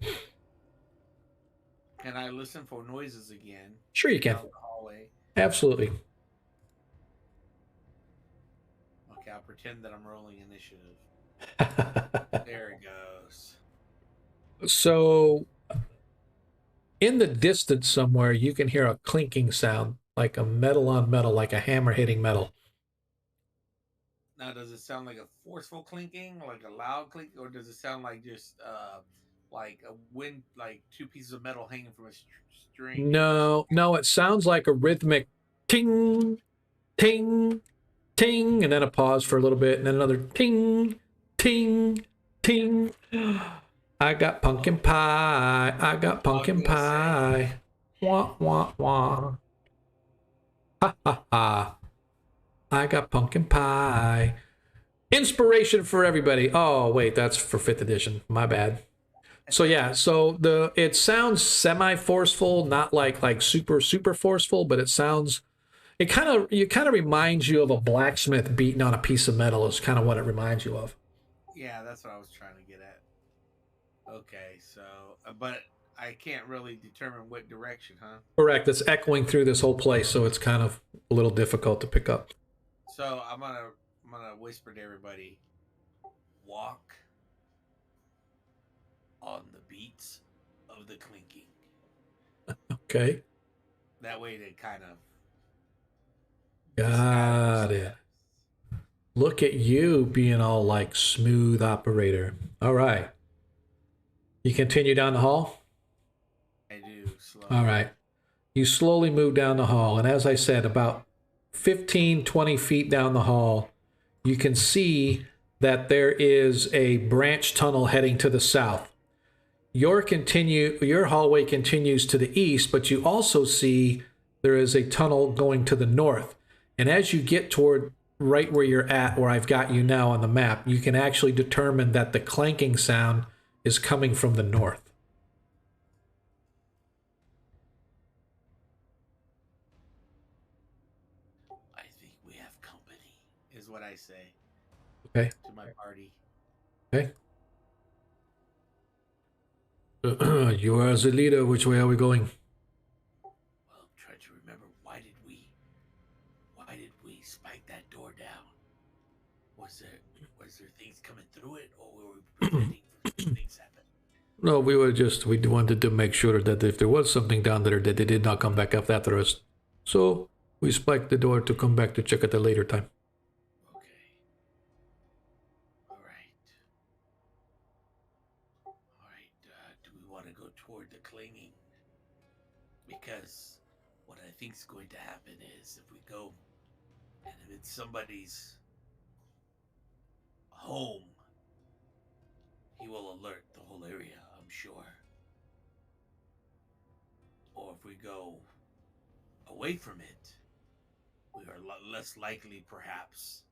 Can I listen for noises again? Sure you can. Down the hallway. Absolutely. Okay, I'll pretend that I'm rolling initiative. There it goes. So in the distance somewhere, you can hear a clinking sound, like a metal on metal, like a hammer hitting metal. Now, does it sound like a forceful clinking, like a loud clink, or does it sound like just like a wind, like two pieces of metal hanging from a string? No, it sounds like a rhythmic ting, ting, ting, and then a pause for a little bit, and then another ting, ting, ting. I got pumpkin pie. I got pumpkin pie. Wah, wah, wah. Ha, ha, ha. I got pumpkin pie. Inspiration for everybody. Oh, wait, that's for 5th edition. My bad. So yeah, it sounds semi-forceful, not like super forceful, but it kind of reminds you of a blacksmith beating on a piece of metal is kind of what it reminds you of. Yeah, that's what I was trying to get at. Okay, so but I can't really determine what direction, huh? Correct. It's echoing through this whole place, so it's kind of a little difficult to pick up. So I'm gonna whisper to everybody, walk on the beats of the clinking. Okay. That way they kind of Got it. Look at you being all like smooth operator. All right. You continue down the hall? I do slow. All right. You slowly move down the hall, and as I said, about 15, 20 feet down the hall, you can see that there is a branch tunnel heading to the south. Your hallway continues to the east, but you also see there is a tunnel going to the north. And as you get toward right where you're at, where I've got you now on the map, you can actually determine that the clanking sound is coming from the north. I think we have company, is what I say. Okay. To my party. Okay. You are the leader. Which way are we going? Well, try to remember, why did we spike that door down? Was there things coming through it, or were we preventing things happen? No, we wanted to make sure that if there was something down there, that they did not come back up after us. So we spiked the door to come back to check at a later time. Okay. All right. Do we want to go toward the clinging? Because what I think is going to happen is if we go, and if it's somebody's home, he will alert the whole area, I'm sure. Or if we go away from it, we are less likely, perhaps,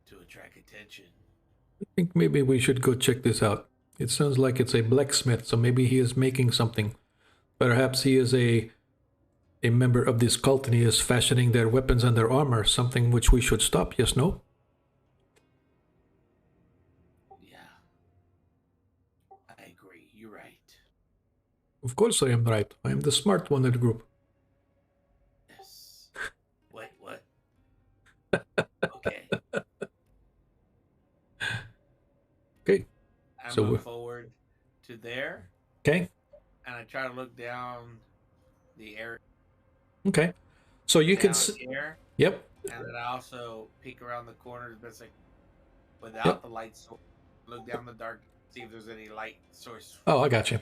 to attract attention. I think maybe we should go check this out. It sounds like it's a blacksmith, so maybe he is making something. Perhaps he is a member of this cult and he is fashioning their weapons and their armor, something which we should stop, yes, no? Yeah. I agree. You're right. Of course I am right. I am the smart one in the group. Yes. Wait, what? Okay. Okay. I So move forward to there, Okay. and I try to look down the area. Okay. So you can down see. here, Yep. and then I also peek around the corners, but like without the light source. Look down the dark, see if there's any light source. Oh, I got you.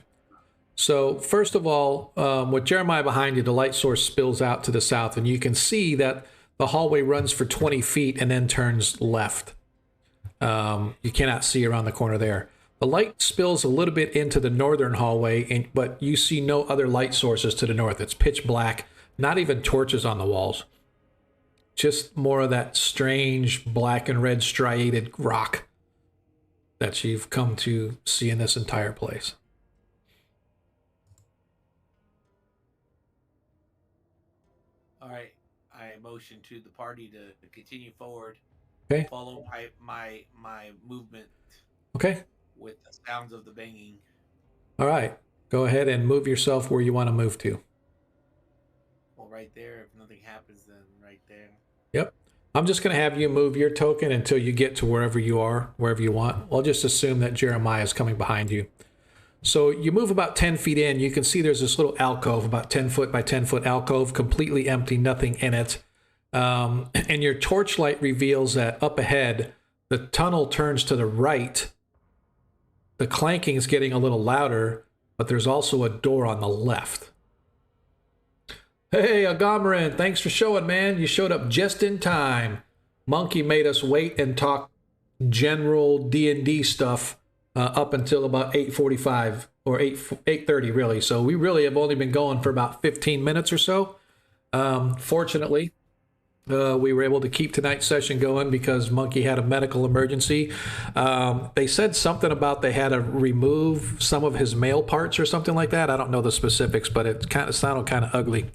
So first of all, with Jeremiah behind you, the light source spills out to the south, and you can see that the hallway runs for 20 feet and then turns left. You cannot see around the corner there. The light spills a little bit into the northern hallway, but you see no other light sources to the north. It's pitch black, not even torches on the walls. Just more of that strange black and red striated rock that you've come to see in this entire place. All right, I motion to the party to continue forward. Okay. Follow my movement Okay. with the sounds of the banging. All right. Go ahead and move yourself where you want to move to. Well, right there. If nothing happens, then right there. Yep. I'm just going to have you move your token until you get to wherever you are, wherever you want. I'll just assume that Jeremiah is coming behind you. So you move about 10 feet in. You can see there's this little alcove, about 10 foot by 10 foot alcove, completely empty, nothing in it. And your torchlight reveals that up ahead, the tunnel turns to the right the clanking is getting a little louder, but there's also a door on the left. Hey, Agamarin, thanks for showing, man. You showed up just in time. Monkey made us wait and talk general D&D stuff up until about 8:45 or 8:30, really. So we really have only been going for about 15 minutes or so. Fortunately, we were able to keep tonight's session going because Monkey had a medical emergency. They said something about they had to remove some of his male parts or something like that. I don't know the specifics, but it sounded kind of ugly.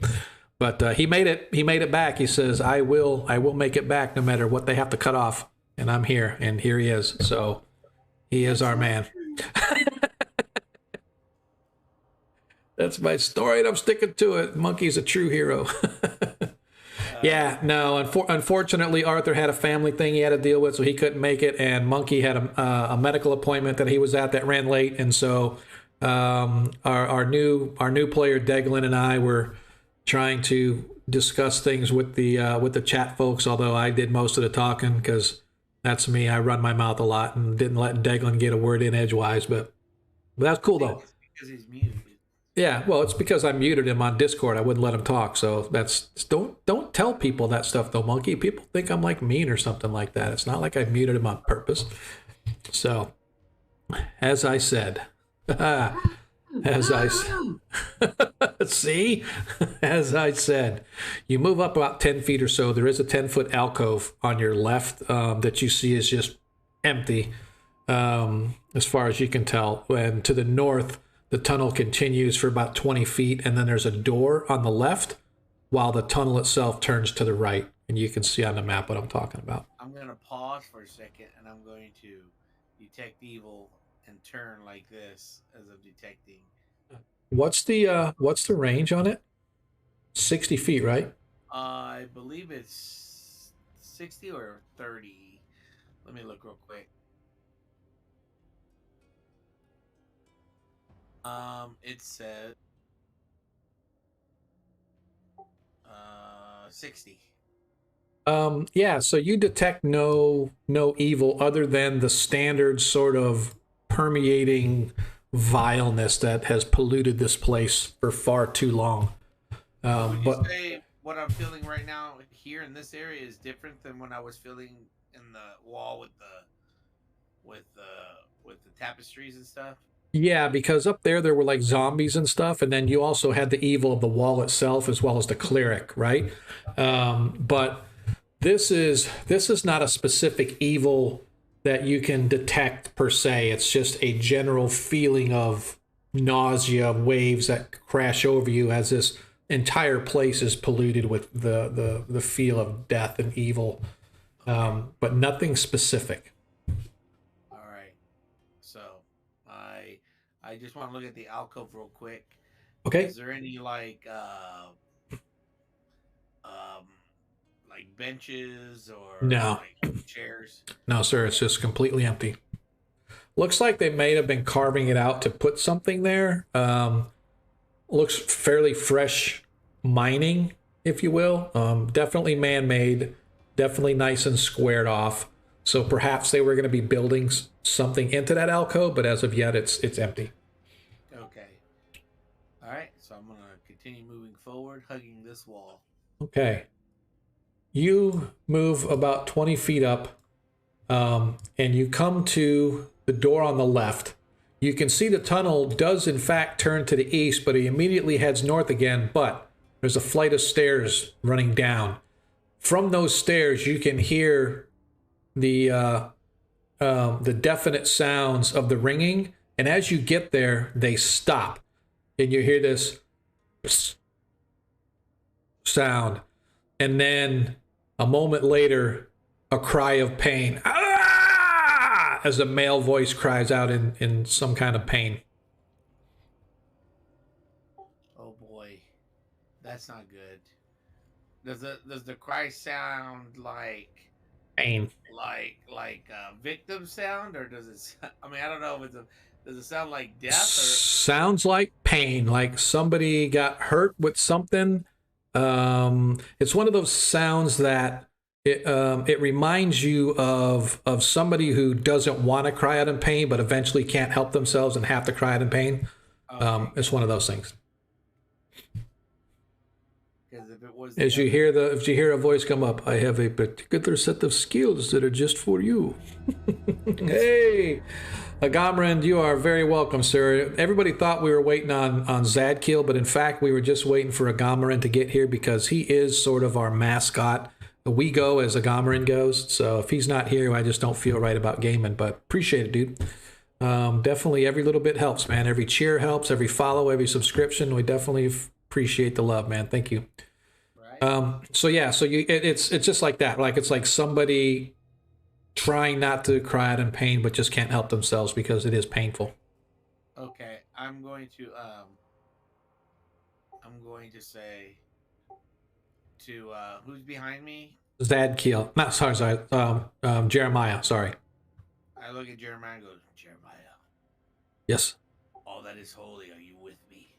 But he made it. He made it back. He says, "I will make it back, no matter what they have to cut off." And I'm here, and here he is. So he is our man. That's my story, and I'm sticking to it. Monkey's a true hero. Yeah, no. Unfortunately, Arthur had a family thing he had to deal with, so he couldn't make it. And Monkey had a medical appointment that he was at that ran late, and so our new player Deglin and I were trying to discuss things with the chat folks. Although I did most of the talking because that's me. I run my mouth a lot and didn't let Deglin get a word in edgewise. But that's cool though. Because he's muted. Yeah, well, it's because I muted him on Discord. I wouldn't let him talk. So don't tell people that stuff though, Monkey. People think I'm like mean or something like that. It's not like I muted him on purpose. So, as I said, see, as I said, you move up about 10 feet or so. There is a 10-foot alcove on your left that you see is just empty, as far as you can tell. And to the north, the tunnel continues for about 20 feet, and then there's a door on the left, while the tunnel itself turns to the right. And you can see on the map what I'm talking about. I'm going to pause for a second, and I'm going to detect evil and turn like this as I'm detecting. What's the range on it? 60 feet, right? I believe it's 60 or 30. Let me look real quick. It said 60. Yeah, so you detect no evil other than the standard sort of permeating vileness that has polluted this place for far too long. Would But you say what I'm feeling right now here in this area is different than when I was feeling in the wall with the tapestries and stuff? yeah, because up there were like zombies and stuff, and then you also had the evil of the wall itself as well as the cleric, right? But this is not a specific evil that you can detect per se. It's just a general feeling of nausea, waves that crash over you as this entire place is polluted with the feel of death and evil, but nothing specific. All right. So I just want to look at the alcove real quick. Okay. Is there any like benches or No. like chairs? No, sir, it's just completely empty. Looks like they may have been carving it out to put something there. Looks fairly fresh mining, if you will. Definitely man-made, definitely nice and squared off. So perhaps they were going to be building something into that alcove, but as of yet, it's empty. Okay. All right. So I'm going to continue moving forward, hugging this wall. Okay. You move about 20 feet up, and you come to the door on the left. You can see the tunnel does in fact turn to the east, but he immediately heads north again, but there's a flight of stairs running down. From those stairs, you can hear the definite sounds of the ringing, and as you get there, they stop, and you hear this sound, and then a moment later, a cry of pain. Ah! As a male voice cries out in some kind of pain. Oh boy, that's not good. Does the cry sound like Pain. like a victim sound, or does it? I mean, I don't know if does it sound like death or? Sounds like pain, like somebody got hurt with something. It's one of those sounds that it reminds you of somebody who doesn't want to cry out in pain, but eventually can't help themselves and have to cry out in pain. Okay. It's one of those things. Because if it was As you hear a voice come up, I have a particular set of skills that are just for you. Hey, Agamrand, you are very welcome, sir. Everybody thought we were waiting on Zadkiel, but in fact, we were just waiting for Agamrand to get here because he is sort of our mascot. We go as Agamrand goes, so if he's not here, I just don't feel right about gaming, but appreciate it, dude. Definitely every little bit helps, man. Every cheer helps, every follow, every subscription. We definitely appreciate the love, man. Thank you. right. So it's just like that. Like it's like somebody trying not to cry out in pain, but just can't help themselves because it is painful. Okay, I'm going to say to who's behind me. Zadkiel, not sorry, Jeremiah. Sorry. I look at Jeremiah and go, Jeremiah, Yes. all that is holy, are you with me?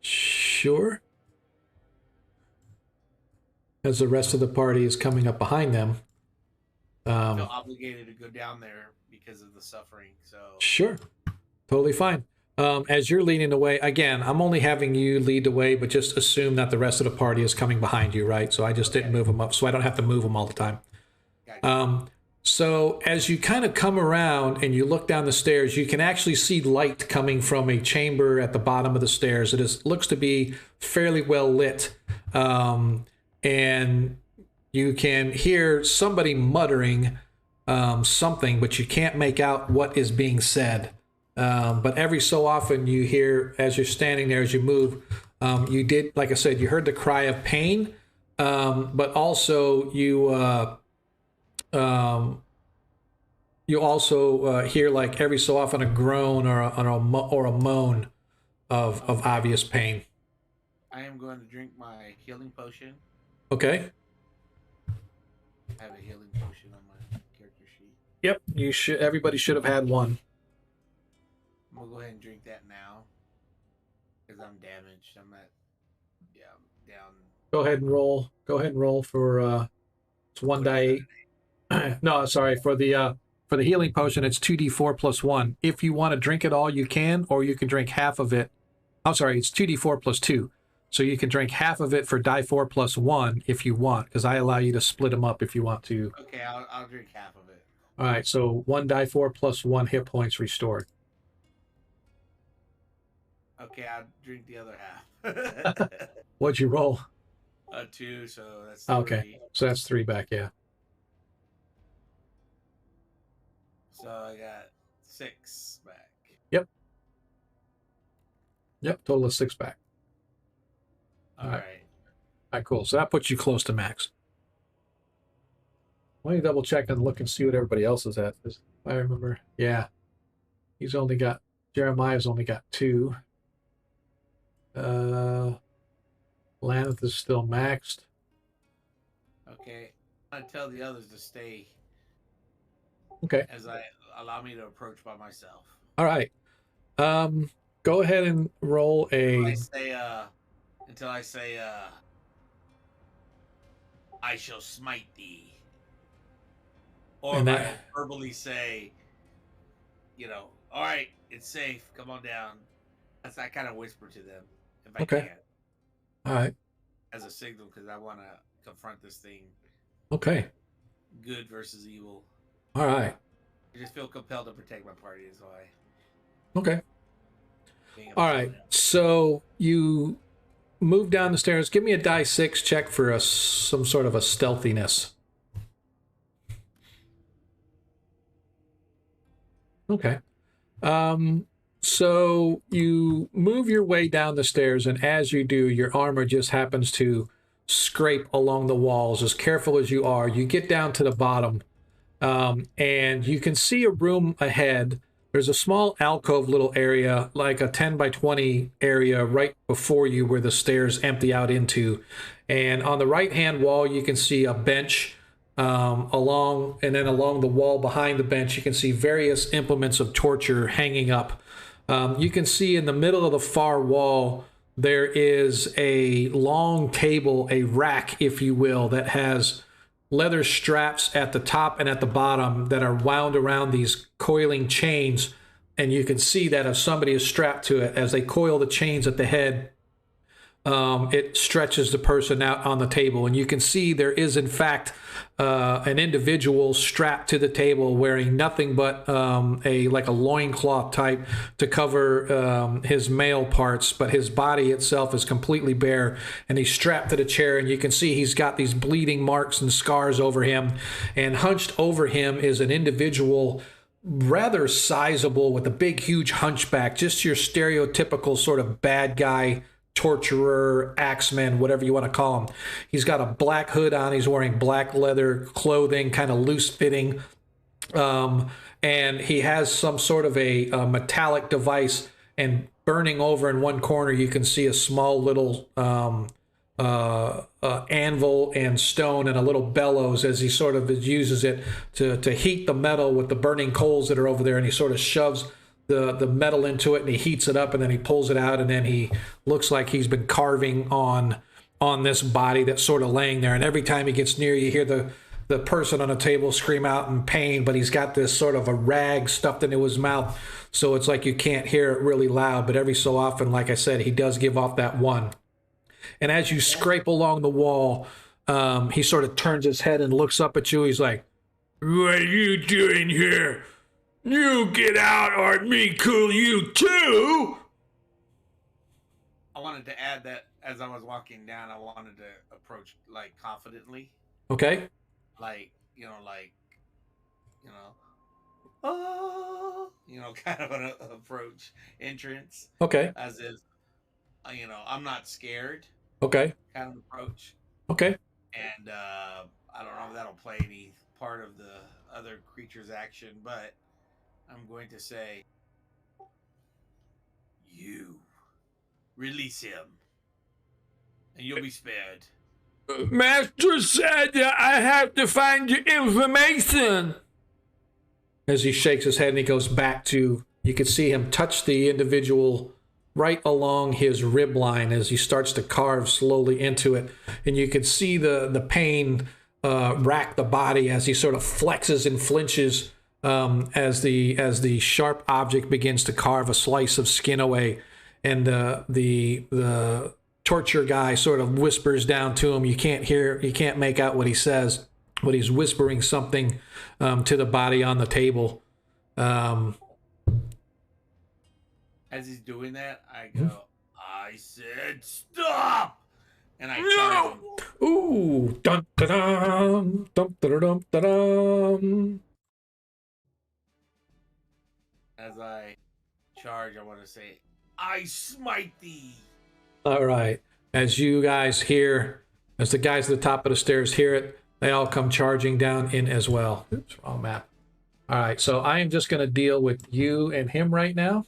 Sure. As the rest of the party is coming up behind them. I feel obligated to go down there because of the suffering. So Sure. Totally fine. As you're leading the way, again, I'm only having you lead the way, but just assume that the rest of the party is coming behind you, right? So I just didn't move them up, so I don't have to move them all the time. gotcha. So as you kind of come around and you look down the stairs, you can actually see light coming from a chamber at the bottom of the stairs. Looks to be fairly well lit. And you can hear somebody muttering something, but you can't make out what is being said. But every so often you hear, as you're standing there, as you move, you did, like I said, you heard the cry of pain, but also you also hear, like every so often, a groan or a moan of obvious pain. I am going to drink my healing potion. Okay. I have a healing potion on my character sheet. Yep. You should. Everybody should have had one. I'm gonna go ahead and drink that now because I'm damaged. I'm down. Go ahead and roll. Go ahead and roll for it's 1d8. No, sorry, for the healing potion, it's 2d4 plus 1. If you want to drink it all, you can, or you can drink half of it. I'm sorry, it's 2d4 plus 2. So you can drink half of it for die 4 plus 1 if you want, because I allow you to split them up if you want to. Okay, I'll drink half of it. All right, so 1 die 4 plus 1 hit points restored. Okay, I'll drink the other half. What'd you roll? 2, so that's Okay. 3. So that's 3 back, yeah. So I got 6 back. Yep, total of 6 back. All All right. right. All right, cool. So that puts you close to max. Let me double check and look and see what everybody else is at. I remember, yeah. Jeremiah's only got 2. Laneth is still maxed. Okay. I tell the others to stay Okay. as I allow me to approach by myself. All right. Go ahead and roll Until a. I say, I shall smite thee. Or And if that- I verbally say, all right, it's safe, come on down. I kind of whisper to them if I Okay. can, All right. as a signal, because I want to confront this thing, Okay. good versus evil. All right. I just feel compelled to protect my party, is why. Okay. Being a All right. paladin. So you move down the stairs. Give me a die 6 check for some sort of a stealthiness. Okay. So you move your way down the stairs, and as you do, your armor just happens to scrape along the walls. As careful as you are, you get down to the bottom, and you can see a room ahead. There's a small alcove little area, like a 10 by 20 area right before you where the stairs empty out into. And on the right-hand wall, you can see a bench along the wall behind the bench, you can see various implements of torture hanging up. You can see in the middle of the far wall, there is a long table, a rack, if you will, that has leather straps at the top and at the bottom that are wound around these coiling chains. And you can see that if somebody is strapped to it, as they coil the chains at the head, it stretches the person out on the table. And you can see there is, in fact, an individual strapped to the table wearing nothing but like a loincloth type to cover his male parts, but his body itself is completely bare, and he's strapped to the chair, and you can see he's got these bleeding marks and scars over him, and hunched over him is an individual rather sizable with a big huge hunchback, just your stereotypical sort of bad guy, torturer, axeman, whatever you want to call him. He's got a black hood on. He's wearing black leather clothing, kind of loose fitting. And he has some sort of a metallic device, and burning over in one corner, you can see a small little anvil and stone and a little bellows as he sort of uses it to heat the metal with the burning coals that are over there. And he sort of shoves the metal into it, and he heats it up, and then he pulls it out, and then he looks like he's been carving on this body that's sort of laying there. And every time he gets near, you hear the person on the table scream out in pain, but he's got this sort of a rag stuffed into his mouth, so it's like you can't hear it really loud, but every so often, like I said, he does give off that one. And as you scrape along the wall, he sort of turns his head and looks up at you. He's like, "What are you doing here? You get out or me kill you too." I wanted to add that as I was walking down, I wanted to approach like confidently, Okay. like kind of an approach entrance, Okay. as if I'm not scared, Okay. kind of approach. Okay. And I don't know if that'll play any part of the other creature's action, but I'm going to say, you release him, and you'll be spared. Master said that I have to find your information. As he shakes his head and he goes back to, you can see him touch the individual right along his rib line as he starts to carve slowly into it. And you can see the pain rack the body as he sort of flexes and flinches as the sharp object begins to carve a slice of skin away. And the torture guy sort of whispers down to him. You can't make out what he says, but he's whispering something to the body on the table. As he's doing that, I go, I said stop! And I charge him. Ooh, dun dun dun dun dun dun dun dun. As I charge, I want to say, I smite thee! All right. As you guys hear, as the guys at the top of the stairs hear it, they all come charging down in as well. Oops, wrong map. All right, so I am just going to deal with you and him right now.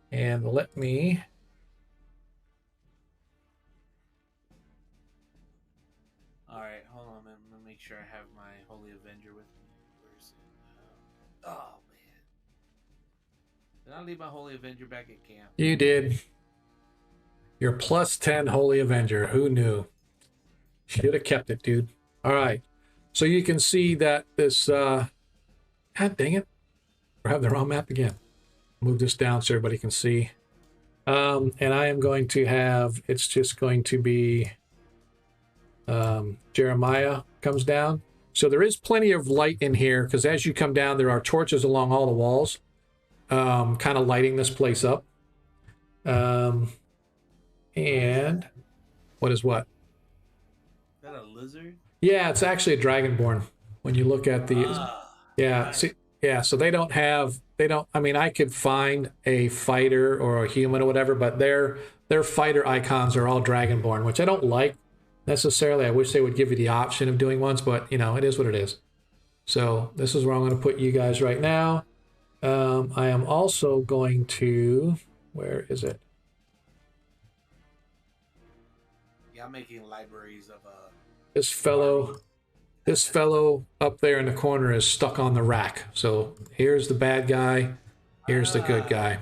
And let me... All right, hold on. I'm going to make sure I have my Holy Avenger with me. Where is it? Oh, man. Did I leave my Holy Avenger back at camp? You did. Your plus 10 Holy Avenger. Who knew? Should have kept it, dude. All right. So you can see that this... God dang it. I have the wrong map again. Move this down so everybody can see. And I am going to have... It's just going to be... Jeremiah comes down. So there is plenty of light in here, because as you come down, there are torches along all the walls, kind of lighting this place up. And what is what? Is that a lizard? Yeah, it's actually a dragonborn. When you look at the, yeah, nice. see, yeah. So they don't. I mean, I could find a fighter or a human or whatever, but their fighter icons are all dragonborn, which I don't like necessarily. I wish they would give you the option of doing ones, but it is what it is. So this is where I'm going to put you guys right now. I am also going to. Where is it? Yeah, I'm making libraries of This fellow up there in the corner is stuck on the rack. So here's the bad guy. Here's the good guy.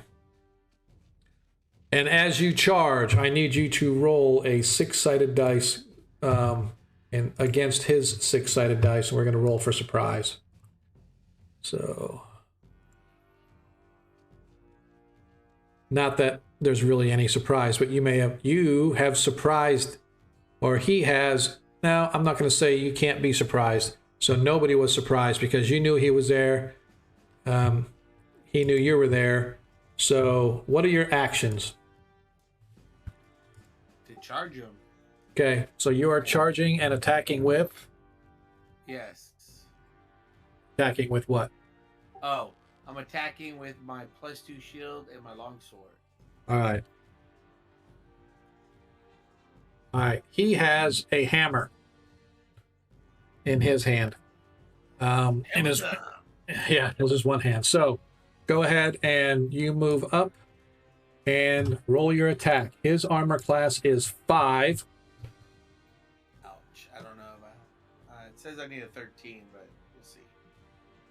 And as you charge, I need you to roll a 6-sided dice and against his 6-sided dice, and we're going to roll for surprise. So, not that there's really any surprise, but you have surprised, or he has. Now, I'm not going to say you can't be surprised. So nobody was surprised because you knew he was there. He knew you were there. So what are your actions? To charge him. Okay, so you are charging and attacking with? Yes. Attacking with what? Oh, I'm attacking with my +2 shield and my longsword. All right. All right. He has a hammer in his hand. In his, yeah, this is one hand. So go ahead and you move up and roll your attack. His armor class is 5. Ouch. I don't know about. It says I need a 13, but we'll see.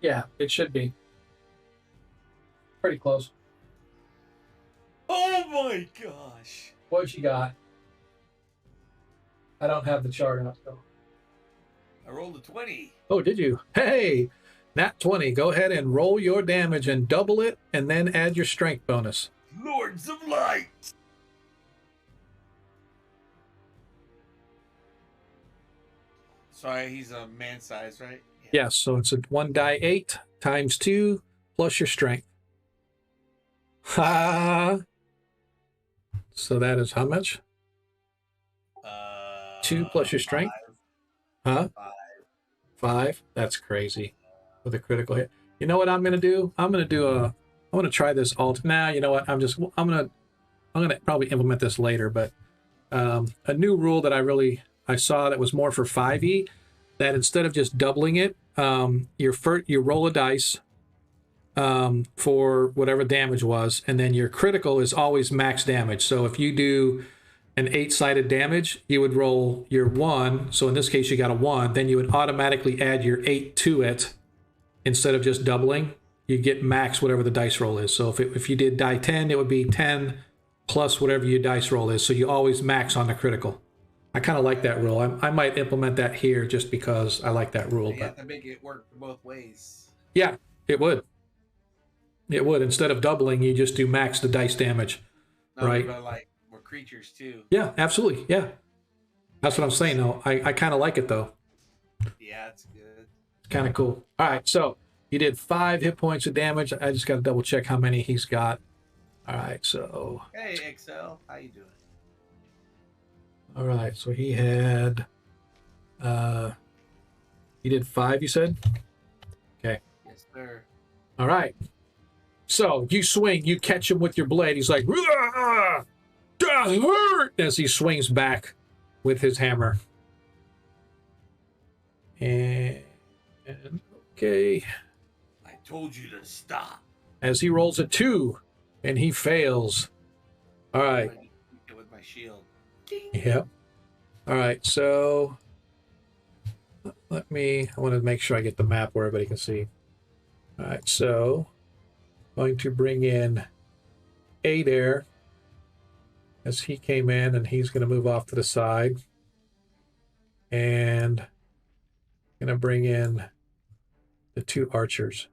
Yeah, it should be. Pretty close. Oh my gosh. What you got? I don't have the chart up though. I rolled a 20. Oh, did you? Hey, nat 20. Go ahead and roll your damage and double it, and then add your strength bonus. Lords of Light. Sorry, he's a man size, right? Yeah. Yes, so it's a 1d8 times 2 plus your strength. Ha! So that is how much? 2 plus your strength? 5. Huh? 5. 5? That's crazy. With a critical hit. You know what I'm gonna do? I'm gonna try this alt. Nah, you know what? I'm gonna probably implement this later, but a new rule that I saw that was more for 5e, that instead of just doubling it, you roll a dice for whatever damage was, and then your critical is always max damage. So if you do an 8-sided damage, you would roll your 1. So in this case, you got a 1. Then you would automatically add your 8 to it instead of just doubling. You get max whatever the dice roll is. So if you did die 10, it would be 10 plus whatever your dice roll is. So you always max on the critical. I kind of like that rule. I might implement that here just because I like that rule. You have to make it work both ways. Yeah, it would. It would. Instead of doubling, you just do max the dice damage. No, Right. But like we're creatures too. Yeah, absolutely. Yeah. That's what I'm saying, though. I kind of like it, though. Yeah, it's good. It's kind of cool. All right, so he did 5 hit points of damage. I just got to double check how many he's got. All right, so... Hey, XL, how you doing? All right, so he had... he did 5, you said? Okay. Yes, sir. All right. So you swing, you catch him with your blade. He's like, "Rah! That hurt!" as he swings back with his hammer. And okay, I told you to stop. as he rolls a 2, and he fails. All right. I hit it with my shield. Yep. All right. So I want to make sure I get the map where everybody can see. All right. So going to bring in Adair as he came in, and he's going to move off to the side. And going to bring in the 2 archers.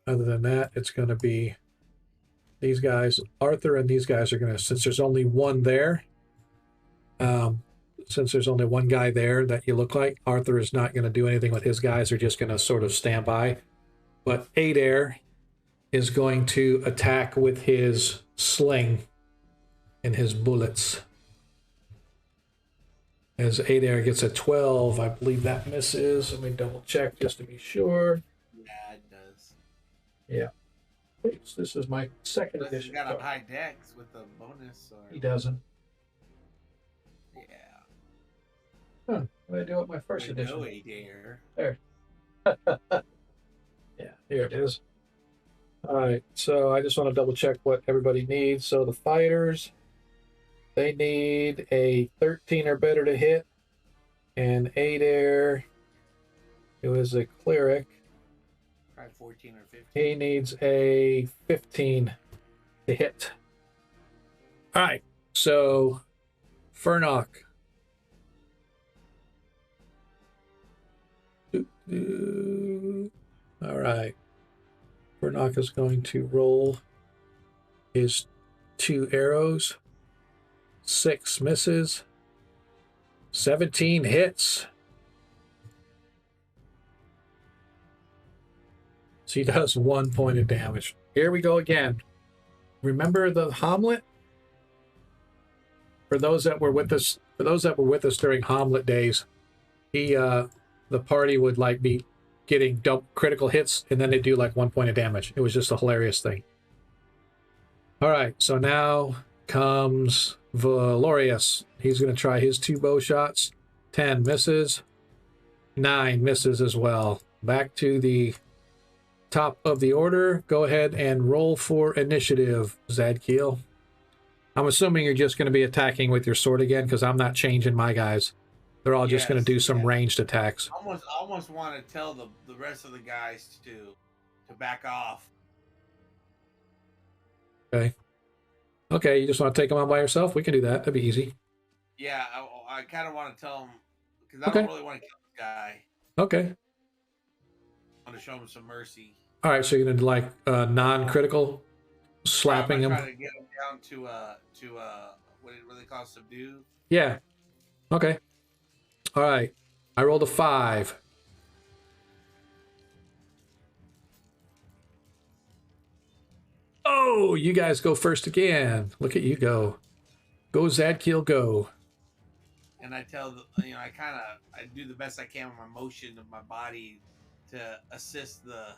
Other than that, it's going to be these guys. Arthur and these guys are going to, since there's only one there, since there's only one guy there that you look like, Arthur is not going to do anything with his guys. They're just going to sort of stand by. But Adair is going to attack with his sling and his bullets. As Adair gets a 12, I believe that misses. Let me double check just to be sure. Yeah, it does. Yeah. Oops, this is my second Unless he's edition. got a high dex with the bonus. Or... He doesn't. Yeah. Huh. What did I do with my first I edition? know Adair. There. Yeah, here it is. All right, so I just want to double check what everybody needs. So the fighters, they need a 13 or better to hit. And Adair, who is a cleric, Probably 14 or 15. he needs a 15 to hit. All right. So, Furnock. All right. Furnock is going to roll his 2 arrows. 6 misses. 17 hits. So he does 1 point of damage. Here we go again. Remember the Hamlet? For those that were with us, during Hamlet days, the party would like be getting double critical hits, and then they do like 1 point of damage. It was just a hilarious thing. All right, so now comes Valorius. He's going to try his 2 bow shots. 10 misses. 9 misses as well. Back to the top of the order. Go ahead and roll for initiative, Zadkiel. I'm assuming you're just going to be attacking with your sword again, because I'm not changing my guys. They're all just going to do some ranged attacks. I almost want to tell the rest of the guys to back off. Okay. Okay, you just want to take them on by yourself? We can do that. That'd be easy. Yeah, I kind of want to tell them, because I don't really want to kill this guy. Okay. I want to show him some mercy. All right, so you're going to do like non-critical slapping him? Try to get him down to what they call subdue. Yeah. Okay. All right. I rolled a 5. Oh, you guys go first again. Look at you go. Go, Zadkiel, go. And I tell I do the best I can with my motion of my body to assist the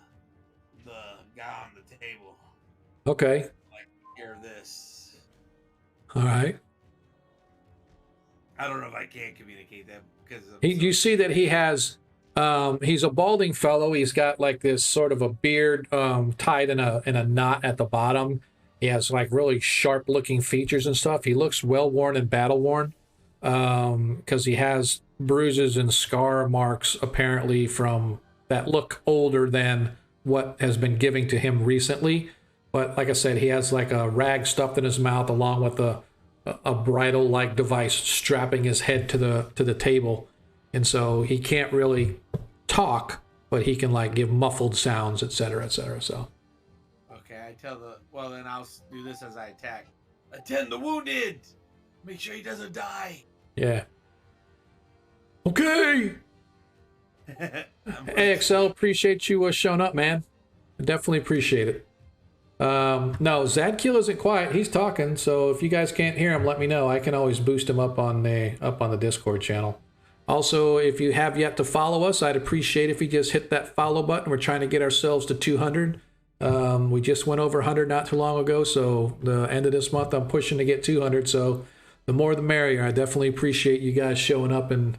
guy on the table. Okay. Like, hear this. All right. I don't know if I can communicate that because You see that he has he's a balding fellow. He's got like this sort of a beard tied in a knot at the bottom. He has like really sharp looking features and stuff. He looks well worn and battle worn because he has bruises and scar marks apparently from that look older than what has been given to him recently. But like I said, he has like a rag stuffed in his mouth along with a bridle like device strapping his head to the table. And so he can't really talk, but he can like give muffled sounds, etc., etc. So okay, then I'll do this as I attack. Attend the wounded. Make sure he doesn't die. yeah. Okay. AXL, appreciate you showing up, man. I definitely appreciate it. No, Zadkiel isn't quiet. He's talking. So if you guys can't hear him, let me know. I can always boost him up on the Discord channel. Also, if you have yet to follow us, I'd appreciate if you just hit that follow button. We're trying to get ourselves to 200. We just went over 100 not too long ago. So the end of this month, I'm pushing to get 200. So the more the merrier. I definitely appreciate you guys showing up and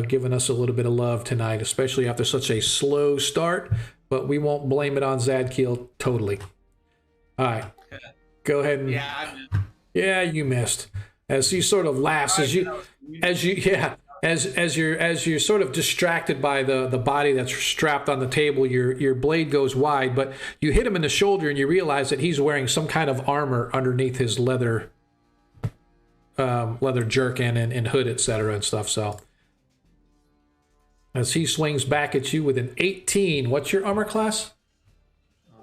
giving us a little bit of love tonight, especially after such a slow start. But we won't blame it on Zadkiel totally. All right, go ahead and yeah, you missed. As he sort of laughs, as you're sort of distracted by the body that's strapped on the table, your blade goes wide, but you hit him in the shoulder and you realize that he's wearing some kind of armor underneath his leather jerkin and hood, etc. and stuff. So as he swings back at you with an 18, what's your armor class?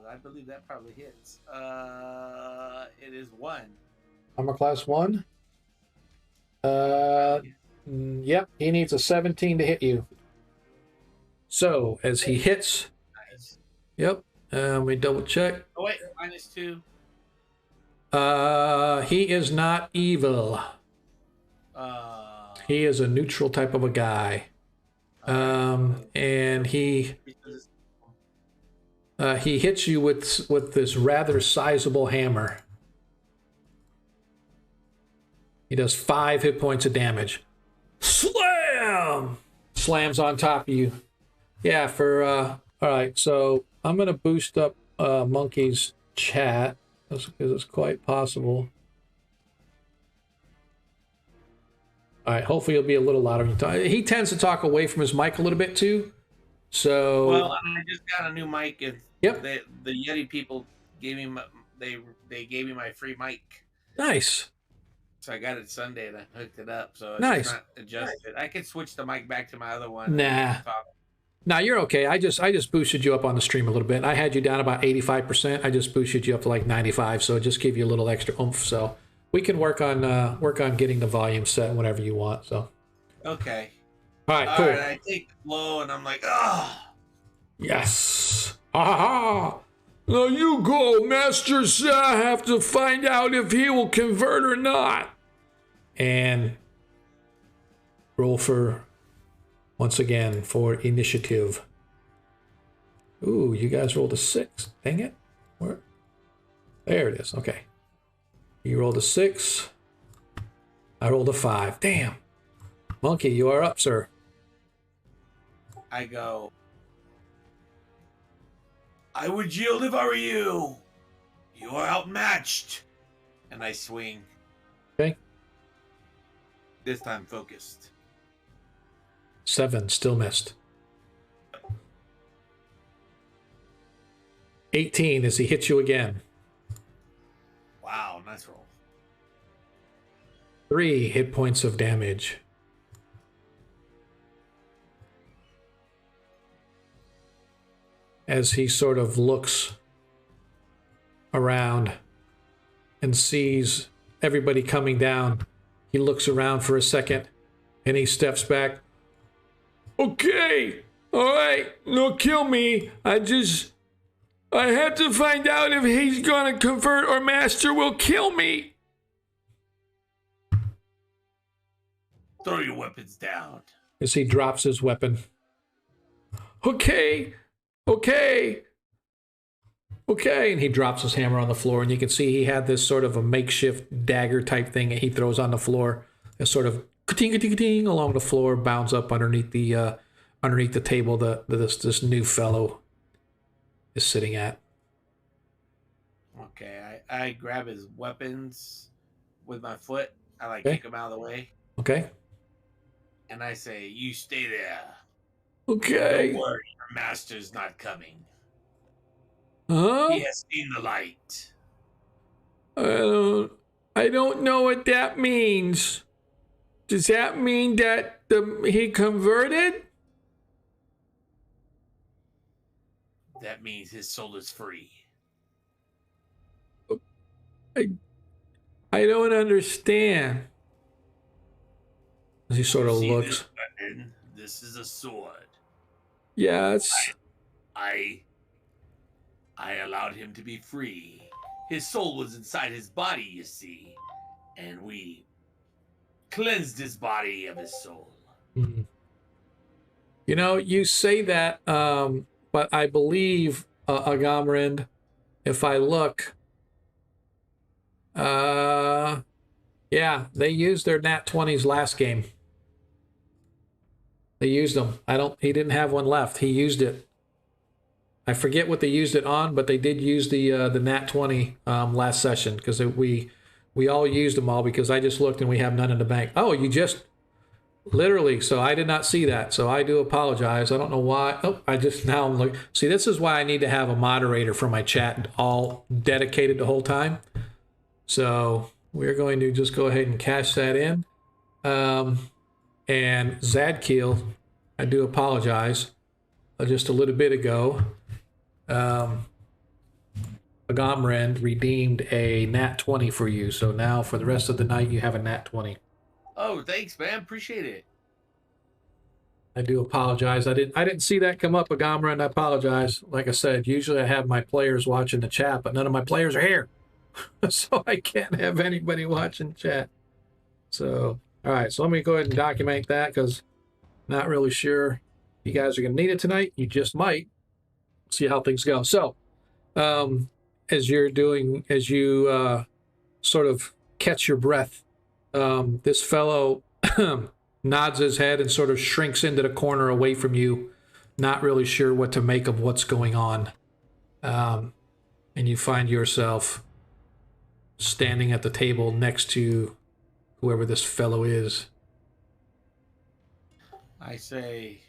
I believe that probably hits. It is 1. Armor class 1. Yep, he needs a 17 to hit you. So as he hits, nice. Yep. Let me double check. Oh wait, -2. He is not evil. He is a neutral type of a guy. And he hits you with this rather sizable hammer. He does 5 hit points of damage. Slam! Slams on top of you. Yeah, all right, so I'm going to boost up Monkey's chat because it's quite possible. All right, hopefully he'll be a little louder. He tends to talk away from his mic a little bit too. So well, I just got a new mic, and yep, the Yeti people gave me they gave me my free mic. Nice. So I got it Sunday and I hooked it up. So it's Nice. not adjusted. I could switch the mic back to my other one. Nah. Nah, you're okay. I just boosted you up on the stream a little bit. I had you down about 85%. I just boosted you up to like 95, so it just give you a little extra oomph. So we can work on getting the volume set whenever you want. So Okay. all right, All cool. right, I take low and I'm like, ah. Yes. Aha! Now you go, Master Sa. I have to find out if he will convert or not. And roll for, once again, for initiative. Ooh, you guys rolled a 6. Dang it. Where? There it is. Okay. You rolled a 6. I rolled a 5. Damn. Monkey, you are up, sir. I go, I would yield if I were you. You are outmatched. And I swing. Okay. This time focused. 7, still missed. 18 as he hits you again. Wow, nice roll. 3 hit points of damage. As he sort of looks around and sees everybody coming down, he looks around for a second and he steps back. Okay, all right, no, kill me. I have to find out if he's gonna convert or Master will kill me. Throw your weapons down. As he drops his weapon. Okay. And he drops his hammer on the floor, and you can see he had this sort of a makeshift dagger type thing that he throws on the floor. It sort of ka-ting along the floor, bounds up underneath the table that this new fellow is sitting at. Okay, I grab his weapons with my foot. I Okay. kick him out of the way. Okay. And I say, you stay there. Okay. Don't worry, your master's not coming. Huh? He has seen the light. I don't know what that means. Does that mean that he converted? That means his soul is free. I don't understand. As he sort of See looks. this weapon? This is a sword. Yes. I allowed him to be free. His soul was inside his body, you see. And we cleansed his body of his soul. Mhm. You know, you say that, but I believe, Agamrand, if I look, yeah, they used their Nat 20s last game. They used them. He didn't have one left. He used it. I forget what they used it on, but they did use the Nat 20 last session, because we all used them all, because I just looked and we have none in the bank. Oh, you just literally, so I did not see that. So I do apologize. I don't know why. Oh, now I'm like, see, this is why I need to have a moderator for my chat all dedicated the whole time. So we're going to just go ahead and cash that in. And Zadkiel, I do apologize. Just a little bit ago, Agamrand redeemed a Nat 20 for you. So now for the rest of the night, you have a Nat 20. Oh, thanks, man. Appreciate it. I do apologize. I didn't see that come up, Agamrand. I apologize. Like I said, usually I have my players watching the chat, but none of my players are here. So I can't have anybody watching chat. So, all right. So let me go ahead and document that, because not really sure you guys are going to need it tonight. You just might. See how things go. So, as you sort of catch your breath, this fellow nods his head and sort of shrinks into the corner away from you, not really sure what to make of what's going on. And you find yourself standing at the table next to whoever this fellow is. I say,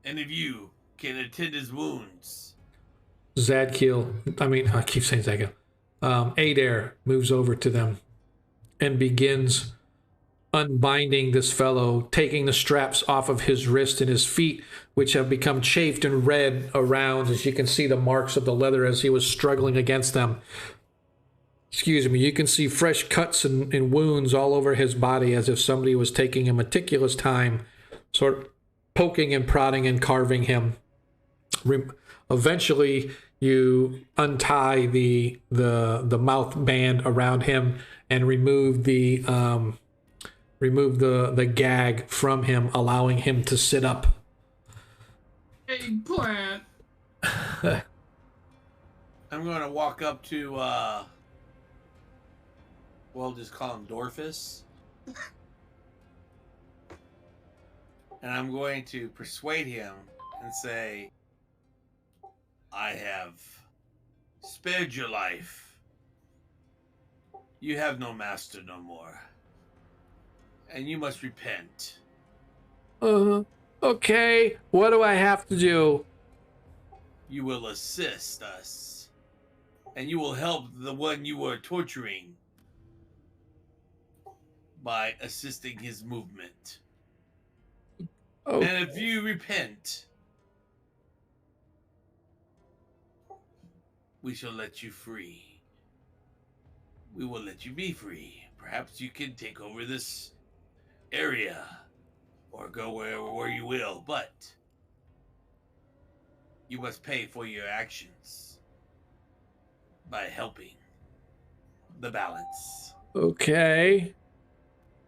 any of you can attend his wounds. Zadkiel, I keep saying Zadkiel. Adair moves over to them and begins unbinding this fellow, taking the straps off of his wrist and his feet, which have become chafed and red around, as you can see the marks of the leather as he was struggling against them. Excuse me, you can see fresh cuts and wounds all over his body, as if somebody was taking a meticulous time, sort of poking and prodding and carving him. Eventually, you untie the mouth band around him and remove the gag from him, allowing him to sit up. Eggplant. I'm going to walk up to, we'll just call him Dorfus. And I'm going to persuade him and say, I have spared your life. You have no master no more. And you must repent. Okay. What do I have to do? You will assist us. And you will help the one you were torturing by assisting his movement. Oh, And if you repent, we shall let you free. We will let you be free. Perhaps you can take over this area or go where you will, but you must pay for your actions by helping the balance. okay.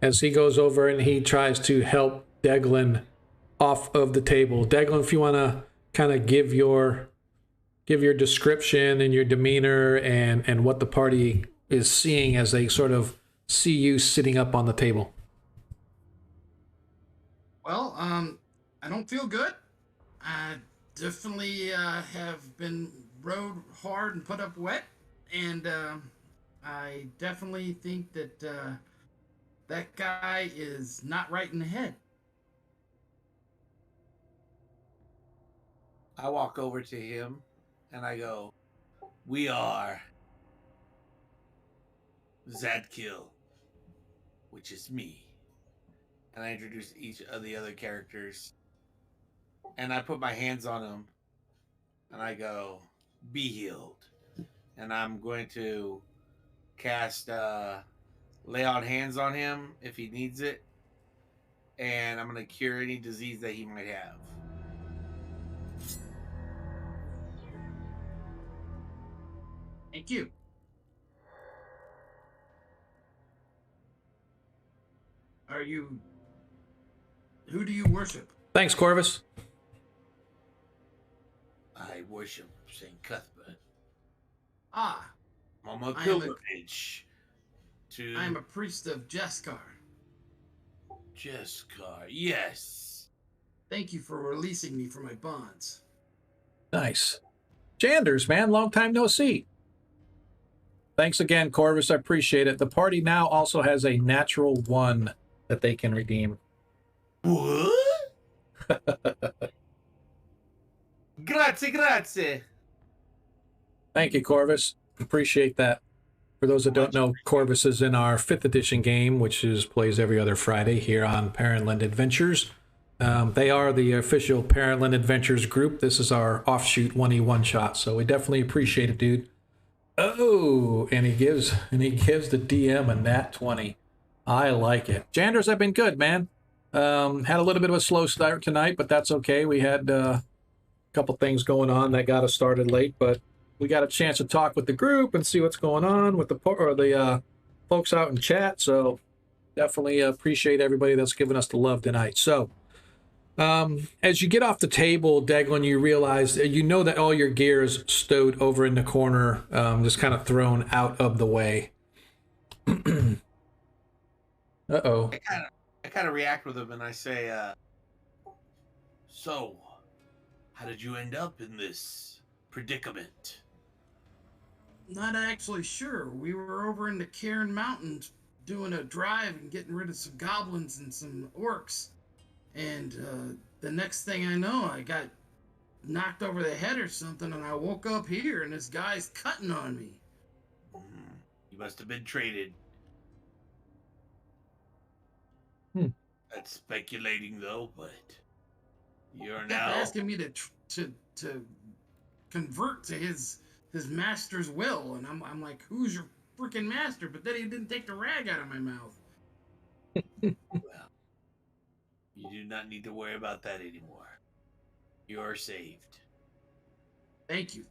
As he goes over and he tries to help Deglin off of the table. Deglin, if you want to kind of give your description and your demeanor and what the party is seeing as they sort of see you sitting up on the table. Well, I don't feel good. I definitely have been rode hard and put up wet, and I definitely think that that guy is not right in the head. I walk over to him and I go, we are Zadkill, which is me. And I introduce each of the other characters. And I put my hands on him and I go, be healed. And I'm going to cast lay on hands on him if he needs it. And I'm going to cure any disease that he might have. Thank you. Who do you worship? Thanks, Corvus. I worship St. Cuthbert. Ah, I'm a I am a- pilgrimage to I am a priest of Jaskar. Jeskar. Yes. Thank you for releasing me from my bonds. Nice. Janders, man, long time no see. Thanks again, Corvus. I appreciate it. The party now also has a natural 1 that they can redeem. What? Grazie. Thank you, Corvus. Appreciate that. For those that don't know, Corvus is in our 5th edition game, which plays every other Friday here on Parentland Adventures. They are the official Parentland Adventures group. This is our offshoot 1E1 shot, so we definitely appreciate it, dude. Oh, and he gives the DM a nat 20. I like it. Janders, I've been good, man. Had a little bit of a slow start tonight, but that's okay. We had a couple things going on that got us started late, but we got a chance to talk with the group and see what's going on with the folks out in chat. So definitely appreciate everybody that's given us the love tonight. So as you get off the table, Deglin, you realize that all your gear is stowed over in the corner, just kind of thrown out of the way. Uh-oh. I kind of react with him and I say, so, how did you end up in this predicament? Not actually sure. We were over in the Cairn Mountains doing a drive and getting rid of some goblins and some orcs. And the next thing I know, I got knocked over the head or something, and I woke up here, and this guy's cutting on me. You must have been traded. That's speculating, though, but you're Kept now. asking me to convert to his master's will, and I'm like, who's your freaking master? But then he didn't take the rag out of my mouth. Well, you do not need to worry about that anymore. You are saved. Thank you.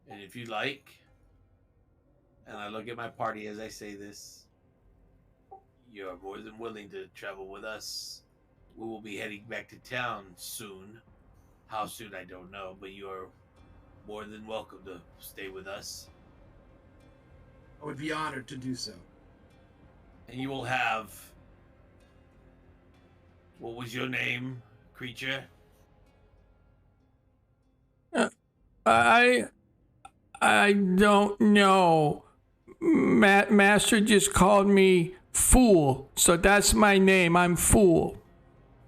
And if you like, and I look at my party as I say this, you are more than willing to travel with us. We will be heading back to town soon. How soon, I don't know, but you are more than welcome to stay with us. I would be honored to do so. And you will have. What was your name, creature? I don't know. Master just called me Fool, so that's my name. I'm Fool.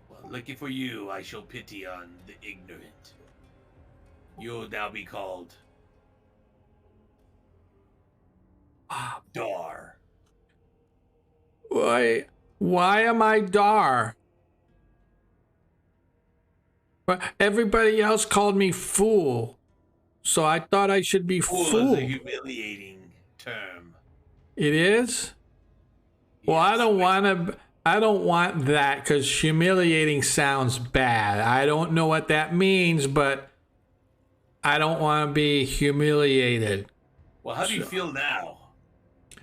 Well, lucky for you, I shall pity on the ignorant. You'll now be called Dar. Why am I Dar? But everybody else called me Fool, so I thought I should be Fool Fool. is a humiliating term. It is? Well, I don't want that because humiliating sounds bad. I don't know what that means, but I don't want to be humiliated. Well, how do you feel now?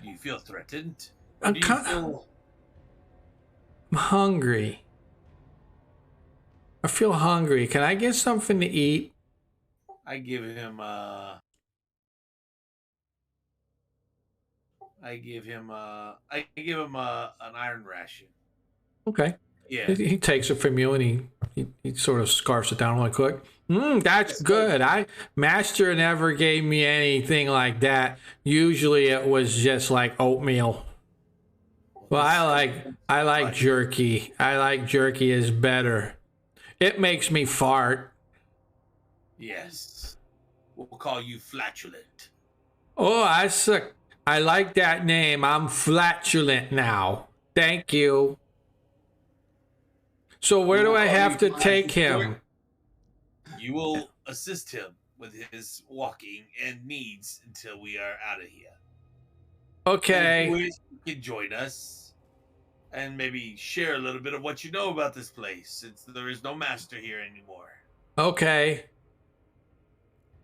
Do you feel threatened? Or I'm do you feel... I'm hungry. I feel hungry. Can I get something to eat? I give him an iron ration. Okay. Yeah. He takes it from you and he sort of scarfs it down really quick. That's good. Master never gave me anything like that. Usually it was just like oatmeal. Well, I like jerky. I like jerky is better. It makes me fart. Yes. We'll call you flatulent. Oh, I suck. I like that name. I'm flatulent now. Thank you. So where do I have to take him? You will assist him with his walking and needs until we are out of here. Okay. And if you wish, you can join us and maybe share a little bit of what you know about this place, since there is no master here anymore. Okay.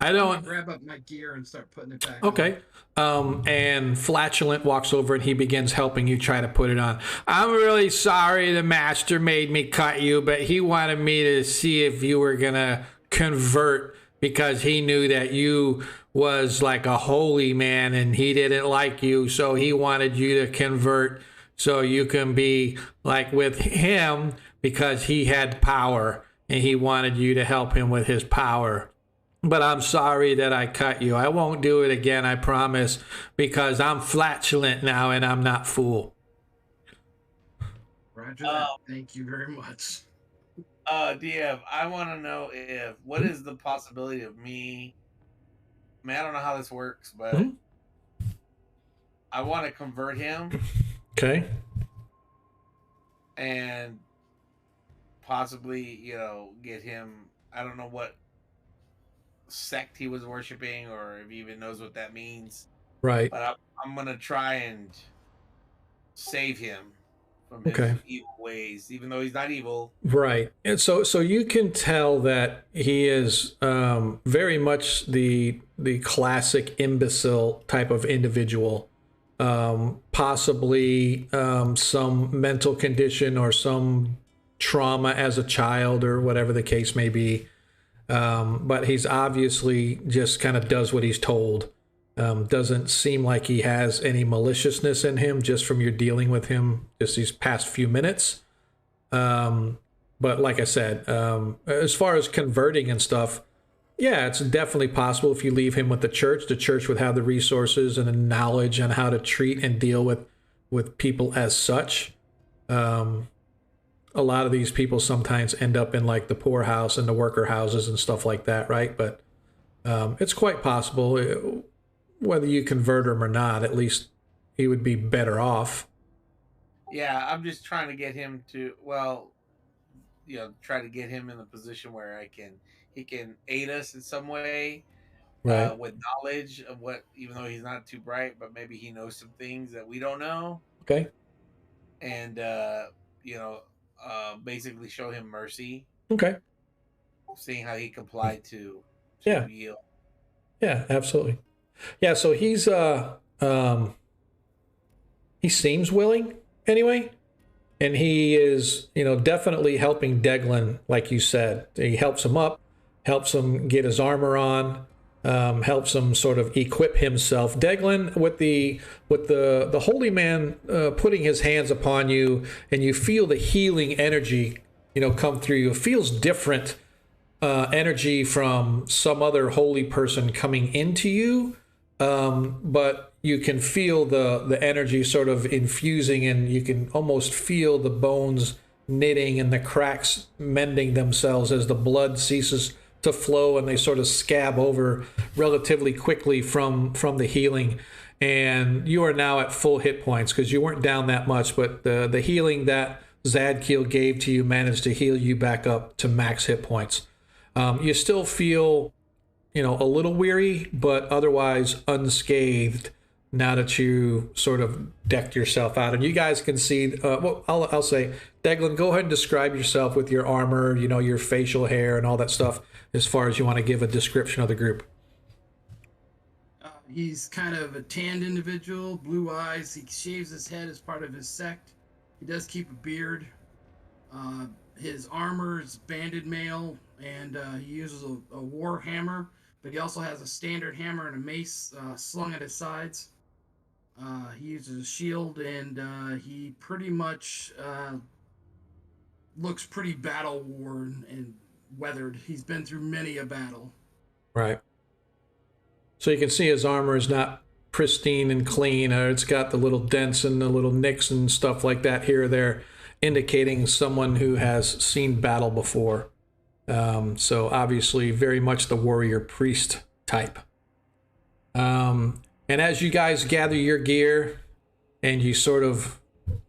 I I'm don't. gonna grab up my gear and start putting it back. Okay. And Flatulent walks over and he begins helping you try to put it on. I'm really sorry the master made me cut you, but he wanted me to see if you were gonna convert because he knew that you was like a holy man and he didn't like you, so he wanted you to convert so you can be like with him because he had power and he wanted you to help him with his power. But I'm sorry that I cut you. I won't do it again, I promise, because I'm flatulent now and I'm not Fool. Roger that. Thank you very much. DM, I want to know what is the possibility of me? I mean, I don't know how this works, but I want to convert him. Okay. And possibly, get him. I don't know what sect he was worshiping or if he even knows what that means. Right. But I'm going to try and save him from his evil ways, even though he's not evil. Right. And so you can tell that he is very much the classic imbecile type of individual. Possibly some mental condition or some trauma as a child or whatever the case may be. But he's obviously just kind of does what he's told. Doesn't seem like he has any maliciousness in him just from your dealing with him just these past few minutes. But like I said, as far as converting and stuff, yeah, it's definitely possible if you leave him with the church. The church would have the resources and the knowledge on how to treat and deal with people as such. A lot of these people sometimes end up in like the poorhouse and the worker houses and stuff like that, right? But it's quite possible, whether you convert him or not, at least he would be better off. Yeah, I'm just trying to get him to, well, try to get him in a position where he can aid us in some way, Right. with knowledge of what, even though he's not too bright, but maybe he knows some things that we don't know, Okay. and you know, basically show him mercy, Okay. seeing how he complied to Yeah. yield. Yeah. Absolutely. Yeah. So he seems willing anyway. And he is, definitely helping Deglin, like you said. He helps him up, helps him get his armor on, helps him sort of equip himself. Deglin, with the holy man putting his hands upon you, and you feel the healing energy, come through you. It feels different energy from some other holy person coming into you, but you can feel the energy sort of infusing, and you can almost feel the bones knitting and the cracks mending themselves as the blood ceases to flow, and they sort of scab over relatively quickly from the healing. And you are now at full hit points because you weren't down that much, but the healing that Zadkiel gave to you managed to heal you back up to max hit points. You still feel, a little weary, but otherwise unscathed now that you sort of decked yourself out. And you guys can see, I'll say, Deglin, go ahead and describe yourself with your armor, your facial hair and all that stuff, as far as you want to give a description of the group. He's kind of a tanned individual, blue eyes. He shaves his head as part of his sect. He does keep a beard. His armor is banded mail, and he uses a war hammer, but he also has a standard hammer and a mace slung at his sides. He uses a shield, and he pretty much looks pretty battle worn and weathered. He's been through many a battle. Right. So you can see his armor is not pristine and clean. It's got the little dents and the little nicks and stuff like that here or there, indicating someone who has seen battle before. So obviously very much the warrior priest type. And as you guys gather your gear and you sort of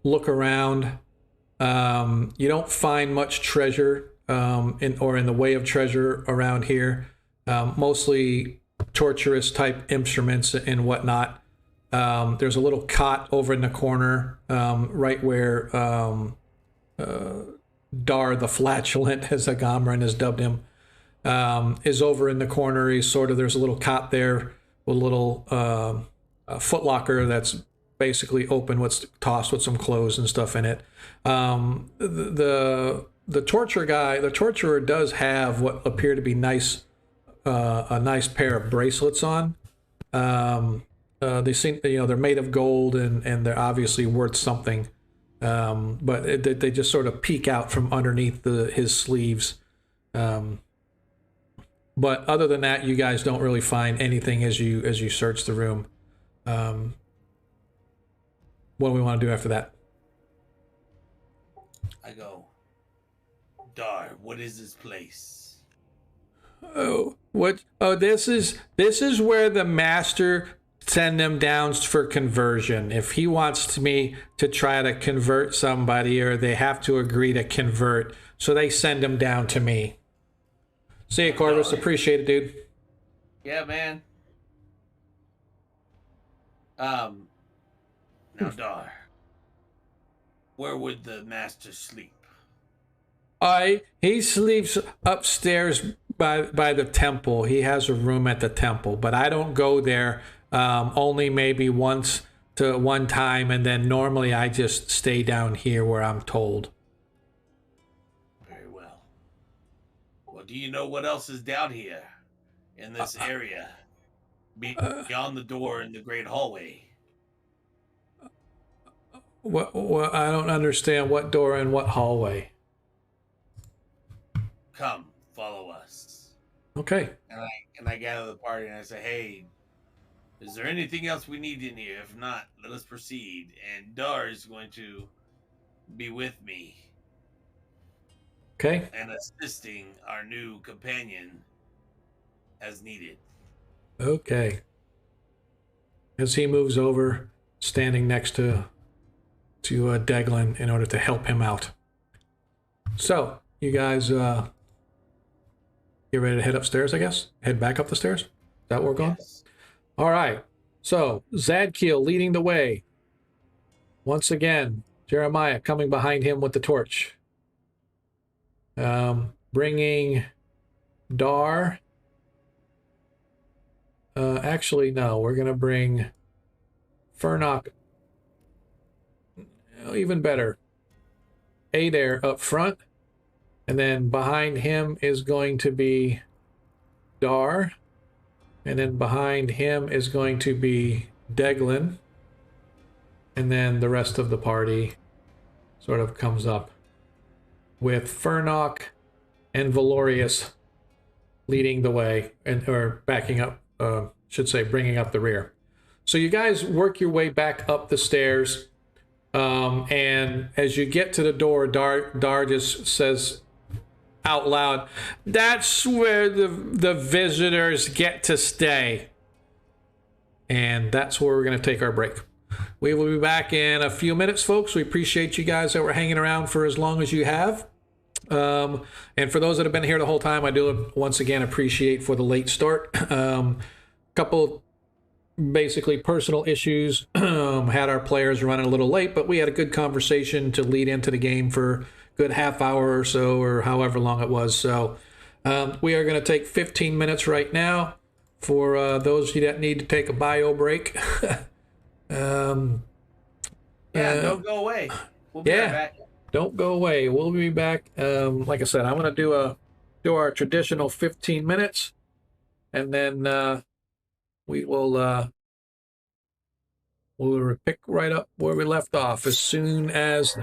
look around, you don't find much treasure in the way of treasure around here. Mostly torturous type instruments and whatnot. There's a little cot over in the corner, right where Dar the Flatulent, as Agamron has dubbed him, is over in the corner. There's a little cot there, a little footlocker that's basically open, tossed with some clothes and stuff in it. The torturer does have what appear to be a nice pair of bracelets on. They seem, they're made of gold and they're obviously worth something. But they just sort of peek out from underneath his sleeves. But other than that, you guys don't really find anything as you search the room. What do we want to do after that? I go, Dar, what is this place? Oh, what? Oh, this is where the master send them down for conversion. If he wants me to try to convert somebody, or they have to agree to convert, so they send them down to me. See you, Corvus. Appreciate it, dude. Yeah, man. Now, Dar, where would the master sleep? He sleeps upstairs by the temple. He has a room at the temple, but I don't go there. Only maybe one time, and then normally I just stay down here where I'm told. Very well. Well, do you know what else is down here in this area, beyond the door in the great hallway? What? I don't understand what door and what hallway. Come, follow us. Okay. And I gather the party and I say, hey, is there anything else we need in here? If not, let us proceed. And Dar is going to be with me. Okay. And assisting our new companion as needed. Okay. As he moves over, standing next to Deglin in order to help him out. So you guys get ready to head upstairs, I guess? Head back up the stairs? Is that where we're going? Yes. All right. So Zadkiel leading the way. Once again, Jeremiah coming behind him with the torch. Bringing Dar. Actually, no. We're going to bring Fernok. Even better. Adair up front. And then behind him is going to be Dar. And then behind him is going to be Deglin. And then the rest of the party sort of comes up with Fernok and Valorius leading the way, or backing up, should say bringing up the rear. So you guys work your way back up the stairs. And as you get to the door, Dar just says out loud, "That's where the visitors get to stay." And that's where we're going to take our break. We will be back in a few minutes, folks. We appreciate you guys that were hanging around for as long as you have. And for those that have been here the whole time, I do once again appreciate for the late start. Couple basically personal issues. Had our players running a little late, but we had a good conversation to lead into the game for a good half hour or so, or however long it was. So we are going to take 15 minutes right now for those of you that need to take a bio break. Don't go away. We'll be right back. Don't go away. We'll be back. Like I said, I'm going to do our traditional 15 minutes, and then we'll pick right up where we left off as soon as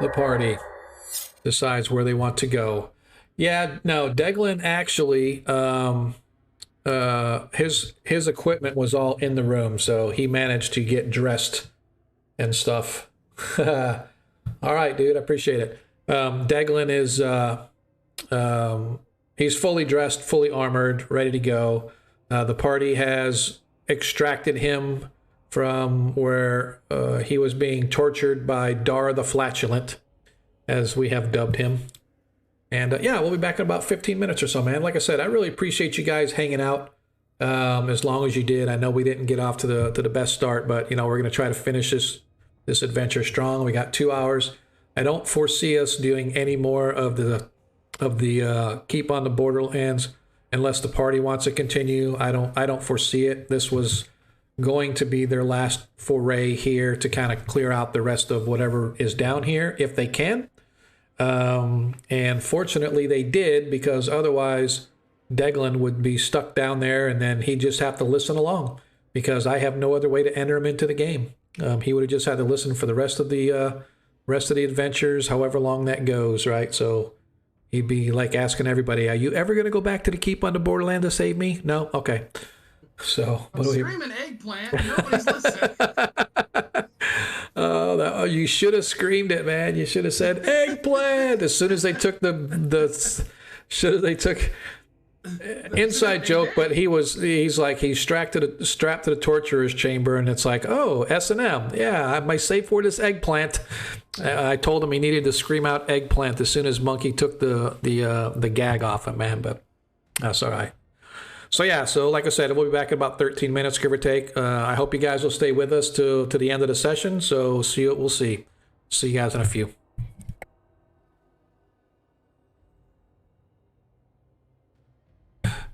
the party decides where they want to go. Yeah, no, Deglin actually, his equipment was all in the room, so he managed to get dressed and stuff. All right, dude, I appreciate it. Deglin is he's fully dressed, fully armored, ready to go. The party has extracted him from where he was being tortured by Dar the Flatulent, as we have dubbed him. And yeah, we'll be back in about 15 minutes or so, man. Like I said, I really appreciate you guys hanging out as long as you did. I know we didn't get off to the best start, but you know, we're going to try to finish this adventure strong. We got 2 hours. I don't foresee us doing any more of the Keep on the Borderlands unless the party wants to continue. I don't foresee it. This was going to be their last foray here to kind of clear out the rest of whatever is down here if they can. And fortunately they did, because otherwise Deglin would be stuck down there and then he'd just have to listen along, because I have no other way to enter him into the game. He would have just had to listen for the rest of the adventures, however long that goes, right? So he'd be like asking everybody, "Are you ever going to go back to the Keep on the Borderland to save me?" No? Okay. So I'm screaming eggplant. Nobody's listening. Oh, you should have screamed it, man. You should have said eggplant as soon as they took inside joke, but he's strapped to the torturer's chamber, and it's like, oh, S&M, yeah, my safe word is eggplant. I told him he needed to scream out eggplant as soon as Monkey took the gag off him, man, but that's all right. So yeah, so like I said, we'll be back in about 13 minutes, give or take. I hope you guys will stay with us to the end of the session. So we'll see you guys in a few.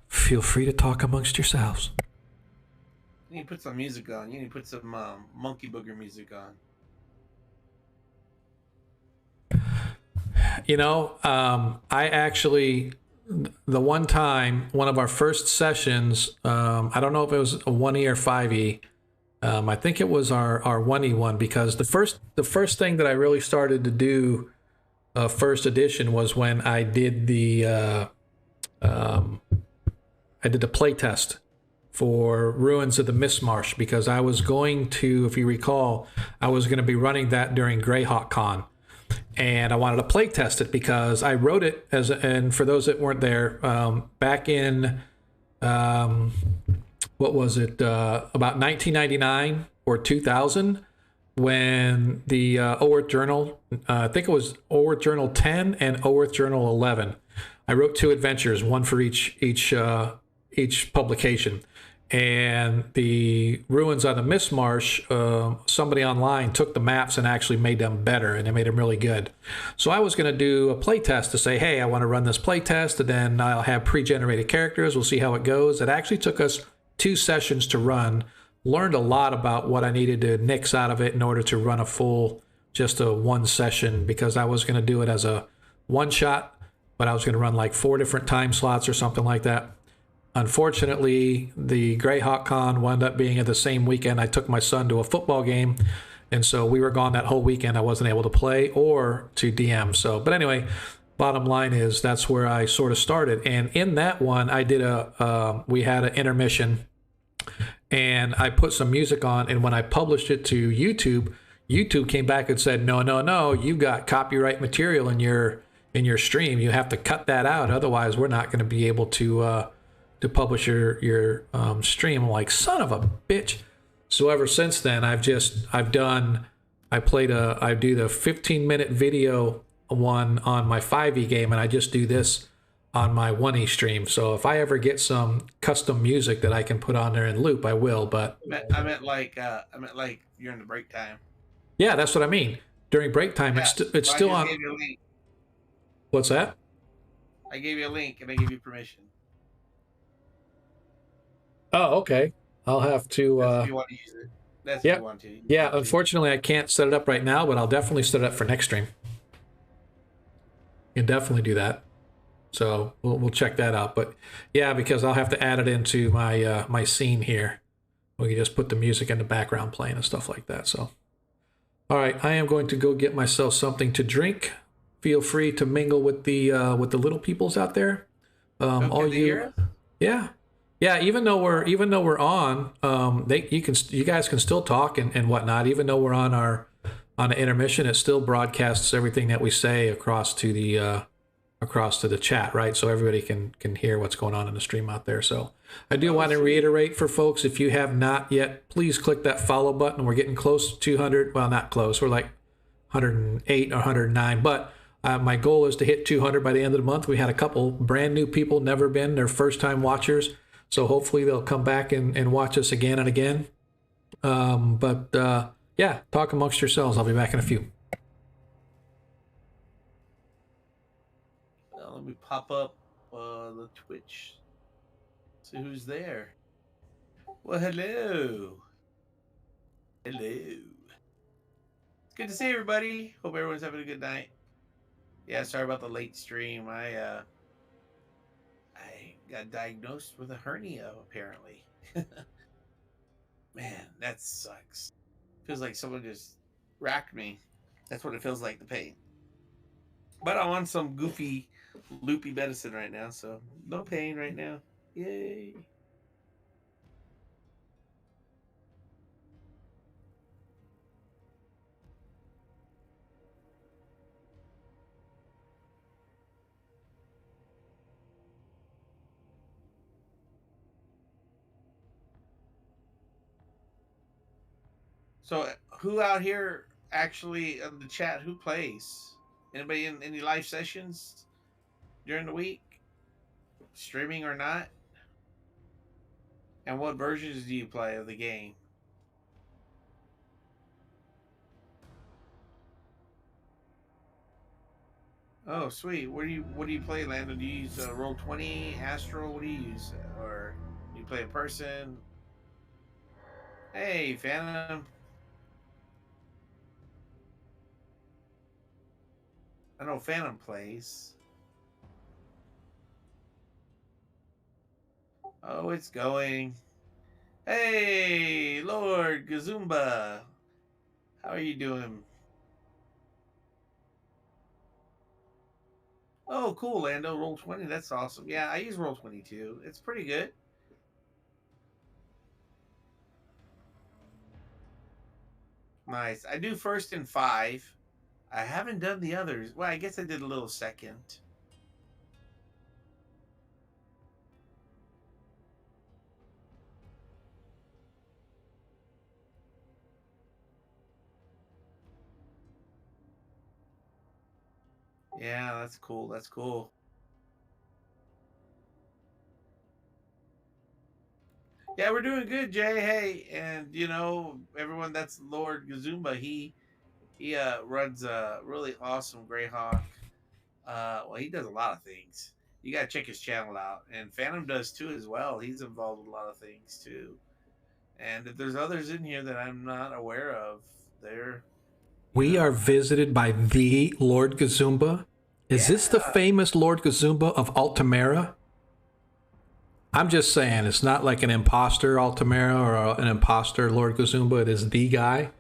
Feel free to talk amongst yourselves. You need to put some music on. You need to put some Monkey Booger music on. You know, I actually, the one time, one of our first sessions, I don't know if it was a 1E or 5E. I think it was our 1E one, because the first thing that I really started to do first edition was when I did the play test for Ruins of the Mistmarsh, because I was going to, if you recall, I was going to be running that during Greyhawk Con. And I wanted to play test it because I wrote it and for those that weren't there, back in, what was it, about 1999 or 2000, when the Oerth Journal, I think it was Oerth Journal 10 and Oerth Journal 11. I wrote 2 adventures, one for each publication. And the ruins on the Mist Marsh, somebody online took the maps and actually made them better, and they made them really good. So I was going to do a play test to say, hey, I want to run this play test, and then I'll have pre-generated characters. We'll see how it goes. It actually took us 2 sessions to run. Learned a lot about what I needed to nix out of it in order to run a full, just a 1 session, because I was going to do it as a one shot, but I was going to run like 4 different time slots or something like that. Unfortunately, the Greyhawk Con wound up being at the same weekend. I took my son to a football game, and so we were gone that whole weekend. I wasn't able to play or to DM. So, but anyway, bottom line is that's where I sort of started. And in that one, I did we had an intermission, and I put some music on. And when I published it to YouTube, YouTube came back and said, no, you've got copyright material in your stream. You have to cut that out, otherwise we're not going to be able to publish your stream. I'm like, son of a bitch. So ever since then, I do the 15-minute video one on my 5e game, and I just do this on my 1e stream. So if I ever get some custom music that I can put on there in loop, I will. But I meant like you're in the break time. Yeah, that's what I mean. During break time, Yeah. it's still on. Gave you a link. What's that? I gave you a link and I gave you permission. Oh, okay. I'll have to. That's if you want to use it. That's Yep. if you want to. Yeah, unfortunately, I can't set it up right now, but I'll definitely set it up for next stream. You can definitely do that. So we'll check that out. But yeah, because I'll have to add it into my my scene here. We can just put the music in the background playing and stuff like that. So, all right, I am going to go get myself something to drink. Feel free to mingle with the little peoples out there. All you, yeah. Yeah, even though we're on, you guys can still talk and whatnot. Even though we're on an intermission, it still broadcasts everything that we say across to the chat, right? So everybody can hear what's going on in the stream out there. So I do want to reiterate for folks, if you have not yet, please click that follow button. We're getting close to 200. Well, not close. We're like 108 or 109, but my goal is to hit 200 by the end of the month. We had a couple brand new people, never been, they're first time watchers. So hopefully they'll come back and watch us again and again. Yeah, talk amongst yourselves. I'll be back in a few. Let me pop up the Twitch. See who's there. Well, hello. Hello. It's good to see everybody. Hope everyone's having a good night. Yeah, sorry about the late stream. I got diagnosed with a hernia, apparently. Man, that sucks. Feels like someone just racked me. That's what it feels like, the pain. But I'm on some goofy, loopy medicine right now, so no pain right now. Yay. So, who out here actually in the chat, who plays? Anybody in any live sessions during the week? Streaming or not? And what versions do you play of the game? Oh, sweet. What do you play, Lando? Do you use Roll20, Astral? What do you use? Or do you play a person? Hey, Phantom. I know Phantom plays. Oh, it's going. Hey, Lord Gazumba. How are you doing? Oh, cool, Lando. Roll20. That's awesome. Yeah, I use Roll20 too. It's pretty good. Nice. I do first and 5. I haven't done the others. Well, I guess I did a little second. Yeah, that's cool. That's cool. Yeah, we're doing good, Jay. Hey, and you know, everyone, that's Lord Gazumba. He runs a really awesome Greyhawk. Well, he does a lot of things. You gotta check his channel out, and Phantom does too as well. He's involved with a lot of things too. And if there's others in here that I'm not aware of, they're We are visited by the Lord Gazumba. Is this the Yeah. famous Lord Gazumba of Altamira? I'm just saying, it's not like an imposter Altamira or an imposter Lord Gazumba. It is the guy.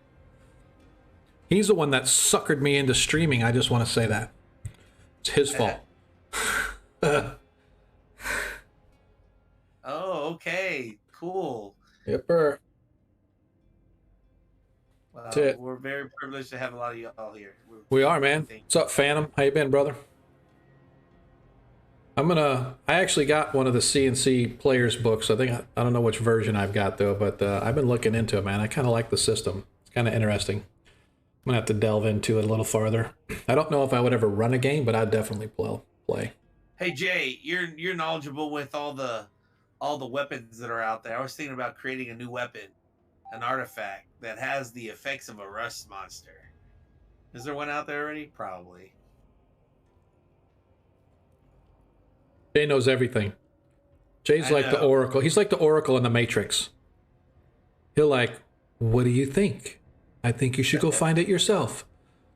He's the one that suckered me into streaming. I just want to say that. It's his fault. Oh, okay, cool. Yipper. Well, That's it. we're very privileged to have a lot of y'all here. We are, man. What's up, Phantom? How you been, brother? I actually got one of the CNC players books. I don't know which version I've got though, but I've been looking into it, man. I kind of like the system. It's kind of interesting. I'm gonna have to delve into it a little farther. I don't know if I would ever run a game, but I'd definitely play. Hey Jay, you're knowledgeable with all the weapons that are out there. I was thinking about creating a new weapon, an artifact that has the effects of a rust monster. Is there one out there already? Probably. Jay knows everything. Jay's I like the know. Oracle. He's like the Oracle in the Matrix. He'll like, what do you think? I think you should go find it yourself.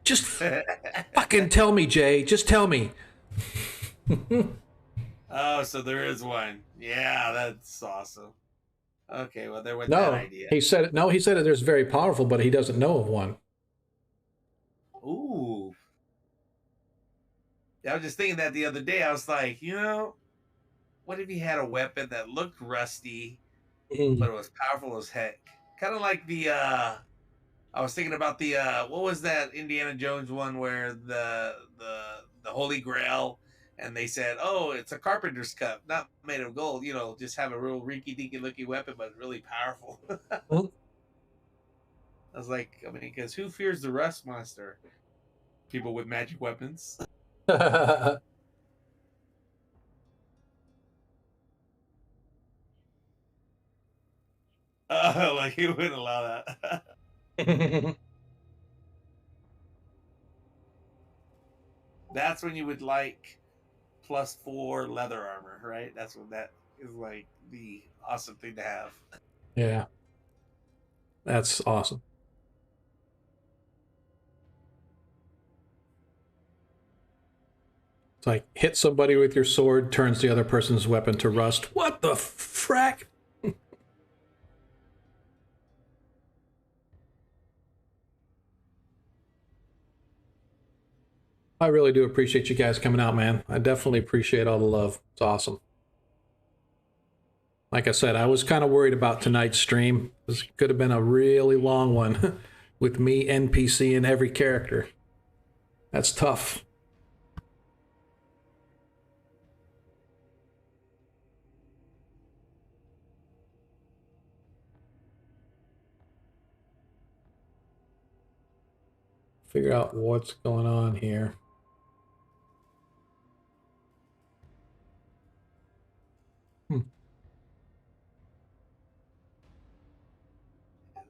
Just fucking tell me, Jay. Just tell me. Oh, so there is one. Yeah, that's awesome. Okay, well there went No, that idea. he said it. No, he said it. There's very powerful, but he doesn't know of one. Ooh. I was just thinking that the other day. I was like, you know, what if he had a weapon that looked rusty, but it was powerful as heck? Kind of like the I was thinking about the what was that Indiana Jones one where the Holy Grail, and they said, oh, it's a carpenter's cup, not made of gold. You know, just have a real rinky dinky looking weapon, but really powerful. Mhm. I was like, I mean, because who fears the rust monster? People with magic weapons. Like he wouldn't allow that. That's when you would like +4 leather armor, right? That's when that is like the awesome thing to have. Yeah, that's awesome. It's like hit somebody with your sword, turns the other person's weapon to rust. What the frack? I really do appreciate you guys coming out, man. I definitely appreciate all the love. It's awesome. Like I said, I was kind of worried about tonight's stream. This could have been a really long one with me, NPC, and every character. That's tough. Figure out what's going on here.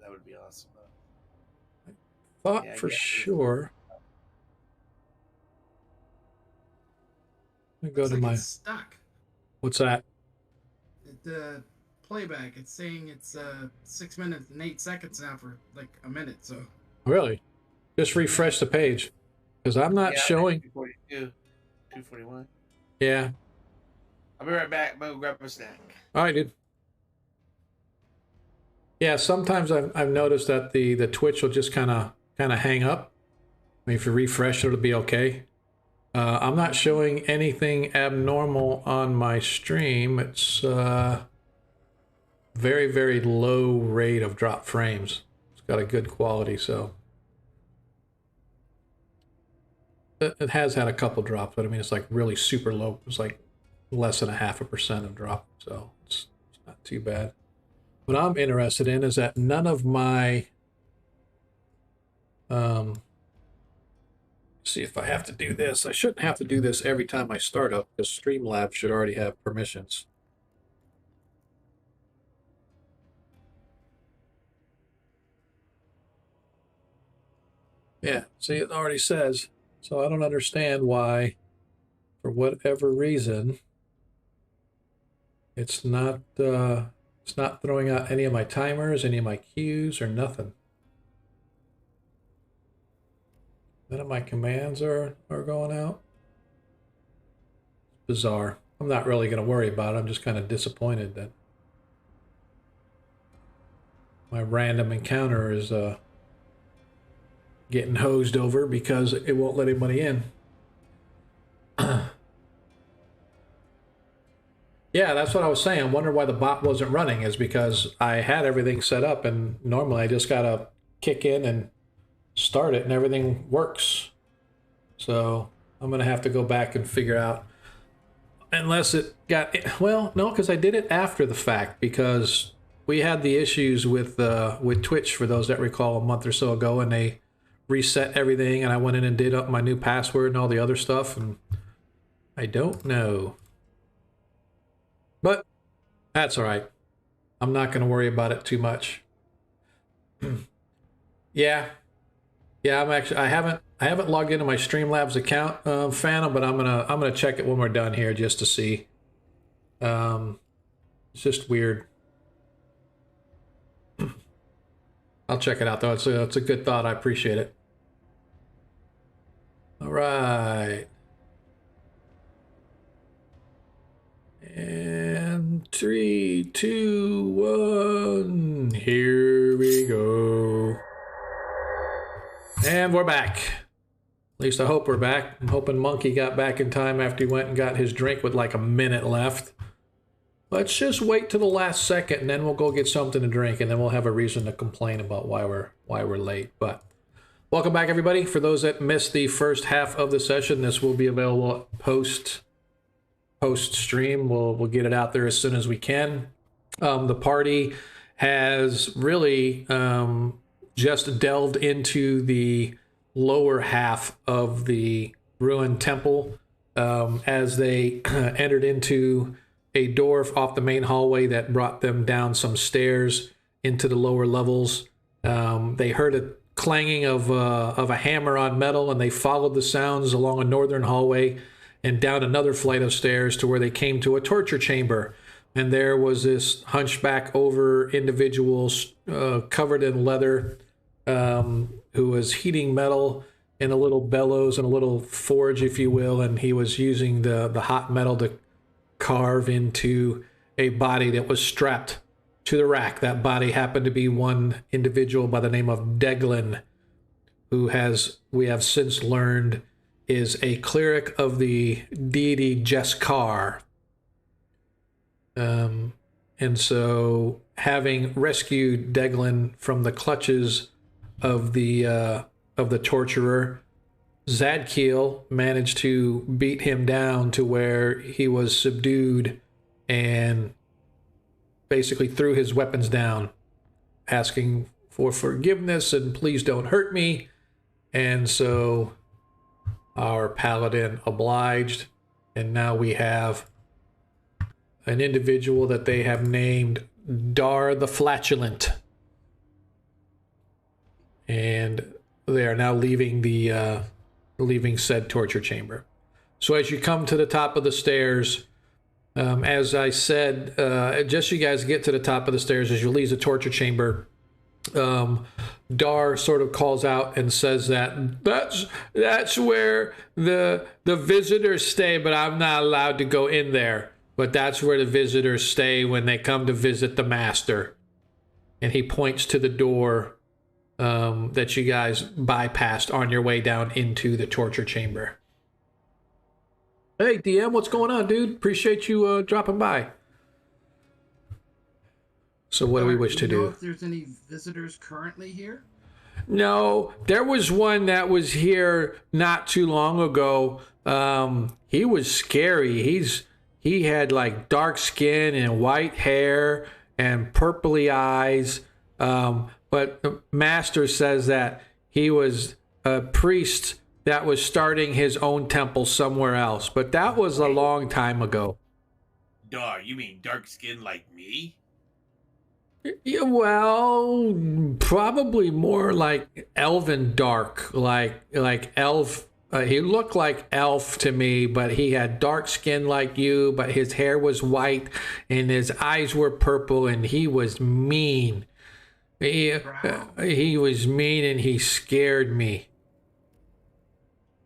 That would be awesome. Thought Yeah, for yeah. sure. Let me go Looks to like my. it's stuck. What's that? The playback. It's saying it's 6 minutes and 8 seconds now for like a minute. So Really? Just refresh the page. Because I'm not Yeah, showing. 242, 241. Yeah. I'll be right back. I'm gonna grab a snack. All right, dude. Yeah, sometimes I've noticed that the Twitch will just kind of hang up. I mean, if you refresh, it'll be okay. I'm not showing anything abnormal on my stream. It's very, very low rate of drop frames. It's got a good quality, so it has had a couple drops, but I mean, it's like really super low. It's like less than 0.5% of drop, so it's not too bad. What I'm interested in is that none of my see if I have to do this. I shouldn't have to do this every time I start up because Streamlabs should already have permissions. Yeah, see, it already says. So I don't understand why, for whatever reason, it's not throwing out any of my timers, any of my cues, or nothing. None of my commands are going out. Bizarre. I'm not really going to worry about it. I'm just kind of disappointed that my random encounter is getting hosed over because it won't let anybody in. Yeah, that's what I was saying. I wonder why the bot wasn't running, is because I had everything set up, and normally I just gotta kick in and start it and everything works. So I'm gonna have to go back and figure out, unless it got, well, no, because I did it after the fact, because we had the issues with Twitch, for those that recall, a month or so ago, and they reset everything, and I went in and did up my new password and all the other stuff, and I don't know. But that's all right. I'm not going to worry about it too much. Yeah, I haven't logged into my Streamlabs account, Phantom, but I'm gonna check it when we're done here just to see. It's just weird. I'll check it out though. It's a good thought. I appreciate it. All right. And 3, 2, 1. Here we go. And we're back. At least I hope we're back. I'm hoping Monkey got back in time after he went and got his drink with like a minute left. Let's just wait to the last second, and then we'll go get something to drink, and then we'll have a reason to complain about why we're late. But welcome back, everybody. For those that missed the first half of the session, this will be available post stream. We'll get it out there as soon as we can. The party has really just delved into the lower half of the ruined temple as they entered into a door off the main hallway that brought them down some stairs into the lower levels. They heard a clanging of a hammer on metal, and they followed the sounds along a northern hallway and down another flight of stairs to where they came to a torture chamber. And there was this hunchback over individual covered in leather who was heating metal in a little bellows and a little forge, if you will, and he was using the hot metal to carve into a body that was strapped to the rack. That body happened to be one individual by the name of Deglin, who we have since learned is a cleric of the deity Jeskar. And so, having rescued Deglin from the clutches of the torturer, Zadkiel managed to beat him down to where he was subdued and basically threw his weapons down, asking for forgiveness and please don't hurt me. And so our paladin obliged, and now we have an individual that they have named Dar the Flatulent. And they are now leaving said torture chamber. So as you come to the top of the stairs, as I said, just so you guys get to the top of the stairs, as you leave the torture chamber, Dar sort of calls out and says that's where the visitors stay, but I'm not allowed to go in there. But that's where the visitors stay when they come to visit the master. And he points to the door that you guys bypassed on your way down into the torture chamber. Hey, DM, what's going on, dude? Appreciate you dropping by. So what do we wish to do? If there's any visitors currently here? No, there was one that was here not too long ago. He was scary. He had like dark skin and white hair and purpley eyes. But the master says that he was a priest that was starting his own temple somewhere else, but that was a long time ago. Dar, you mean dark skin like me? Yeah, well, probably more like elven dark, like elf. He looked like elf to me, but he had dark skin like you, but his hair was white and his eyes were purple, and he was mean. He was mean, and he scared me.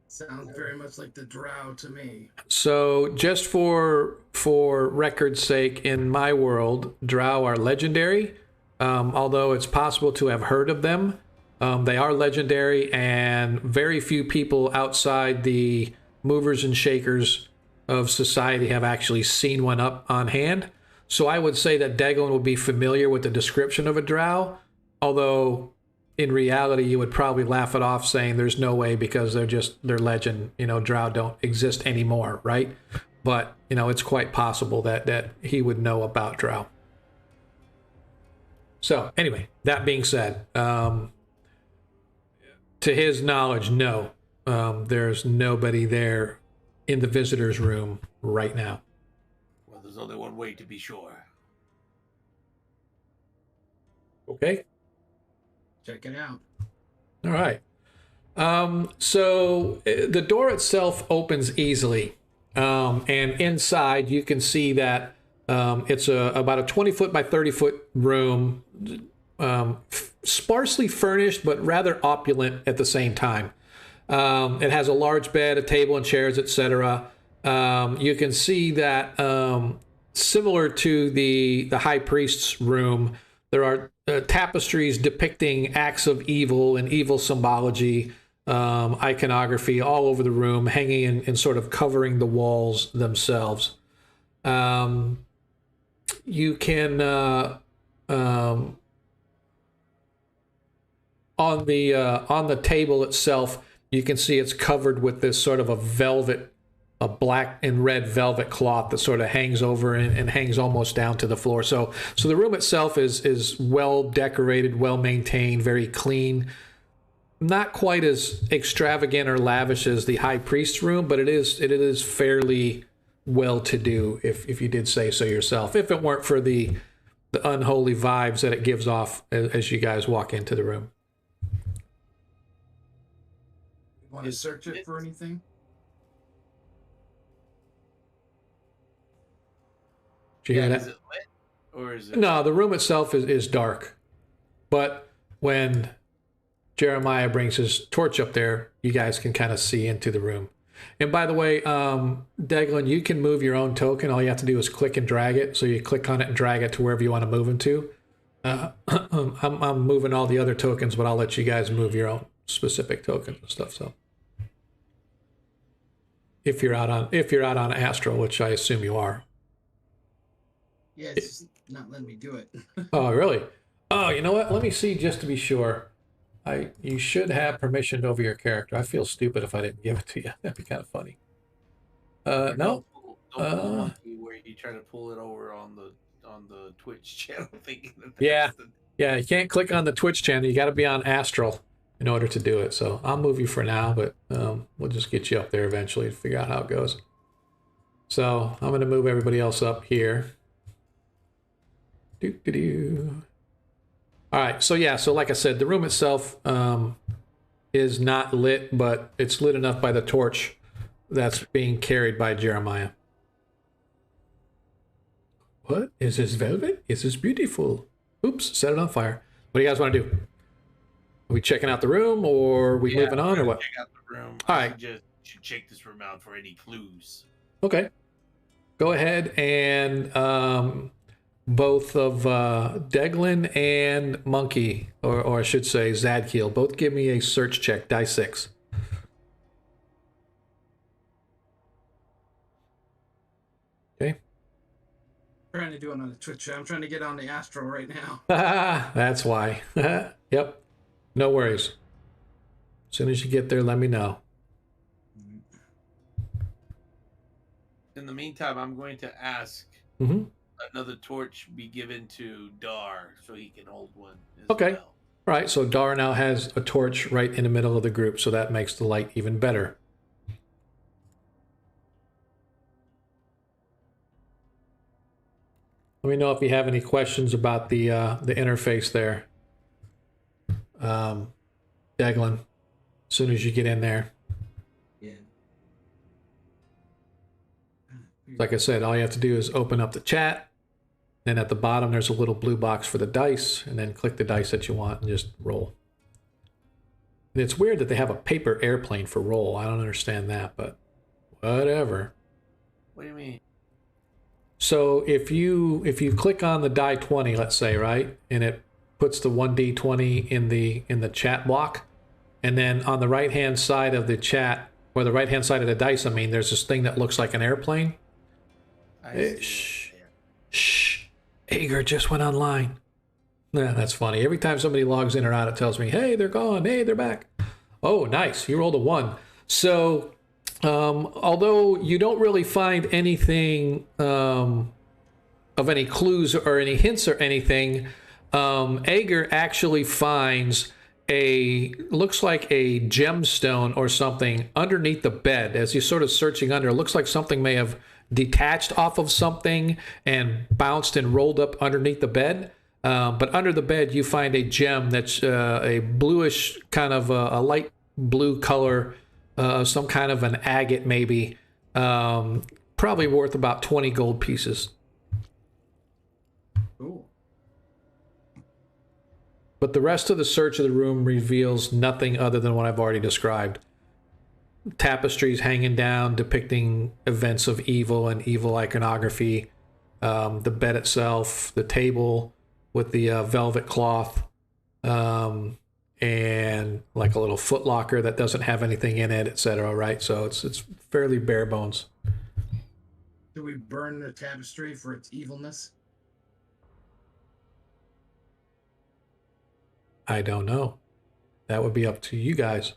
Sounds very much like the Drow to me. So, just for record's sake, in my world, Drow are legendary. Although it's possible to have heard of them, they are legendary, and very few people outside the movers and shakers of society have actually seen one up on hand. So I would say that Deglin will be familiar with the description of a Drow, although in reality you would probably laugh it off saying there's no way because they're legend. Drow don't exist anymore, right? But it's quite possible that he would know about Drow. So anyway, that being said, to his knowledge, no, there's nobody there in the visitor's room right now. Well, there's only one way to be sure. Okay. Check it out. All right. So the door itself opens easily, and inside you can see that it's about a 20-foot by 30-foot room, sparsely furnished but rather opulent at the same time. It has a large bed, a table and chairs, etc. You can see that similar to the high priest's room, there are tapestries depicting acts of evil and evil symbology, iconography all over the room, hanging and sort of covering the walls themselves. You can on the table itself, you can see it's covered with this sort of a black and red velvet cloth that sort of hangs over and hangs almost down to the floor. So the room itself is well decorated, well maintained, very clean. Not quite as extravagant or lavish as the high priest's room, but it is fairly well to do, if you did say so yourself, if it weren't for the unholy vibes that it gives off as you guys walk into the room. Want to search it for anything? Do you hear Is that? it lit? Or is it? No, the room itself is dark, but when Jeremiah brings his torch up there, you guys can kind of see into the room. And by the way, Deglin, you can move your own token. All you have to do is click and drag it. So you click on it and drag it to wherever you want to move them to. I'm moving all the other tokens, but I'll let you guys move your own specific tokens and stuff. So if you're out on Astral, which I assume you are. Yeah, it's just not letting me do it. Oh, really? Oh, you know what? Let me see just to be sure. You should have permission over your character. I feel stupid if I didn't give it to you. That'd be kind of funny. No. Don't pull the monkey where you try to pull it over on the Twitch channel, thinking that Yeah. Yeah, you can't click on the Twitch channel. You got to be on Astral in order to do it. So I'll move you for now, but we'll just get you up there eventually to figure out how it goes. So I'm going to move everybody else up here. Doo-doo-doo. All right, so yeah, so like I said, the room itself is not lit, but it's lit enough by the torch that's being carried by Jeremiah. What is this velvet? Is this beautiful? Oops, set it on fire. What do you guys want to do? Are we checking out the room, or are we moving on, or what? Check out the room. All right. Should check this room out for any clues. Okay. Go ahead and both of Deglin and Monkey, or I should say Zadkiel, both give me a search check, die 6. Okay. Trying to do it on the Twitch. I'm trying to get on the Astral right now. That's why. Yep. No worries. As soon as you get there, let me know. In the meantime, I'm going to ask Mm-hmm. another torch be given to Dar so he can hold one as Okay. well. All right, so Dar now has a torch right in the middle of the group, so that makes the light even better. Let me know if you have any questions about the interface there, Deglin, as soon as you get in there. Yeah. Like I said, all you have to do is open up the chat. Then at the bottom, there's a little blue box for the dice, and then click the dice that you want and just roll. And it's weird that they have a paper airplane for roll. I don't understand that, but whatever. What do you mean? So if you click on the die 20, let's say, right, and it puts the 1d20 in the chat block, and then on the right hand side of the chat, or the right hand side of the dice, I mean, there's this thing that looks like an airplane. Shh. Ager just went online. Yeah, that's funny. Every time somebody logs in or out, it tells me, hey, they're gone. Hey, they're back. Oh, nice. You rolled a 1. So, although you don't really find anything of any clues or any hints or anything, Ager actually finds looks like a gemstone or something underneath the bed. As he's sort of searching under, it looks like something may have detached off of something and bounced and rolled up underneath the bed. But under the bed, you find a gem that's a bluish, kind of a light blue color, some kind of an agate maybe, probably worth about 20 gold pieces. Cool. But the rest of the search of the room reveals nothing other than what I've already described. Tapestries hanging down depicting events of evil and evil iconography, the bed itself, the table with the velvet cloth, and like a little footlocker that doesn't have anything in it, etc. Right? So it's fairly bare bones. Do we burn the tapestry for its evilness? I don't know. That would be up to you guys.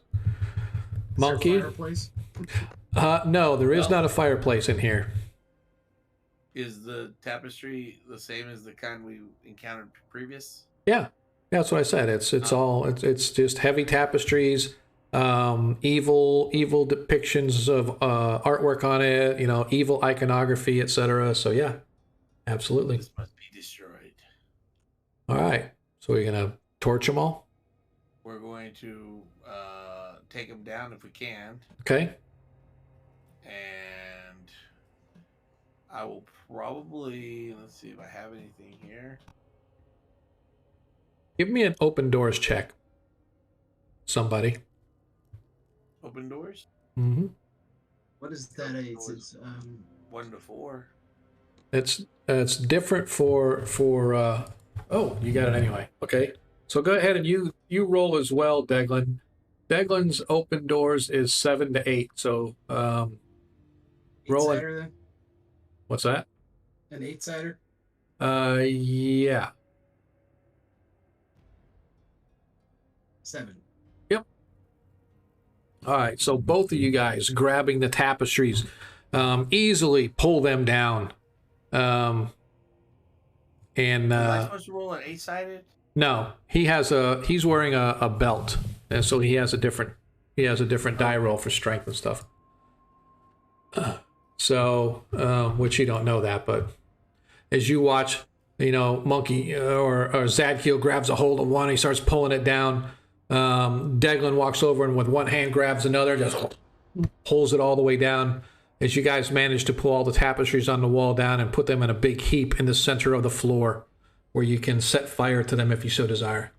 Monkey? Is there a fireplace? No, there is not a fireplace in here. Is the tapestry the same as the kind we encountered previous? Yeah, that's what I said. It's just heavy tapestries, evil depictions of artwork on it. You know, evil iconography, etc. So yeah, absolutely. This must be destroyed. All right, so we're gonna torch them all. We're going to take them down if we can, Okay. and I will probably, let's see if I have anything here. Give me an open doors check. Somebody. Open doors? Mm-hmm. What is that? It's 1 to 4. It's different for oh, you got it anyway. Okay. So go ahead and you roll as well, Deglin. Deglin's open doors is 7 to 8. So rolling. eight-sider then? What's that? An 8-sider? Yeah. 7. Yep. All right. So both of you guys grabbing the tapestries, easily pull them down. And Am I supposed to roll an 8-sided? no, he's wearing a belt, and so he has a different die roll for strength and stuff. So, which you don't know that, but as you watch, you know, Monkey or Zadkiel grabs a hold of one, he starts pulling it down. Deglin walks over and with one hand grabs another, just pulls it all the way down. As you guys manage to pull all the tapestries on the wall down and put them in a big heap in the center of the floor, where you can set fire to them if you so desire.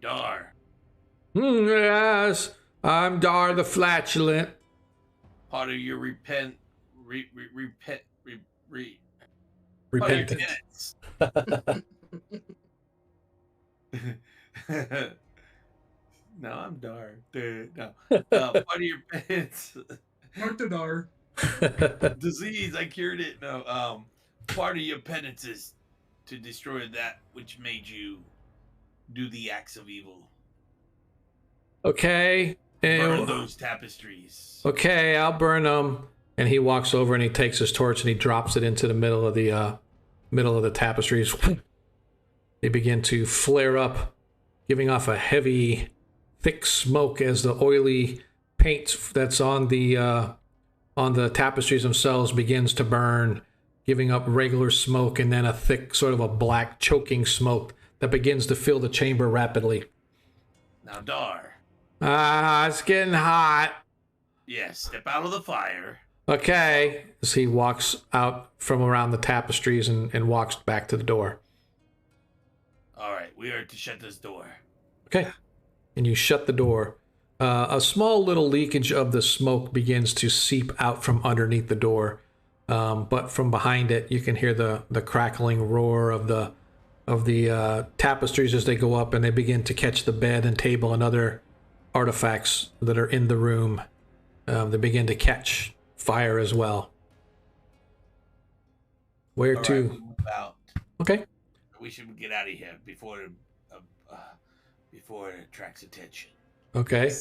Dar. Yes, I'm Dar the Flatulent. Part of your repentance. Repentance. No, I'm Dar. No. Part of your penance. Martadar. Disease, I cured it. No, part of your penance is to destroy that which made you do the acts of evil. Okay. Burn those tapestries. Okay, I'll burn them. And he walks over and he takes his torch and he drops it into the middle of the middle of the tapestries. They begin to flare up, giving off a heavy, thick smoke as the oily paint that's on the tapestries themselves begins to burn, giving up regular smoke and then a thick, sort of a black choking smoke that begins to fill the chamber rapidly. Now, Dar. It's getting hot. Yes, step out of the fire. Okay. As he walks out from around the tapestries and walks back to the door. All right, we are to shut this door. Okay. And you shut the door. A small little leakage of the smoke begins to seep out from underneath the door. But from behind it, you can hear the crackling roar of the tapestries as they go up, and they begin to catch the bed and table and other artifacts that are in the room. They begin to catch fire as well. Where All to? right, we move out. Okay. We should get out of here before it attracts attention. Okay.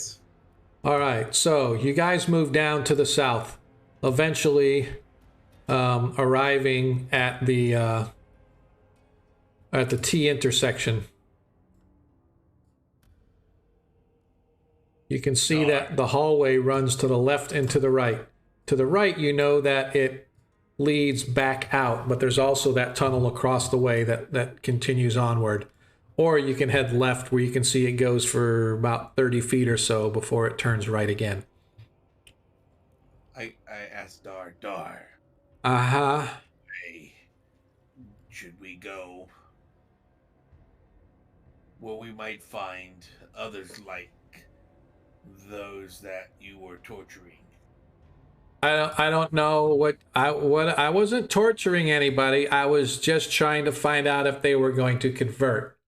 All right. So you guys move down to the south, eventually arriving at the T intersection. You can see that the hallway runs to the left and to the right. To the right, you know that it leads back out, but there's also that tunnel across the way that continues onward. Or you can head left where you can see it goes for about 30 feet or so before it turns right again. I asked Dar. Uh-huh. Hey, should we go where we might find others like those that you were torturing? I don't know what I wasn't torturing anybody. I was just trying to find out if they were going to convert.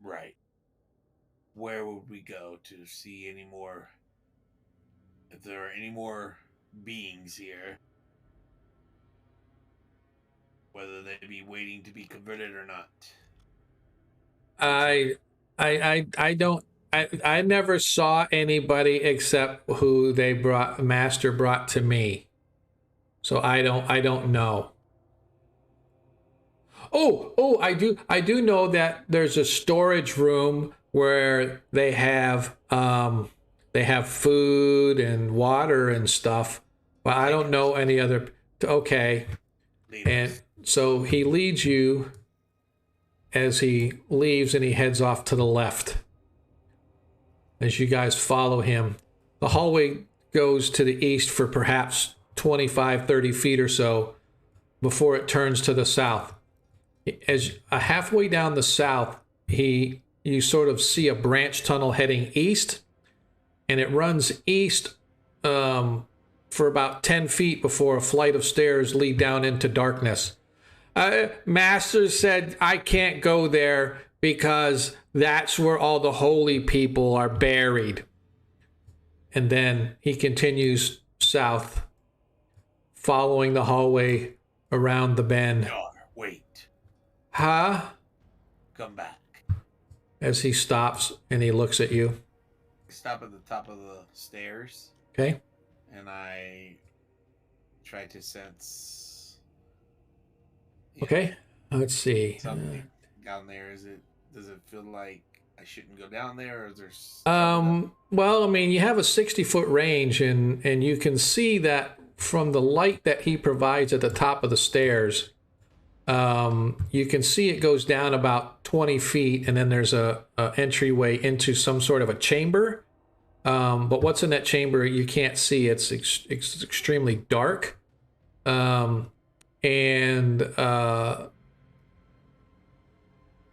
Right. Where would we go to see any more? If there are any more beings here, whether they be waiting to be converted or not. I don't. I never saw anybody except who Master brought to me. So I don't know. Oh, I do know that there's a storage room where they have food and water and stuff, but I don't know any other. Okay. And so he leads you as he leaves, and he heads off to the left. As you guys follow him, the hallway goes to the east for perhaps 25, 30 feet or so before it turns to the south. As halfway down the south, you sort of see a branch tunnel heading east, and it runs east for about 10 feet before a flight of stairs lead down into darkness. Master said I can't go there because that's where all the holy people are buried. And then he continues south, following the hallway around the bend. Dar, wait. Huh? Come back. As he stops and he looks at you. Stop at the top of the stairs, Okay. and I try to sense. Okay. Let's see. Something down there. Does it feel like I shouldn't go down there, or is there? Well, I mean, you have a 60-foot range, and you can see that from the light that he provides at the top of the stairs. You can see it goes down about 20 feet, and then there's a entryway into some sort of a chamber. But what's in that chamber, you can't see. It's extremely dark.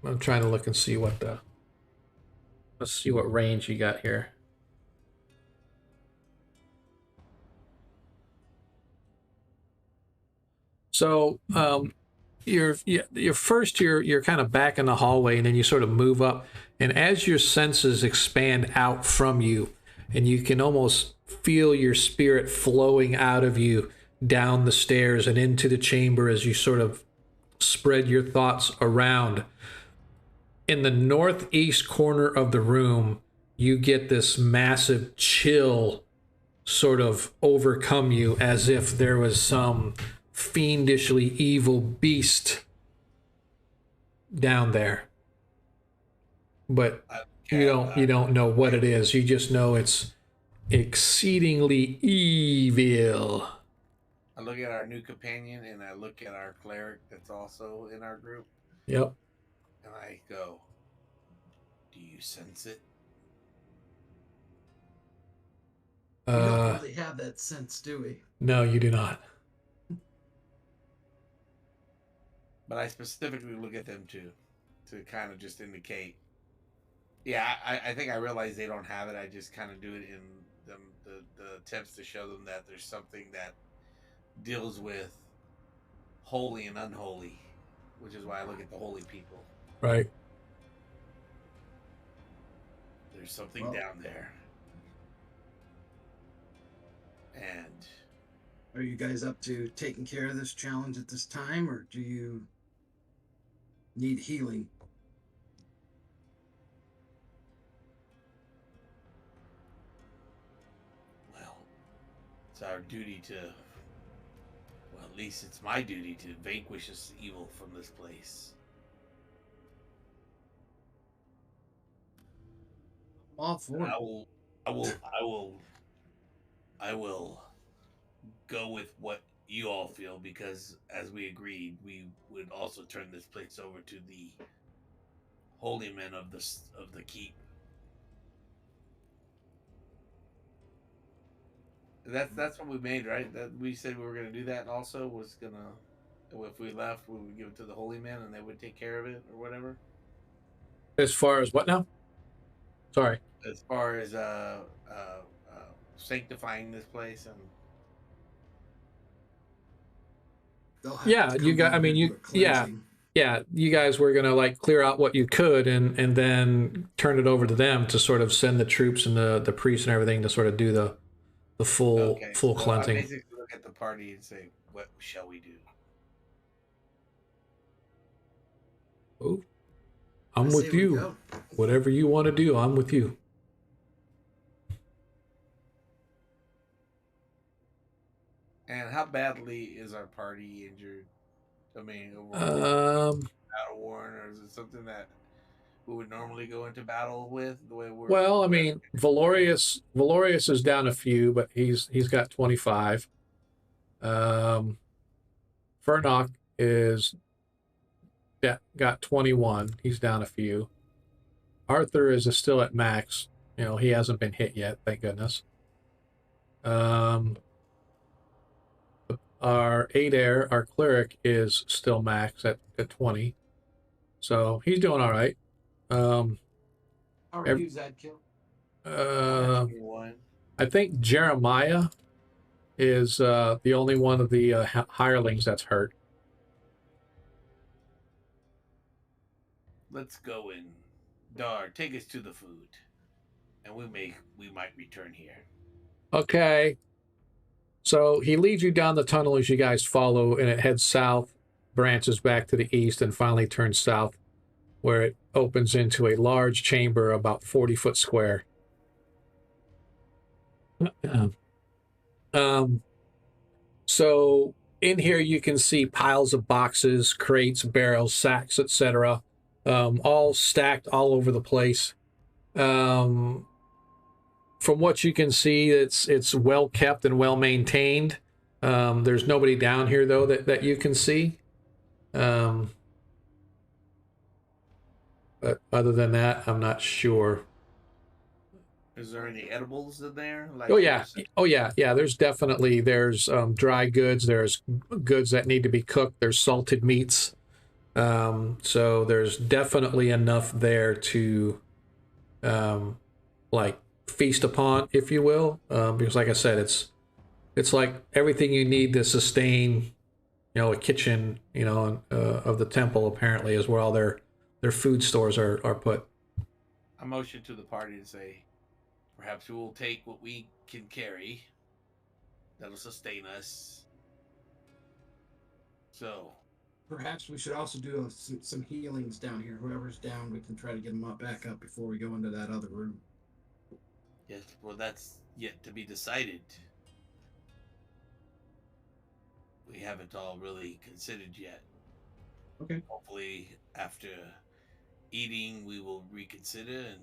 I'm trying to look and see let's see what range you got here. So, you're kind of back in the hallway, and then you sort of move up, and as your senses expand out from you, and you can almost feel your spirit flowing out of you down the stairs and into the chamber as you sort of spread your thoughts around. In the northeast corner of the room, you get this massive chill sort of overcome you, as if there was some fiendishly evil beast down there. But you don't know what it is. You just know it's exceedingly evil. I look at our new companion and I look at our cleric that's also in our group, Yep. and I go, "Do you sense it?" We don't really have that sense, do we? No, you do not. But I specifically look at them too, to kind of just indicate. Yeah, I think I realize they don't have it. I just kind of do it in them the attempts to show them that there's something that deals with holy and unholy, which is why I look at the holy people. Right. There's something Well, down there. And are you guys up to taking care of this challenge at this time, or do you need healing? well, it's our duty to, well, at least it's my duty to vanquish this evil from this place. All for it. I will go with what you all feel, because as we agreed, we would also turn this place over to the holy men of the keep. That's what we made, right? That we said we were gonna do that, and also was gonna, if we left, we would give it to the holy men and they would take care of it or whatever. As far as what now? Sorry. As far as sanctifying this place and They'll have Yeah, to you come got. I down mean, and you. do a Yeah, cleansing. yeah. You guys were gonna like clear out what you could, and then turn it over to them to sort of send the troops and the priests and everything to sort of do the full so cleansing. I basically look at the party and say, "What shall we do?" Oh, I'm I with say we you. go. Whatever you want to do, I'm with you. And how badly is our party injured? I mean, overall, battle worn, or is it something that we would normally go into battle with? The way we're Well, I mean, Valorius is down a few, but he's got 25. Furnock is got 21. He's down a few. Arthur is still at max. You know, he hasn't been hit yet, thank goodness. Our Adair, our cleric, is still max at 20. So he's doing all right. How are Ev- you, Zadkill? one. I think Jeremiah is the only one of the hirelings that's hurt. Let's go in. Dar, take us to the food, and we might return here. Okay. So he leads you down the tunnel as you guys follow, and it heads south, branches back to the east, and finally turns south, where it opens into a large chamber about 40 foot square. So in here you can see piles of boxes, crates, barrels, sacks, etc., all stacked all over the place. From what you can see, it's well kept and well maintained. There's nobody down here though that you can see. But other than that, I'm not sure. Is there any edibles in there? Like Oh yeah, There's definitely dry goods. There's goods that need to be cooked. There's salted meats. So there's definitely enough there to, like feast upon, if you will. Because like I said, it's like everything you need to sustain, you know, a kitchen, you know, of the temple apparently is where all their food stores are put. I motion to the party to say, perhaps we will take what we can carry. That'll sustain us. So, Perhaps we should also do some healings down here. Whoever's down, we can try to get them up back up before we go into that other room. yes, well, that's yet to be decided. we haven't all really considered yet. Okay. Hopefully, after eating, we will reconsider and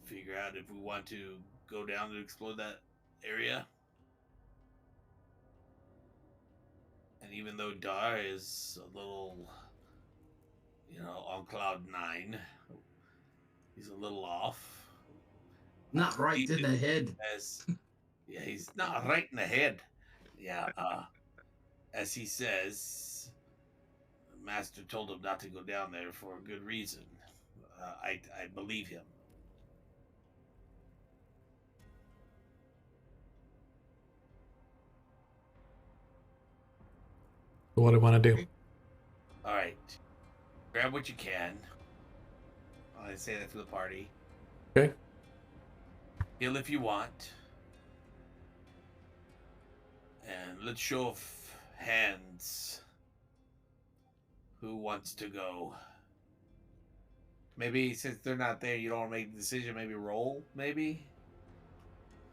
figure out if we want to go down to explore that area. And even though Dar is a little, on cloud 9, he's a little off. Not right in the head. Yeah, he's not right in the head. Yeah, as he says, the master told him not to go down there for a good reason. I believe him. What do I want to do? All right, grab what you can. I say that to the party. Okay. Heal if you want. And let's show of hands. Who wants to go? Maybe since they're not there, you don't want to make the decision. Maybe roll. Maybe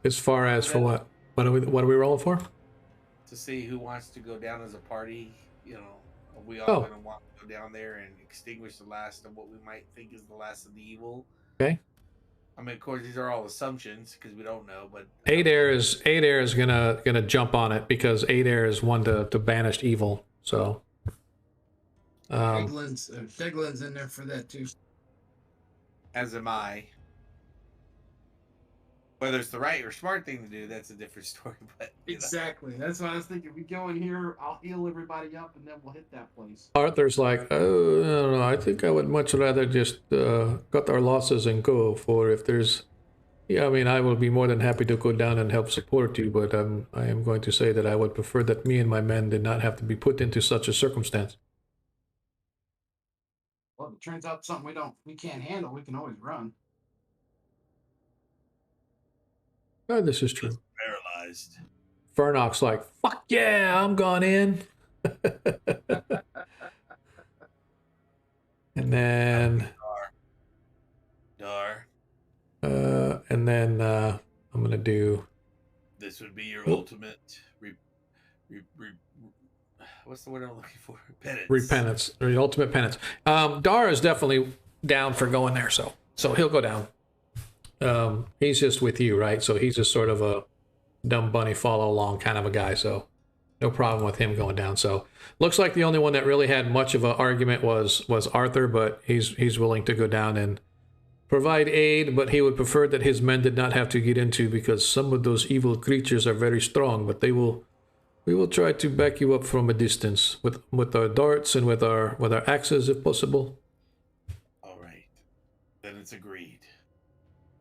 As far as for what? What are we rolling for? to see who wants to go down as a party. Are we all Oh. going to want to go down there and extinguish the last of what we might think is the last of the evil? Okay. I mean, of course, these are all assumptions because we don't know. But Adair is gonna jump on it because Adair is one to banish evil. So. Deglin's in there for that too. as am I. Whether it's the right or smart thing to do, that's a different story. But Exactly. That's what I was thinking. We go in here, I'll heal everybody up, and then we'll hit that place. Arthur's like, oh, I don't know. I think I would much rather just cut our losses and go. For if there's, yeah, I mean, I will be more than happy to go down and help support you. But I am going to say that I would prefer that me and my men did not have to be put into such a circumstance. Well, if it turns out something we can't handle, we can always run. Oh, this is true. paralyzed. Fernock's like, fuck yeah, I'm going in. And then, Dar, and then I'm gonna do. this would be your ultimate. What's the word I'm looking for? Penance. Repentance, or the ultimate penance. Dar is definitely down for going there, so he'll go down. He's just with you, right? So he's just sort of a dumb bunny follow along kind of a guy, so no problem with him going down. So looks like the only one that really had much of an argument was Arthur, but he's willing to go down and provide aid, but he would prefer that his men did not have to get into because some of those evil creatures are very strong, but we will try to back you up from a distance with our darts and with our axes if possible. All right. Then it's agreed.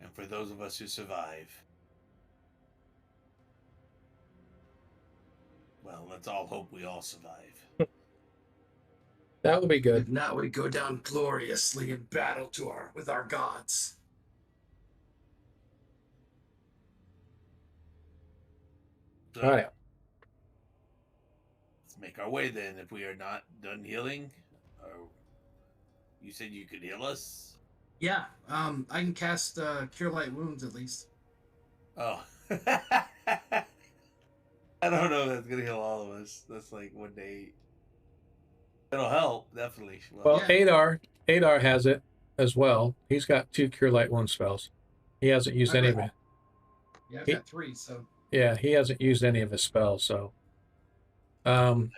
And for those of us who survive, well, let's all hope we all survive. That would be good. If not, we go down gloriously in battle with our gods. So, All right. let's make our way then. If we are not done healing, or you said you could heal us. Yeah, I can cast Cure Light Wounds at least. Oh. I don't know if that's gonna heal all of us. That's like one day. It'll help, definitely. Well, Yeah. Adar has it as well. He's got 2 Cure Light Wound spells. He hasn't used any of it. Yeah, I've got 3, so. Yeah, he hasn't used any of his spells, so. I've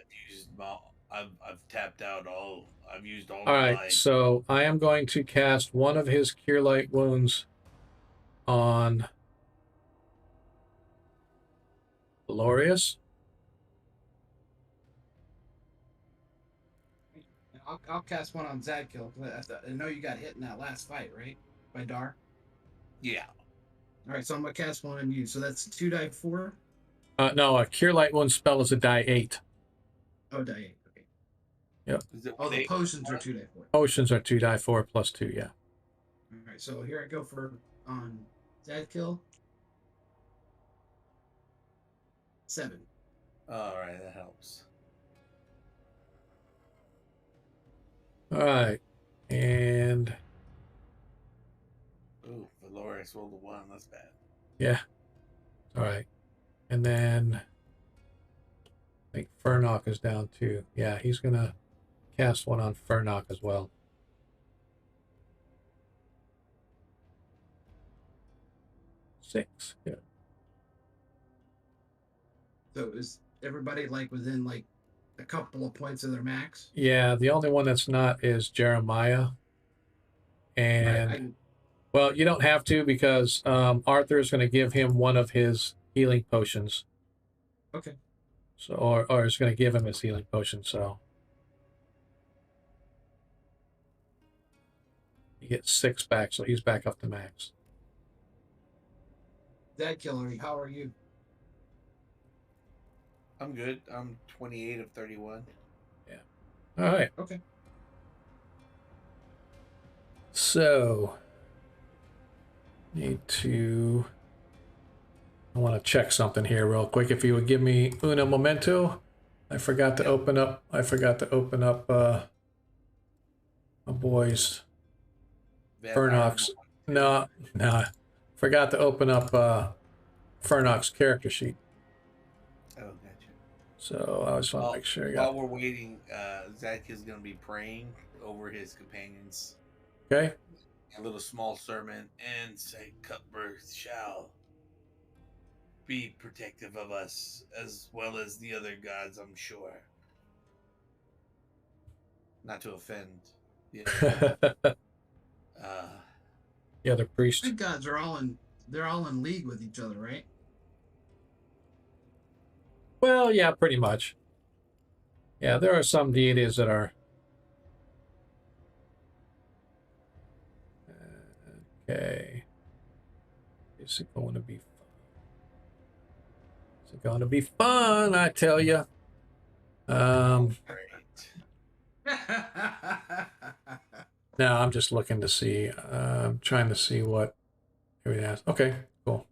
tapped out all. I've used all. All my right, life. so I am going to cast one of his Cure Light Wounds on Valorius. I'll cast one on Zadkill. I know you got hit in that last fight, right? By Dar. Yeah. All right, so I'm gonna cast one on you. So that's 2d4. No, a Cure Light Wound spell is a die 8. Oh, die 8. Okay. Is it Oh, the they- potions are 2d4. Potions are 2 die 4 plus 2, yeah. All right, so here I go for on Zadkill. 7. All right, that helps. All right, and Ooh, Valorius rolled a 1. That's bad. yeah, all right, and then I think Fernok is down too. Yeah, he's gonna cast one on Fernok as well. Six. Yeah. So is everybody like within like a couple of points of their max? Yeah, the only one that's not is Jeremiah. And Right, well, you don't have to because Arthur is going to give him one of his healing potions. okay. So, or is going to give him his healing potion. So he gets 6 back. So he's back up to max. Dad Killer, how are you? I'm good. I'm 28 of 31. All right. Okay. So need to. I want to check something here real quick. If you would give me uno momento. I forgot to open up. My boys. Fernok's. No. Forgot to open up Fernok's character sheet. Oh, gotcha. So I just want to make sure. While we're waiting, Zach is going to be praying over his companions. Okay. A little small sermon, and say, Cuthbert shall be protective of us as well as the other gods, I'm sure. Not to offend. You know, The other priest. Big gods are they're all in league with each other, right? Well, yeah, pretty much. Yeah, there are some deities that are. Okay. Is it going to be fun? Is it going to be fun? I tell you. right. No, I'm just looking to see. I'm trying to see what everything has. Okay, cool.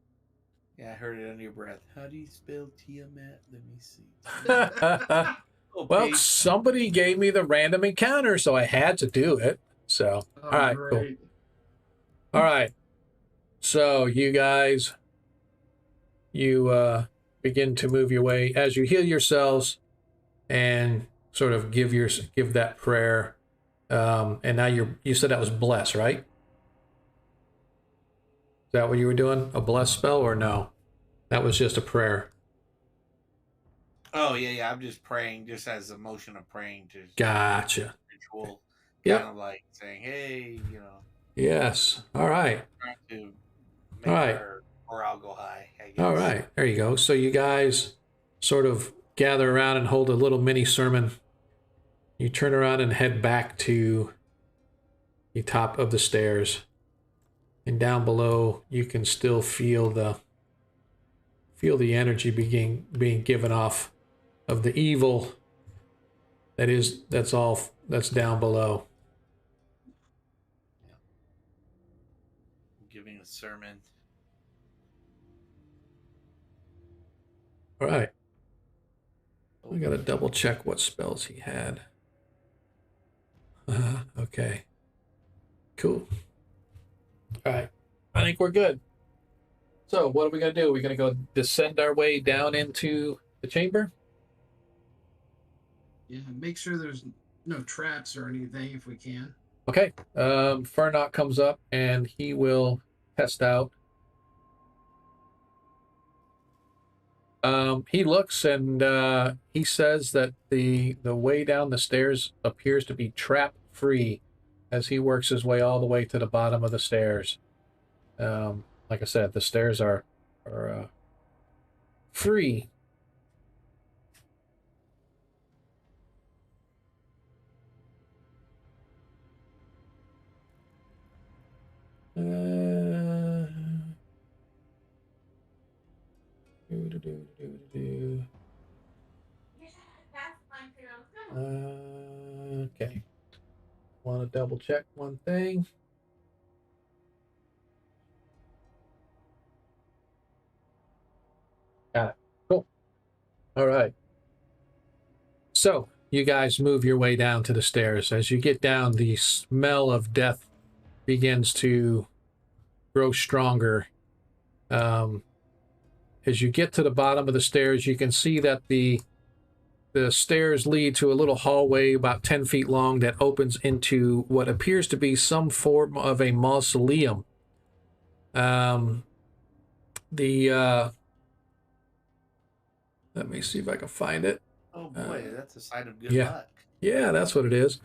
Yeah, I heard it under your breath. How do you spell Tiamat? Let me see. Oh, Well, page. somebody gave me the random encounter, so I had to do it. So, all right, cool. All right. So you guys, you begin to move your way as you heal yourselves and sort of give that prayer. And now you said that was bless, right? Is that what you were doing? A bless spell or no? That was just a prayer. Oh, yeah. I'm just praying, just as a motion of praying to Gotcha. ritual. Yep. Kind of like saying, hey, Yes. All right. trying to make All right. our morale go high, I guess. All right, there you go. So you guys sort of gather around and hold a little mini sermon. You turn around and head back to the top of the stairs. And down below, you can still feel the energy being given off of the evil that's down below. Giving a sermon. All right. I gotta double check what spells he had. Okay. Cool. All right. I think we're good. So what are we gonna do? We're gonna go descend our way down into the chamber. Yeah, make sure there's no traps or anything if we can. Okay. Fernok comes up and he will test out. He looks and he says that the way down the stairs appears to be trap free as he works his way all the way to the bottom of the stairs. Like I said, the stairs are free. Yeah, that's my girl. Okay. Want to double check one thing. Got it. Cool. All right. So you guys move your way down to the stairs. As you get down, the smell of death begins to grow stronger. As you get to the bottom of the stairs, you can see that the the stairs lead to a little hallway about 10 feet long that opens into what appears to be some form of a mausoleum. Let me see if I can find it. Oh boy, that's a sign of good yeah. luck. Yeah, that's what it is.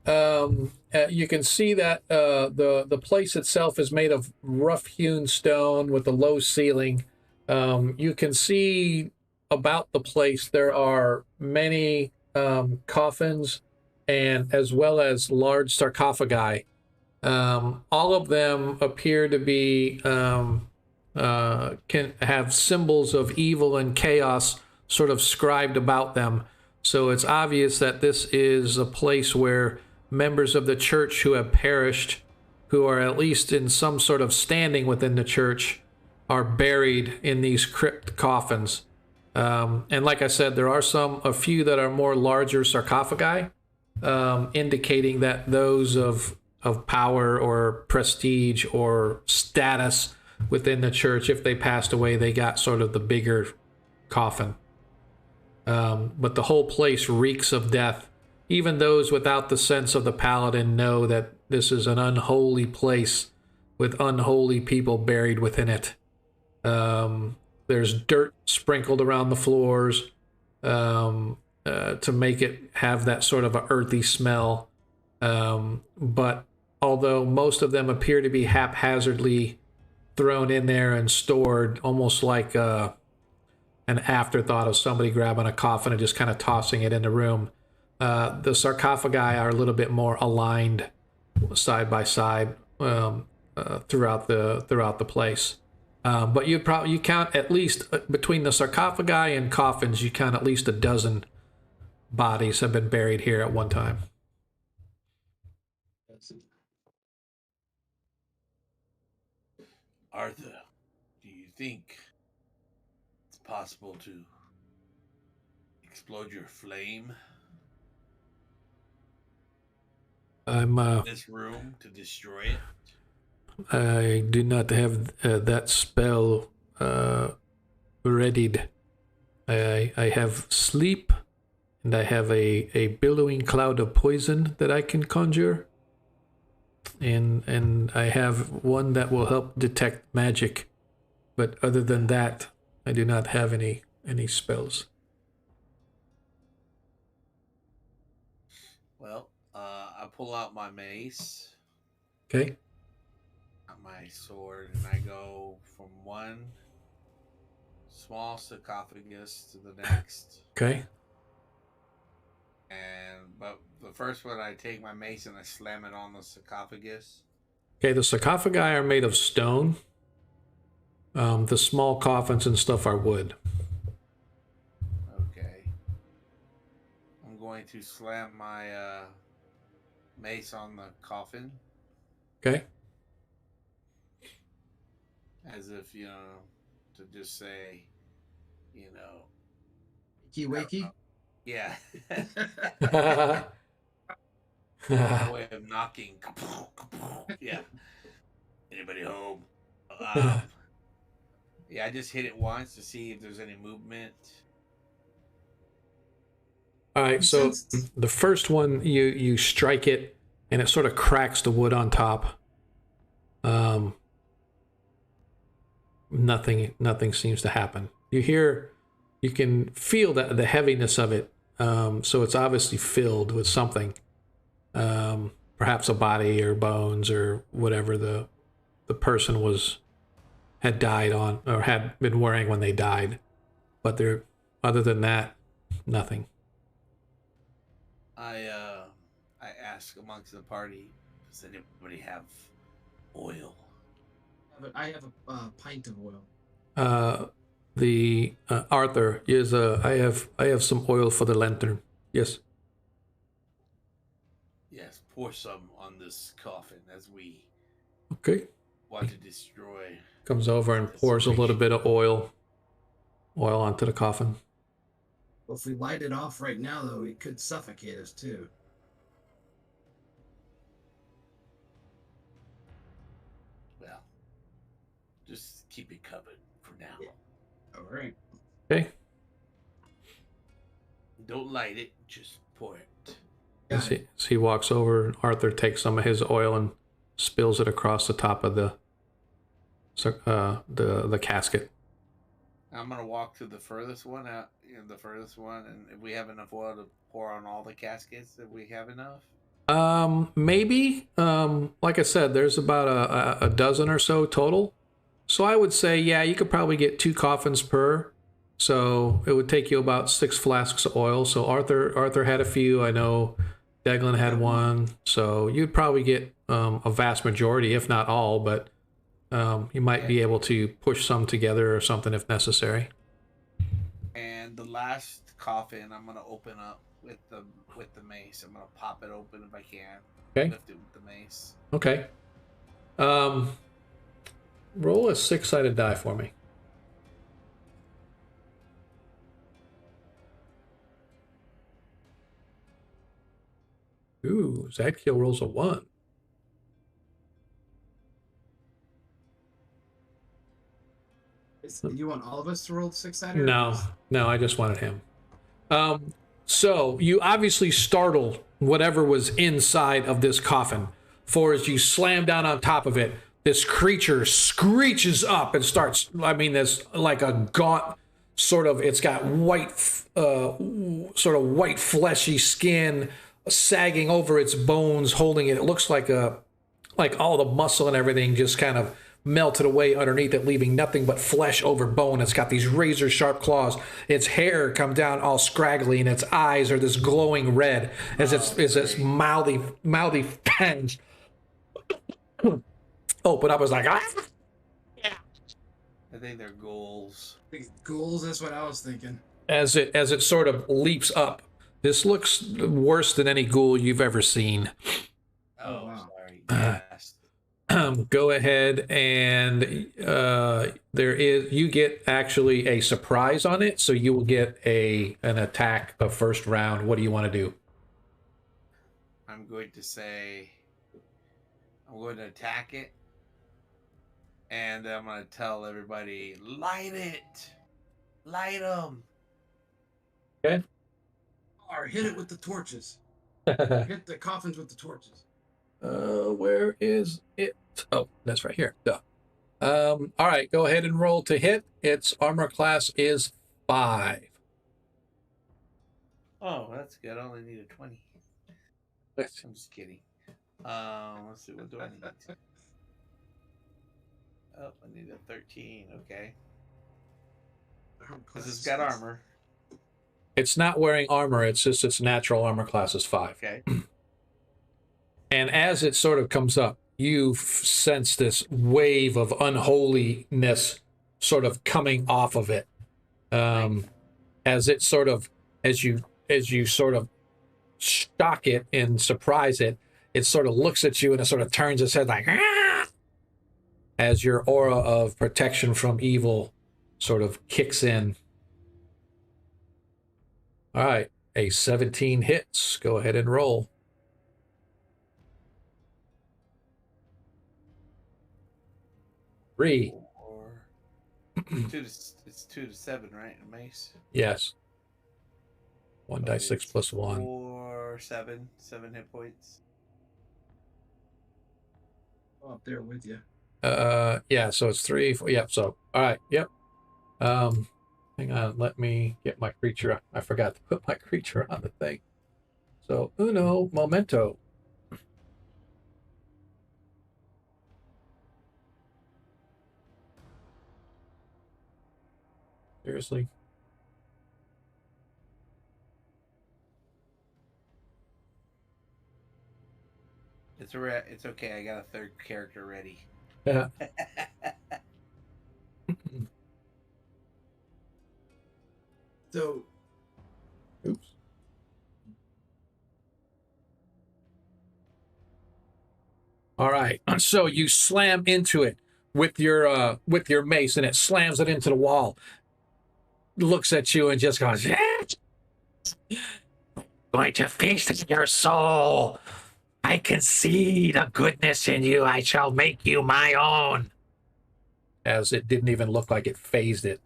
You can see that the place itself is made of rough-hewn stone with a low ceiling. You can see about the place there are many coffins and as well as large sarcophagi. All of them appear to be can have symbols of evil and chaos sort of scribed about them. So it's obvious that this is a place where members of the church who have perished, who are at least in some sort of standing within the church, are buried in these crypt coffins. And like I said, there are a few that are more larger sarcophagi, indicating that those of power or prestige or status within the church, if they passed away, they got sort of the bigger coffin. But the whole place reeks of death. Even those without the sense of the paladin know that this is an unholy place with unholy people buried within it. There's dirt sprinkled around the floors to make it have that sort of an earthy smell. But although most of them appear to be haphazardly thrown in there and stored, almost like an afterthought of somebody grabbing a coffin and just kind of tossing it in the room, the sarcophagi are a little bit more aligned side by side throughout the place. But you count at least between the sarcophagi and coffins, you count at least a dozen bodies have been buried here at one time. Arthur, do you think it's possible to explode your flame I'm in this room to destroy it? I do not have that spell readied. I have sleep, and I have a billowing cloud of poison that I can conjure. And I have one that will help detect magic. But other than that, I do not have any spells. Well, I pull out my mace, Okay? my sword, and I go from one small sarcophagus to the next. Okay? But the first one, I take my mace and I slam it on the sarcophagus. Okay, the sarcophagi are made of stone. The small coffins and stuff are wood. Okay. I'm going to slam my mace on the coffin. Okay? As if, to just say, Wakey. yeah. My way of knocking. Yeah. Anybody home? Yeah, I just hit it once to see if there's any movement. All right, so the first one, you strike it, and it sort of cracks the wood on top. Nothing seems to happen. You can feel the heaviness of it. So it's obviously filled with something, perhaps a body or bones or whatever the person had died on or had been wearing when they died. But other than that, nothing. I ask amongst the party, does anybody have oil? I have a pint of oil. Arthur is I have some oil for the lantern. Yes. Yes, pour some on this coffin as we Okay. want to destroy. Comes over and pours a little bit of oil onto the coffin. Well, if we light it off right now, though, it could suffocate us too. Well, just keep it covered for now. All right. Okay. don't light it, just pour it. As he walks over, Arthur takes some of his oil and spills it across the top of the casket. I'm gonna walk to the furthest one out, the furthest one, and if we have enough oil to pour on all the caskets, if we have enough. Maybe. Like I said, there's about a dozen or so total. So I would say, yeah, you could probably get 2 coffins per. So it would take you about 6 flasks of oil. So Arthur had a few. I know Declan had one. So you'd probably get a vast majority, if not all, but you might be able to push some together or something if necessary. And the last coffin, I'm gonna open up with the mace. I'm gonna pop it open if I can. Okay. Lift it with the mace. Okay. Roll a 6-sided die for me. Ooh, Zadkiel rolls a 1. You want all of us to roll 6-sided? No, I just wanted him. So you obviously startled whatever was inside of this coffin, for as you slam down on top of it, this creature screeches up and starts, I mean, there's like a gaunt sort of, it's got white, sort of white fleshy skin sagging over its bones, holding it. It looks like all the muscle and everything just kind of melted away underneath it, leaving nothing but flesh over bone. It's got these razor sharp claws. Its hair come down all scraggly, and its eyes are this glowing red as its mouthy fangs open up. It's like, ah! I think they're ghouls. Ghouls, that's what I was thinking. As it sort of leaps up. This looks worse than any ghoul you've ever seen. Oh, wow. sorry. Yes. Go ahead and you get actually a surprise on it, so you will get an attack of first round. What do you want to do? I'm going to say I'm going to attack it, and I'm going to tell everybody, light it, light them. Okay. Or hit it with the torches. Hit the coffins with the torches. Where is it? Oh, that's right here. Duh. All right, go ahead and roll to hit. Its armor class is 5. Oh, that's good. I only need a 20. I'm just kidding. Let's see. What do I need? Oh, I need a 13. Okay. Because it's got armor. It's not wearing armor. It's just its natural armor class is 5. Okay. And as it sort of comes up, you sense this wave of unholiness sort of coming off of it. As it sort of, as you sort of shock it and surprise it, it sort of looks at you and it sort of turns its head like, ah! As your aura of protection from evil sort of kicks in. All right, a 17 hits. Go ahead and roll. Three. It's 2 to 7, right? A mace. Yes. 1d6 plus 1. 4, 7 hit points. Oh, up there with you. Yeah, so it's 3, 4, yep, so, all right, yep. Hang on, let me get my creature. I forgot to put my creature on the thing. So, uno momento. Seriously? It's okay. I got a third character ready. Yeah. So, Oops. All right. So you slam into it with your mace, and it slams it into the wall. Looks at you and just goes, "Going to feast your soul. I can see the goodness in you. I shall make you my own." As it didn't even look like it phased it.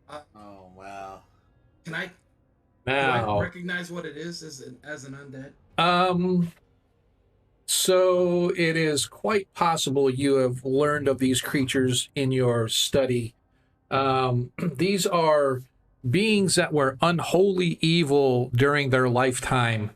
Oh wow! Can I Now, recognize what it is as an undead? So it is quite possible you have learned of these creatures in your study. These are beings that were unholy evil during their lifetime.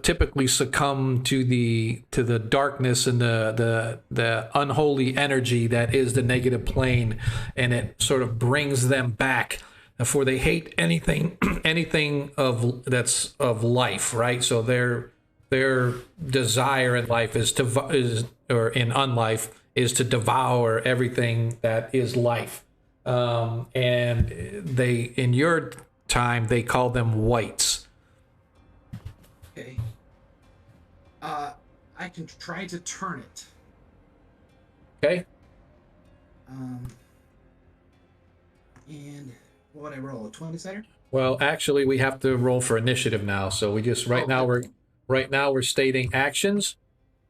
Typically succumb to the darkness and the unholy energy that is the negative plane, and it sort of brings them back. For they hate anything anything of that's of life, right? So their desire in life is or in unlife is to devour everything that is life. And they, in your time, they call them whites. Okay. I can try to turn it. Okay. And what would I roll? A 20-sider? Well, actually, we have to roll for initiative now. So we just right now we're stating actions.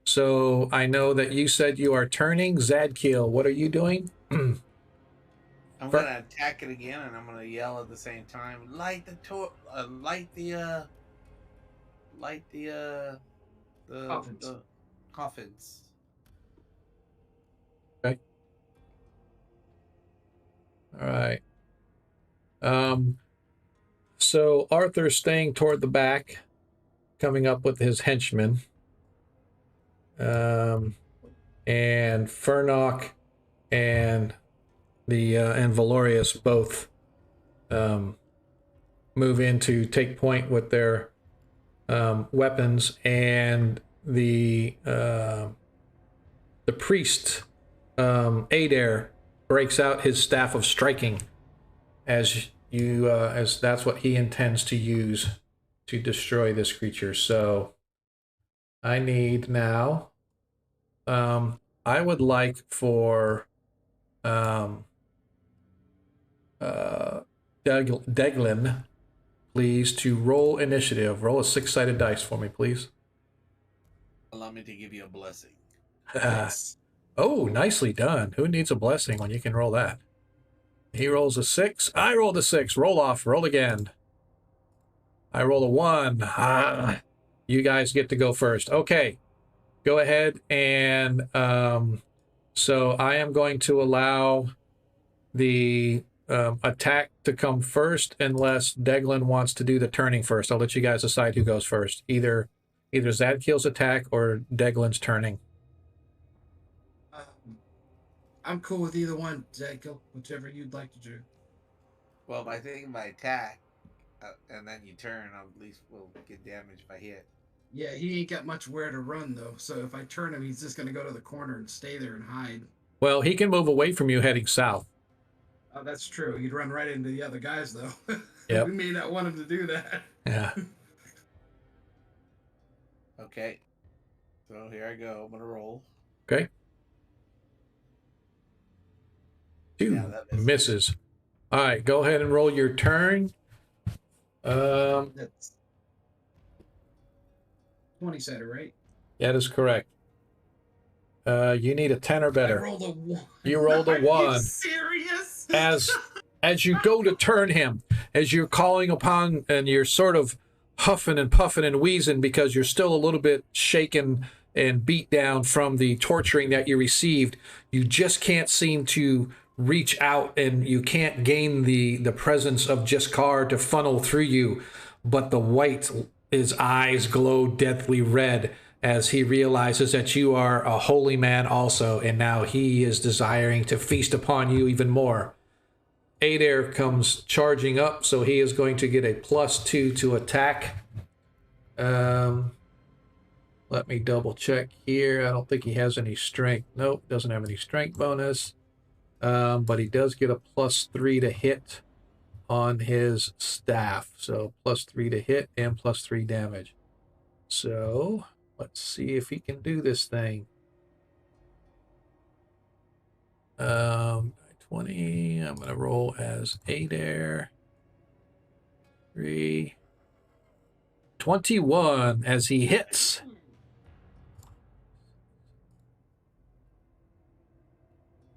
So I know that you said you are turning. Zadkiel, what are you doing? I'm gonna attack it again, and I'm gonna yell at the same time. Light the Coffins. the coffins. Okay. All right. So Arthur's staying toward the back, coming up with his henchmen. And Fernok and and Valorius both move in to take point with their weapons, and the priest Adair breaks out his staff of striking as that's what he intends to use to destroy this creature. So I need now. I would like for Deglin, please, to roll initiative. Roll a 6-sided dice for me, please. Allow me to give you a blessing. Yes. Oh, nicely done. Who needs a blessing when you can roll that? He rolls a 6. I rolled a 6. Roll off. Roll again. I roll a 1. You guys get to go first. Okay. Go ahead and so I am going to allow the attack to come first unless Deglin wants to do the turning first. I'll let you guys decide who goes first. Either Zadkiel's attack or Deglin's turning. I'm cool with either one, Zadkiel. Whichever you'd like to do. Well, if I think if I attack, and then you turn, at least we'll get damage if I hit. Yeah, he ain't got much where to run though. So if I turn him, he's just gonna go to the corner and stay there and hide. Well, he can move away from you heading south. Oh, that's true. He'd run right into the other guys though. Yep. We may not want him to do that. Yeah. Okay. So here I go. I'm gonna roll. Okay. 2 Yeah, that misses. All right, go ahead and roll your turn. That's 20-sider, right? That is correct. You need a 10 or I better. rolled a 1. You rolled a Are you 1. serious? As you go to turn him, as you're calling upon, and you're sort of huffing and puffing and wheezing because you're still a little bit shaken and beat down from the torturing that you received, you just can't seem to reach out, and you can't gain the presence of Jiskar to funnel through you. But the white, his eyes glow deathly red as he realizes that you are a holy man also, and now he is desiring to feast upon you even more. Adair comes charging up, so he is going to get a +2 to attack. Let me double check here. I don't think he has any strength. Nope, doesn't have any strength bonus. But he does get a +3 to hit on his staff. So +3 to hit and +3 damage. So let's see if he can do this thing. 20. I'm going to roll as Adair. 3. 21 as he hits.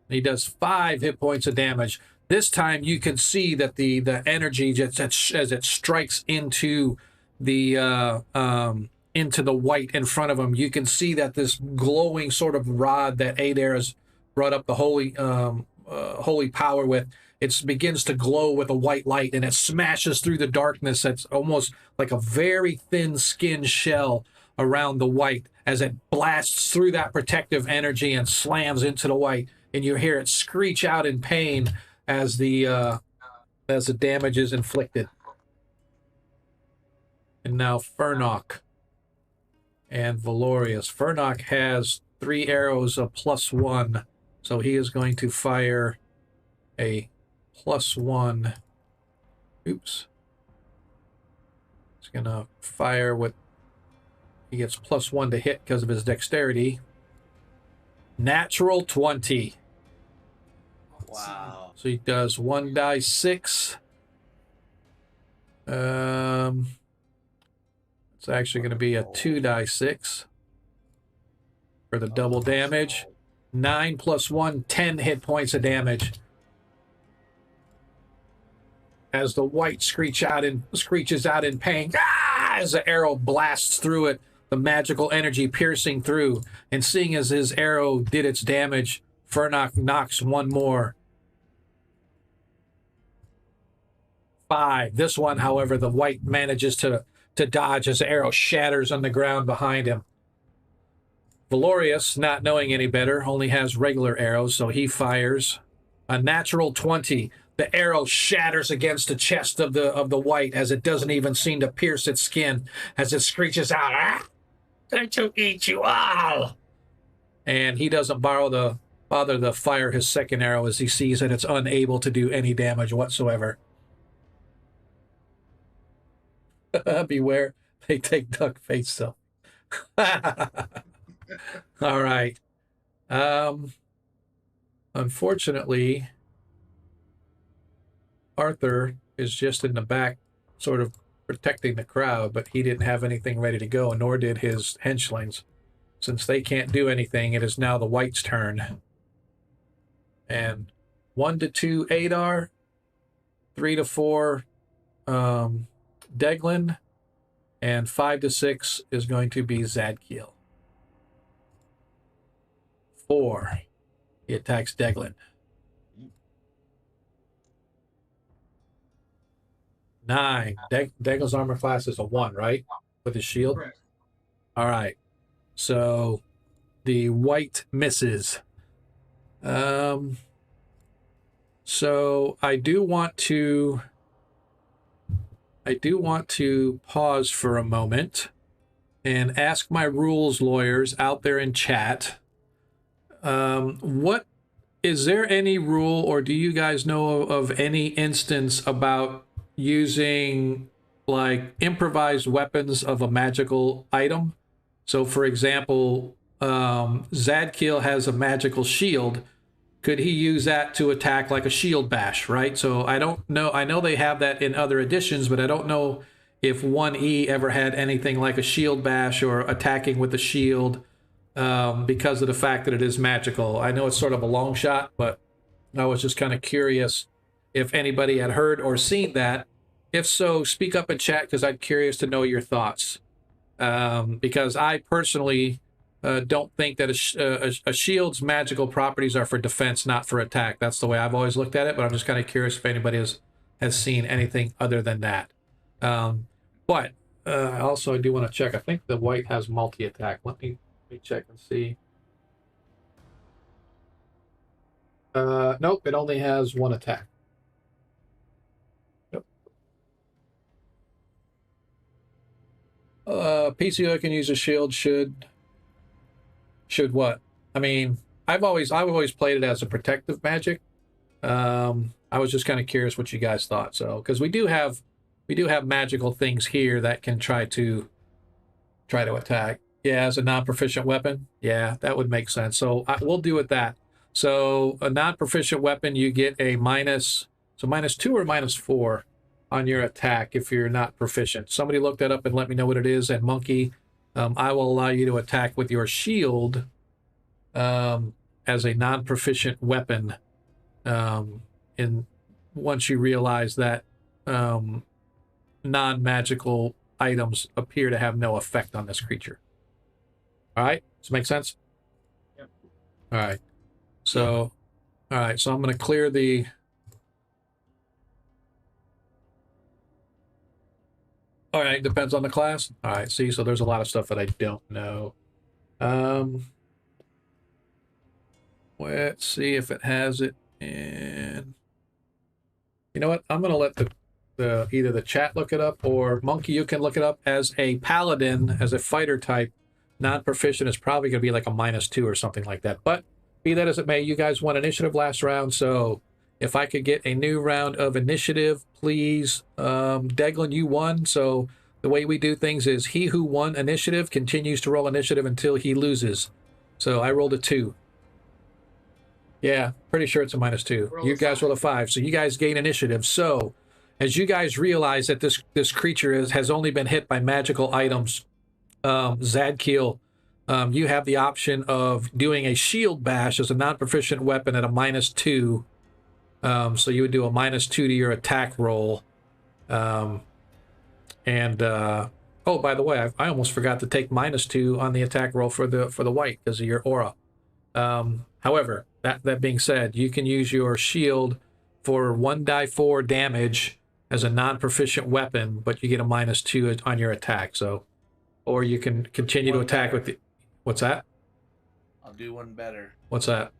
He does 5 hit points of damage. This time you can see that the energy just as it strikes into the white in front of him, you can see that this glowing sort of rod that Adair has brought up the holy power with, it begins to glow with a white light, and it smashes through the darkness. It's almost like a very thin skin shell around the white as it blasts through that protective energy and slams into the white, and you hear it screech out in pain as the damage is inflicted. And now Fernok and Valorius. Fernok has 3 arrows of +1, so he is going to fire a +1. Oops. He's going to fire with... He gets +1 to hit because of his dexterity. Natural 20. Wow. So he does 1 die 6. It's actually going to be a 2 die 6 for the double damage. 9 + 1, 10 hit points of damage. As the white screeches out in pain, as the arrow blasts through it, the magical energy piercing through. And seeing as his arrow did its damage, Fernok knocks 1 more. 5. This one, however, the white manages to dodge as the arrow shatters on the ground behind him. Valorius, not knowing any better, only has regular arrows, so he fires a natural 20. The arrow shatters against the chest of the white as it doesn't even seem to pierce its skin, as it screeches out, "Ah, going to eat you all!" And he doesn't bother to fire his second arrow as he sees that it's unable to do any damage whatsoever. Beware, they take duck face so. All right. Unfortunately, Arthur is just in the back, sort of protecting the crowd, but he didn't have anything ready to go, nor did his henchlings. Since they can't do anything, it is now the white's turn. And 1 to 2, Adar. 3 to 4, Deglin. And 5 to 6 is going to be Zadkiel. 4. He attacks Deglin. 9. Deglin's armor class is a 1, right? With his shield? Correct. All right. So the white misses. So I do want to pause for a moment and ask my rules lawyers out there in chat. What is there any rule, or do you guys know of any instance about using like improvised weapons of a magical item? So for example, Zadkiel has a magical shield. Could he use that to attack like a shield bash, right? So I don't know. I know they have that in other editions, but I don't know if 1E ever had anything like a shield bash or attacking with a shield because of the fact that it is magical. I know it's sort of a long shot, but I was just kind of curious if anybody had heard or seen that. If so, speak up in chat because I'm curious to know your thoughts. Because I personally don't think that a shield's magical properties are for defense, not for attack. That's the way I've always looked at it, but I'm just kind of curious if anybody has seen anything other than that. But also I do want to check. I think the white has multi-attack. Let me check and see. Nope, it only has 1 attack. Yep. PCO can use a shield should what? I mean, I've always played it as a protective magic. I was just kind of curious what you guys thought. So, because we do have magical things here that can try to attack. Yeah, as a non-proficient weapon. Yeah, that would make sense. So we'll do with that. So a non-proficient weapon, you get a -2 or -4 on your attack if you're not proficient. Somebody look that up and let me know what it is. And Monkey, I will allow you to attack with your shield as a non-proficient weapon in once you realize that non-magical items appear to have no effect on this creature. All right, does it make sense? Yep. All right. So, all right. So I'm going to clear the. All right, depends on the class. All right, see, so there's a lot of stuff that I don't know. Let's see if it has it in. You know what? I'm gonna let the either the chat look it up or Monkey, you can look it up. As a paladin, as a fighter type, non-proficient is probably gonna be like a -2 or something like that. But be that as it may, you guys won initiative last round, so if I could get a new round of initiative, please. Deglin, you won, so the way we do things is he who won initiative continues to roll initiative until he loses. So I rolled a 2. Yeah, pretty sure it's a -2. Roll You a guys 5. roll a 5, so you guys gain initiative. So as you guys realize that this creature has only been hit by magical items, Zadkiel, you have the option of doing a shield bash as a non-proficient weapon at a -2. So you would do a -2 to your attack roll. Oh, by the way, I almost forgot to take -2 on the attack roll for the white because of your aura. However, that being said, you can use your shield for 1d4 damage as a non-proficient weapon, but you get a -2 on your attack. So, or you can continue to One attack better. with the. What's that? I'll do one better. What's that?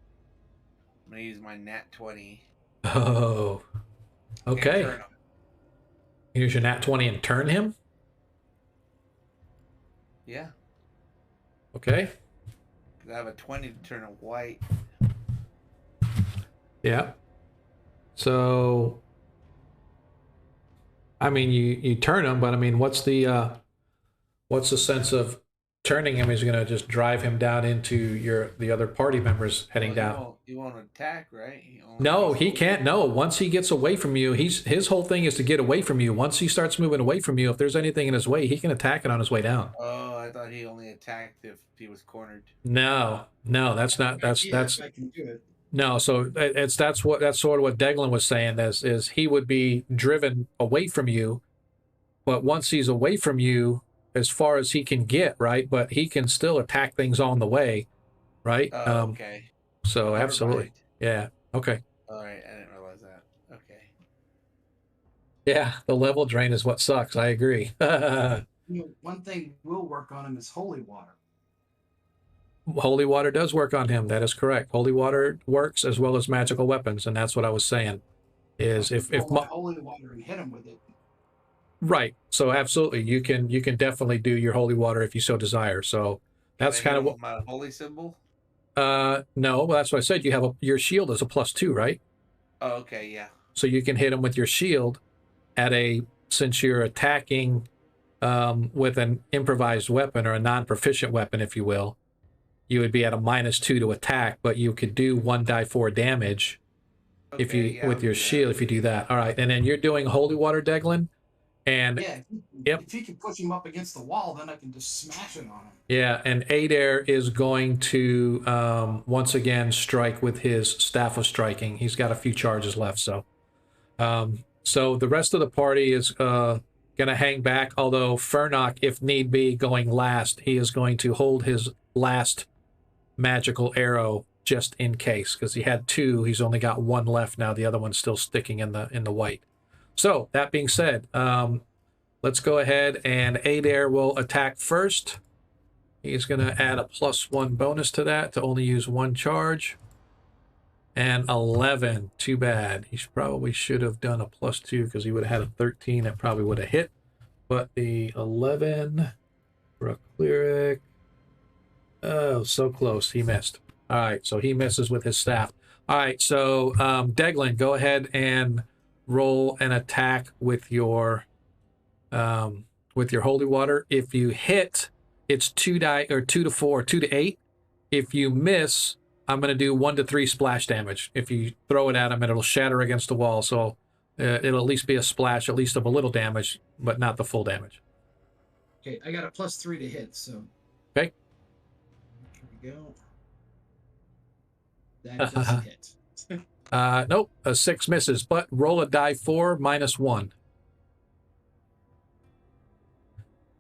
I'm gonna use my nat 20. Oh, and okay. turn 'em. Use your nat 20 and turn him. Yeah, Okay. because I have a 20 to turn a white. Yeah. So, I mean, you turn him, but I mean, what's the sense of turning him? Is going to just drive him down into the other party members heading down? He won't attack, right? No, he can't. No, once he gets away from you, his whole thing is to get away from you. Once he starts moving away from you, if there's anything in his way, he can attack it on his way down. Oh, I thought he only attacked if he was cornered. No, that's not. That's I can do it. No, so that's sort of what Deglin was saying is he would be driven away from you, but once he's away from you, as far as he can get, right? But he can still attack things on the way, right? Oh, okay. So Never absolutely, mind. yeah, okay, All right, I didn't realize that. Okay. yeah. The level drain is what sucks. I agree. One thing we'll work on him is holy water. Holy water does work on him. That is correct. Holy water works as well as magical weapons, and that's what I was saying. Is if Pull my holy water and hit him with it. right. So absolutely, you can definitely do your holy water if you so desire. So that's Can I kind of hit what. him with my holy symbol. No, well, that's what I said. You have your shield is a +2, right? Oh, okay, yeah. So you can hit him with your shield since you're attacking with an improvised weapon or a non-proficient weapon, if you will. You would be at a -2 to attack, but you could do 1d4 damage if you Okay, yeah, with I'll your do that. shield if you do that. All right, and then you're doing holy water, Deglin, and Yeah. Yep. If he can push him up against the wall, then I can just smash it on him. yeah, and Adair is going to once again strike with his staff of striking. He's got a few charges left, so so the rest of the party is going to hang back. Although Fernok, if need be, going last, he is going to hold his last magical arrow just in case, because he had 2. He's only got 1 left now. The other one's still sticking in the white. So that being said, let's go ahead and Adair will attack first. He's going to add a +1 bonus to that to only use 1 charge. And 11, too bad. He probably should have done a +2 because he would have had a 13. That probably would have hit. But the 11 for a cleric. Oh, so close. He missed. All right, so he misses with his staff. All right, so Deglin, go ahead and roll an attack with your holy water. If you hit, it's 2 to 4, 2 to 8. If you miss, I'm going to do 1 to 3 splash damage. If you throw it at him, and it'll shatter against the wall. So it'll at least be a splash, at least of a little damage, but not the full damage. Okay, I got a +3 to hit, so. Okay. Here we go. That doesn't hit. Nope, a 6 misses, but roll a die 4 minus 1.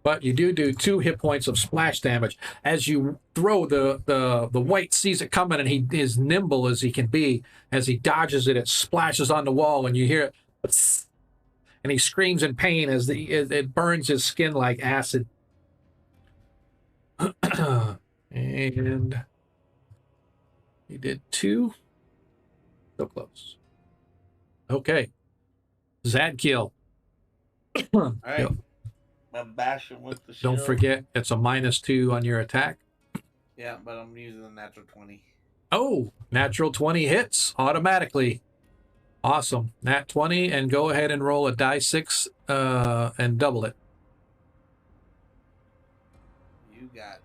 But you do 2 hit points of splash damage. As you throw, the white sees it coming, and he is nimble as he can be. As he dodges it, it splashes on the wall, and you hear it, and he screams in pain as it burns his skin like acid. And he did 2. So close. Okay. Zadkiel. All right. I'm bashing with the shield. Don't forget, it's a -2 on your attack. Yeah, but I'm using the natural 20. Oh, natural 20 hits automatically. Awesome. Nat 20, and go ahead and roll a die 6 and double it. You got.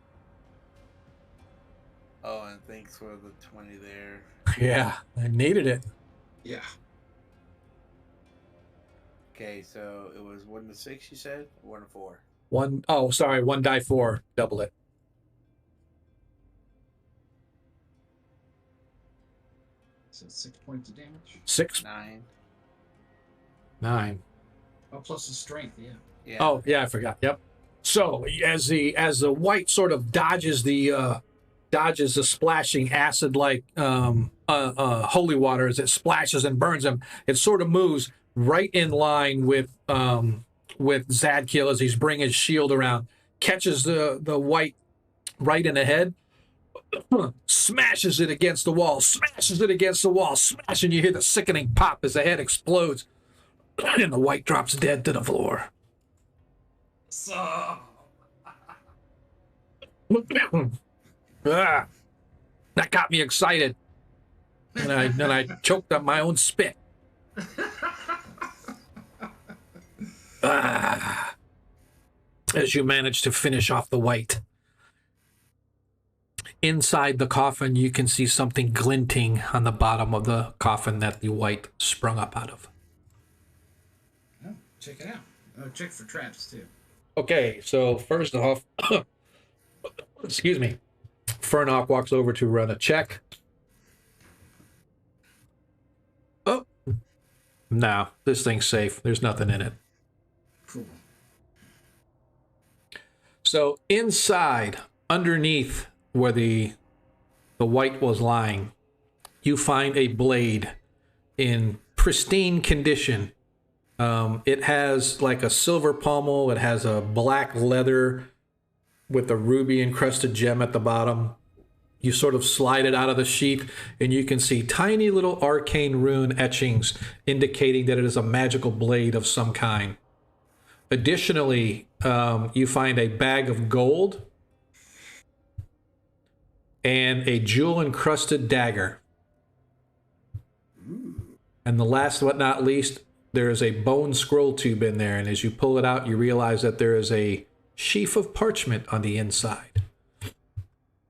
Oh, and thanks for the 20 there. Yeah, I needed it. Yeah. Okay, so it was 1 to 6, you said? Or 1 to 4? 1, oh, sorry, 1 die 4, double it. So 6 points of damage. 6, 9. 9. Oh, plus the strength, yeah. Yeah. Oh, yeah, I forgot. Yep. So as the white sort of dodges the splashing acid like holy water as it splashes and burns him, it sort of moves right in line with Zadkiel as he's bringing his shield around, catches the white right in the head, smashes it against the wall, smash, and you hear the sickening pop as the head explodes, and the white drops dead to the floor. So. Ah, that got me excited, and I choked on my own spit. As you manage to finish off the white. Inside the coffin, you can see something glinting on the bottom of the coffin that the white sprung up out of. Oh, check it out. Oh, check for traps too. Okay, so first off, excuse me, Fernok walks over to run a check. Oh, no, this thing's safe. There's nothing in it. Cool. So inside, underneath where the white was lying, you find a blade in pristine condition. It has like a silver pommel. It has a black leather with a ruby encrusted gem at the bottom. You sort of slide it out of the sheath, and you can see tiny little arcane rune etchings indicating that it is a magical blade of some kind. Additionally, you find a bag of gold and a jewel-encrusted dagger. And the last but not least, there is a bone scroll tube in there, and as you pull it out, you realize that there is a sheaf of parchment on the inside.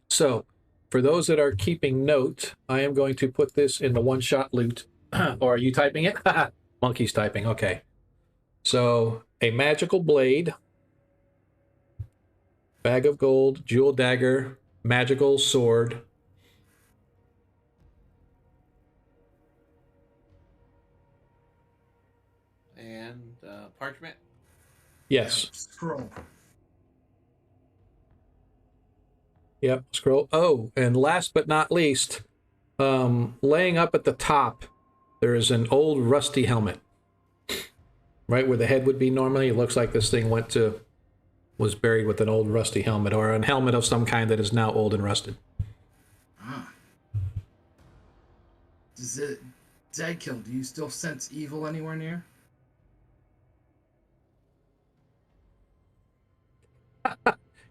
So, for those that are keeping note, I am going to put this in the one-shot loot. Or are you typing it? Monkey's typing, okay. So, a magical blade, bag of gold, jewel dagger, magical sword, And parchment? yes. Scroll. Yep, scroll. Oh, and last but not least, laying up at the top, there is an old rusty helmet. Right where the head would be normally, it looks like this thing was buried with an old rusty helmet, or a helmet of some kind that is now old and rusted. Ah. Does it, Zadkiel, do you still sense evil anywhere near?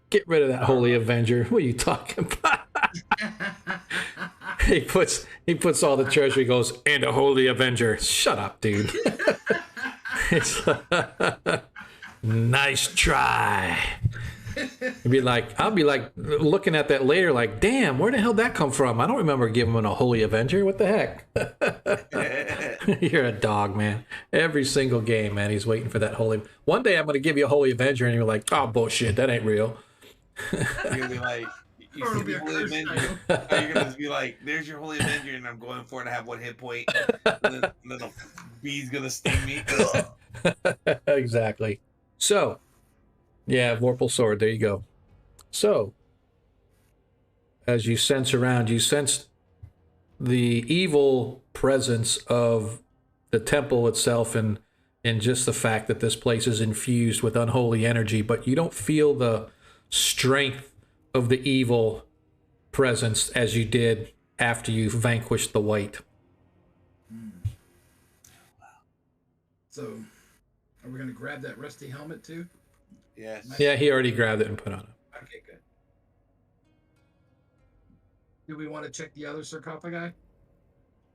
Get rid of that holy avenger. What are you talking about? he puts all the treasure. He goes, and a holy avenger. Shut up, dude. It's nice try. I'll be like looking at that later, like, damn, where the hell did that come from? I don't remember giving him a holy avenger. What the heck? You're a dog, man. Every single game, man, he's waiting for that holy. One day I'm going to give you a holy avenger, and you're like, oh bullshit, that ain't real. You're gonna be like, You Or see it'll be the a Holy curse Avenger. title. You're gonna just be like, "There's your Holy Avenger," and I'm going for it to have 1 hit point. And then the bee's gonna sting me. Exactly. So, yeah, Vorpal Sword. There you go. So, as you sense around, you sense the evil presence of the temple itself, and just the fact that this place is infused with unholy energy, but you don't feel the strength of the evil presence as you did after you vanquished the white. So, are we gonna grab that rusty helmet too? Yes. Yeah, he already grabbed it and put on it. Okay, good. Do we want to check the other sarcophagi?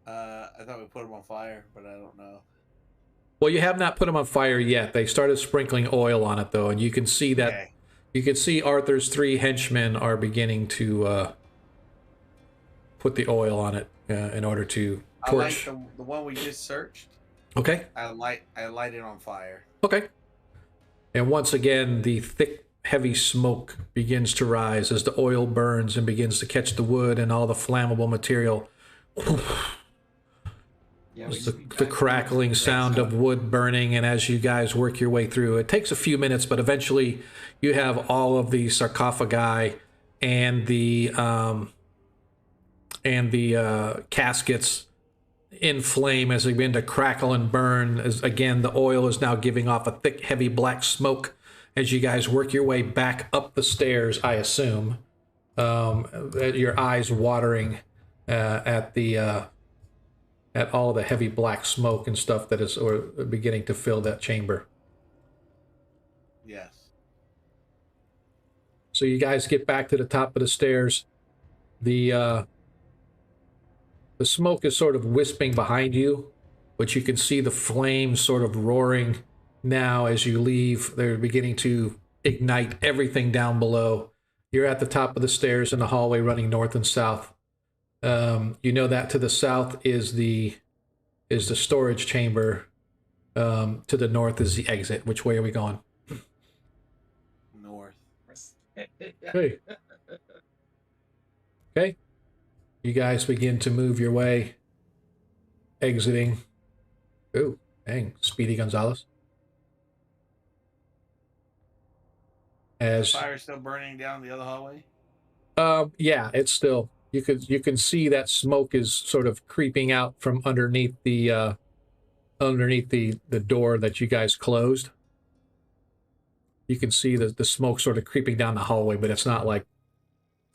I thought we put him on fire, but I don't know. Well, you have not put them on fire yet. They started sprinkling oil on it, though, and you can see that. Okay. You can see Arthur's 3 henchmen are beginning to put the oil on it in order to I like torch. the one we just searched. Okay. I light it on fire. Okay. And once again, the thick, heavy smoke begins to rise as the oil burns and begins to catch the wood and all the flammable material. Yeah, It's the crackling sound of wood burning, and as you guys work your way through, it takes a few minutes, but eventually you have all of the sarcophagi and the caskets in flame as they begin to crackle and burn. As again, the oil is now giving off a thick, heavy black smoke as you guys work your way back up the stairs. I assume your eyes watering at all the heavy black smoke and stuff that is or beginning to fill that chamber. Yes. So you guys get back to the top of the stairs. The smoke is sort of wisping behind you, but you can see the flames sort of roaring now as you leave. They're beginning to ignite everything down below. You're at the top of the stairs in the hallway running north and south. You know that to the south is the storage chamber. To the north is the exit. Which way are we going? North. Hey. Okay. You guys begin to move your way, exiting. Ooh, dang, Speedy Gonzalez. As Fire still burning down the other hallway. yeah, it's still you can see that smoke is sort of creeping out from underneath the door that you guys closed. You can see the smoke sort of creeping down the hallway, but it's not like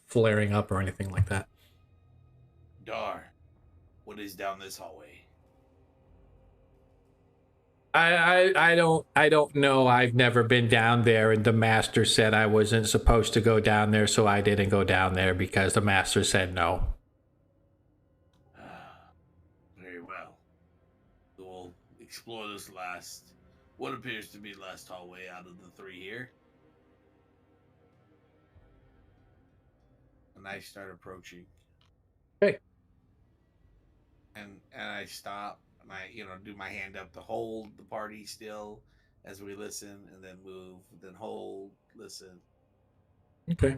flaring up or anything like that. Dar, what is down this hallway? I don't know. I've never been down there, and the master said I wasn't supposed to go down there, so I didn't go down there because the master said no. Very well. We'll explore this what appears to be last hallway out of the 3 here. And I start approaching. Okay. And I stop and I do my hand up to hold the party still as we listen, and then move, then hold, listen. Okay.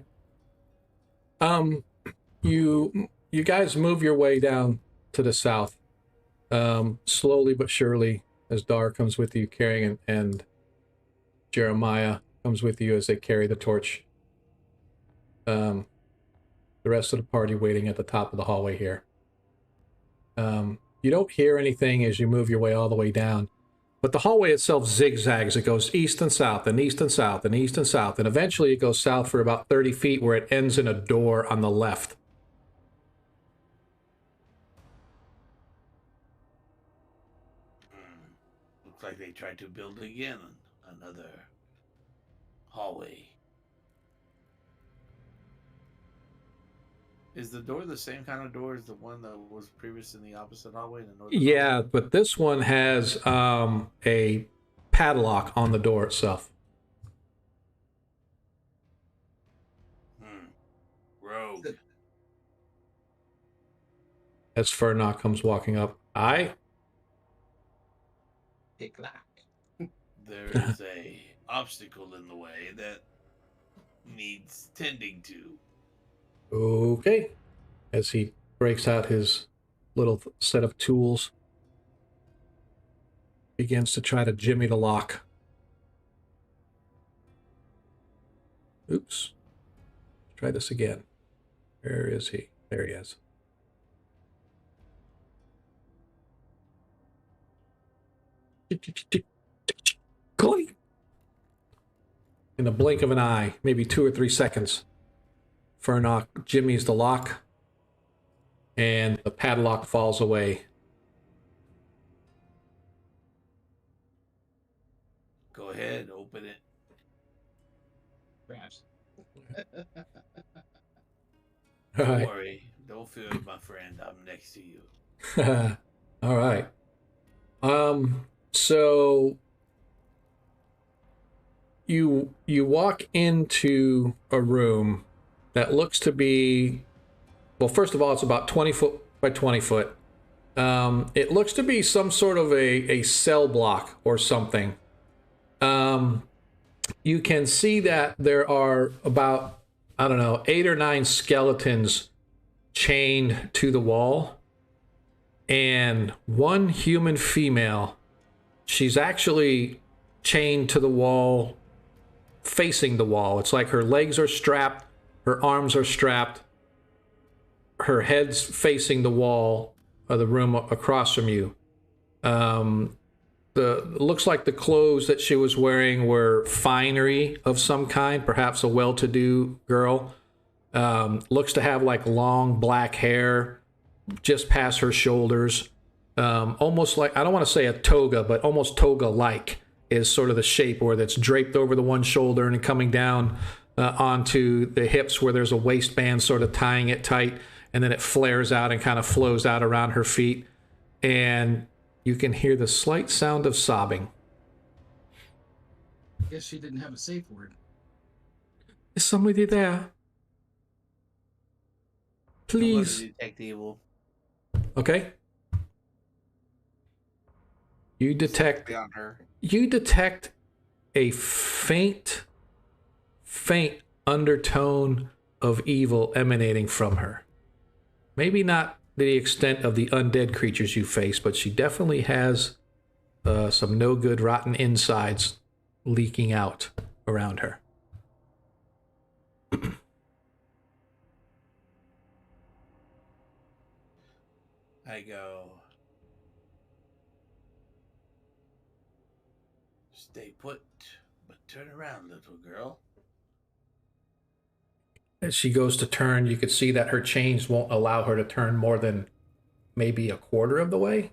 You guys move your way down to the south, slowly but surely, as Dar comes with you carrying and Jeremiah comes with you as they carry the torch. The rest of the party waiting at the top of the hallway here. You don't hear anything as you move your way all the way down, but the hallway itself zigzags. It goes east and south and east and south and east and south, and eventually it goes south for about 30 feet where it ends in a door on the left. Looks like they tried to build again another hallway. Is the door the same kind of door as the one that was previous in the opposite hallway? In the northern Yeah, hallway? but this one has a padlock on the door itself. Rogue. As Fernok comes walking up. Aye? Pick lock. There is a obstacle in the way that needs tending to. Okay. As he breaks out his little set of tools, begins to try to jimmy the lock. Oops. Try this again. Where is he? There he is. Clink. In the blink of an eye, maybe 2 or 3 seconds, Fernok jimmies the lock, and the padlock falls away. Go ahead, open it. Perhaps. All Don't right. worry. Don't fear, my friend. I'm next to you. All right. So you walk into a room that looks to be, well, first of all, it's about 20 foot by 20 foot. It looks to be some sort of a cell block or something. You can see that there are about, I don't know, 8 or 9 skeletons chained to the wall, and one human female. She's actually chained to the wall, facing the wall. It's like her legs are strapped, her arms are strapped, her head's facing the wall of the room across from you. Looks like the clothes that she was wearing were finery of some kind, perhaps a well-to-do girl. Looks to have like long black hair just past her shoulders. Almost like, I don't want to say a toga, but almost toga-like is sort of the shape, where that's draped over the one shoulder and coming down onto the hips, where there's a waistband sort of tying it tight, and then it flares out and kind of flows out around her feet. And you can hear the slight sound of sobbing. Guess she didn't have a safe word. Is somebody there? Please. Hello, detective. Okay. You detect On her. a faint undertone of evil emanating from her. Maybe not the extent of the undead creatures you face, but she definitely has some no good rotten insides leaking out around her. I go. Stay put, but turn around, little girl. As she goes to turn, you could see that her chains won't allow her to turn more than maybe a quarter of the way.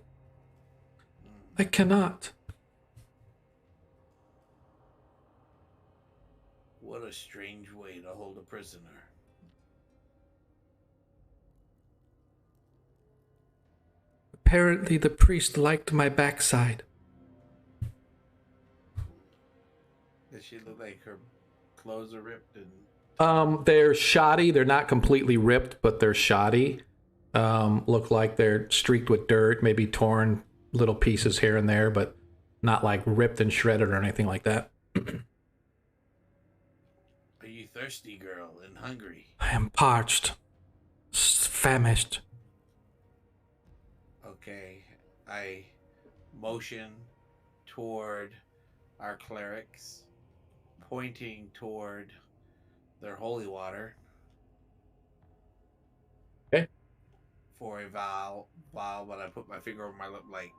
I cannot. What a strange way to hold a prisoner. Apparently the priest liked my backside. Does she look like her clothes are ripped and They're shoddy. They're not completely ripped, but they're shoddy. Look like they're streaked with dirt, maybe torn little pieces here and there, but not like ripped and shredded or anything like that. are you thirsty, girl, and hungry? I am parched, famished. Okay, I motion toward our clerics, pointing toward their holy water. Okay. For a vow, but I put my finger over my lip like,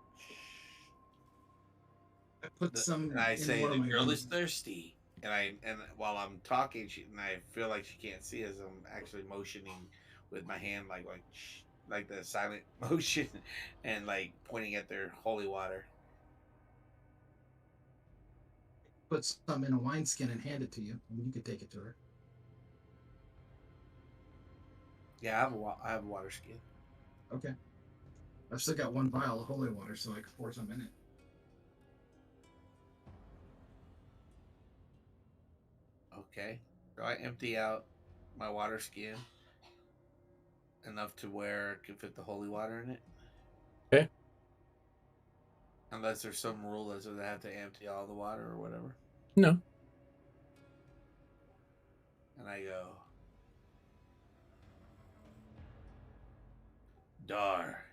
I put some. and I in say one of the my girl guns. is thirsty. And while I'm talking, and I feel like she can't see as I'm actually motioning with my hand, like the silent motion, and like pointing at their holy water. Put some in a wineskin and hand it to you, and you can take it to her. Yeah, I have a water skin. Okay. I've still got one vial of holy water, so I can pour some in it. Okay, so I empty out my water skin enough to where it can fit the holy water in it. Okay. Unless there's some rule that says I have to empty all the water or whatever. No. And I go, Dar.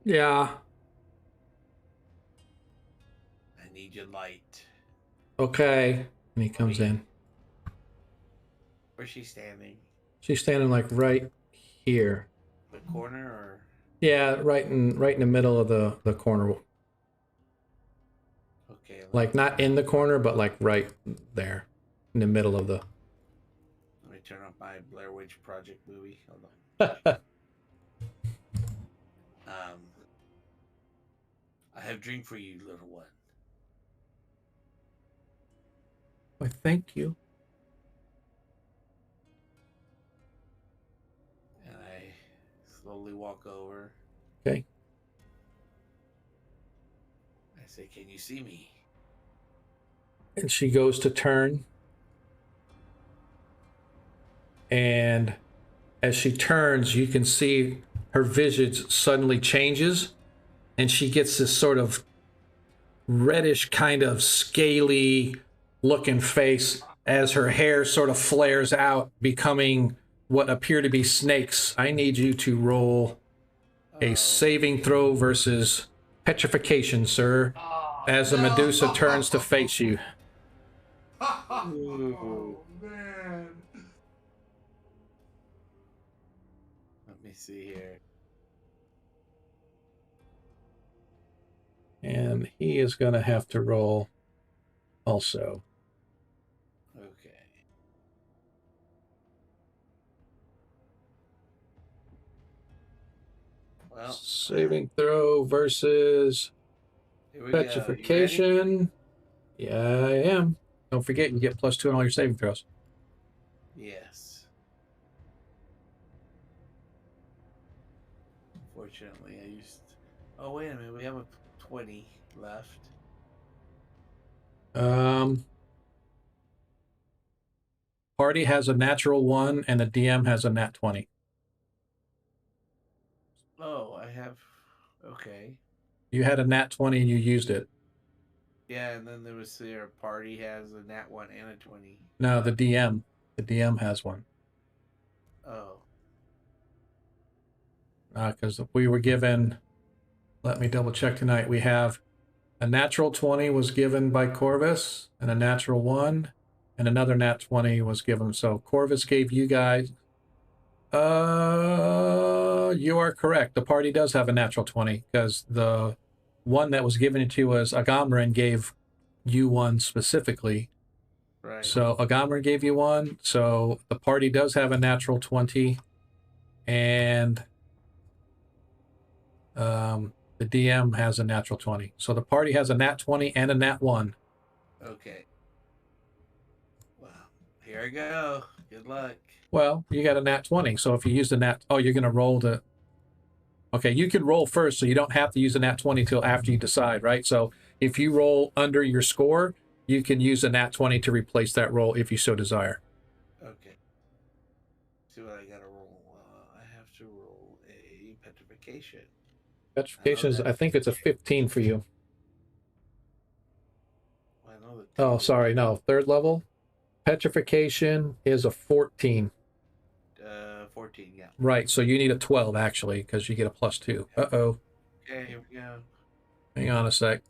Yeah. I need your light. Okay. And he comes in. Where's she standing? She's standing like right here. The corner or? Yeah, right in the middle of the corner. Okay. Like not in the corner, but like right there. In the middle of the Let me turn off my Blair Witch Project movie. Hold on. I have drink for you, little one. Why, thank you. And I slowly walk over. Okay. I say, "Can you see me?" And she goes to turn. And as she turns, you can see her vision suddenly changes. And she gets this sort of reddish, kind of scaly looking face as her hair sort of flares out, becoming what appear to be snakes. I need you to roll a saving throw versus petrification, sir, as the Medusa turns to face you. Oh, man. Let me see here. And he is going to have to roll also. Okay. Well, Saving throw versus here we go. You ready? petrification. Yeah, I am. Don't forget, you get +2 on all your saving throws. Yes. Fortunately, I used. Oh wait a minute, we have a 20 left. Party has a natural 1 and the DM has a nat 20. Oh, I have. Okay. You had a nat 20 and you used it. Yeah, and then there was their party has a nat 1 and a 20. No, the DM. The DM has one. Oh. Because we were given, let me double check tonight. We have a natural 20 was given by Corvus, and a natural 1, and another nat 20 was given. So Corvus gave you guys. You are correct. The party does have a natural 20 because the one that was given to us, Agamren gave you one specifically. Right. So Agamren gave you one. So the party does have a natural 20, and the DM has a natural 20. So the party has a nat 20 and a nat 1. Okay. Well, here I go. Good luck. Well, you got a nat 20. So if you use the nat, oh, you're going to roll the. Okay, you can roll first, so you don't have to use the nat 20 till after you decide, right? So if you roll under your score, you can use the nat 20 to replace that roll if you so desire. Okay. See what I gotta roll. I have to roll a petrification. Petrification is, I think it's a 15 for you. I know that. Oh, sorry, no, 3rd level. Petrification is a 14. 14, yeah. Right, so you need a 12 actually, because you get a +2. Uh-oh. Okay, here we go. Hang on a sec.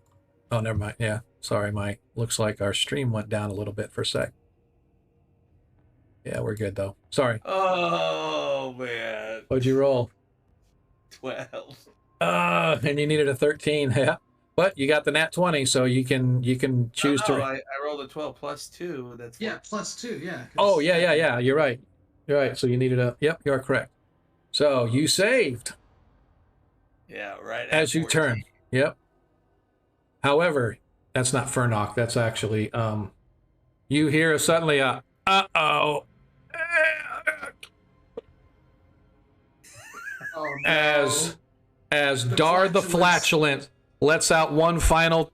Oh, never mind. Yeah, sorry, Mike. Looks like our stream went down a little bit for a sec. Yeah, we're good though. Sorry. Oh man. What'd you roll? 12. And you needed a 13. Yeah. But you got the nat 20, so you can choose to. I rolled a 12 plus 2. That's Yeah, +2, yeah. 'cause- Oh, yeah. You're right. You're right. So you needed a. Yep, you are correct. So you saved Yeah, right. as at you 14. turn. Yep. However, that's not Fernok. That's actually you hear suddenly a uh-oh Oh, no. as The Dar the flatulence. flatulent lets out one final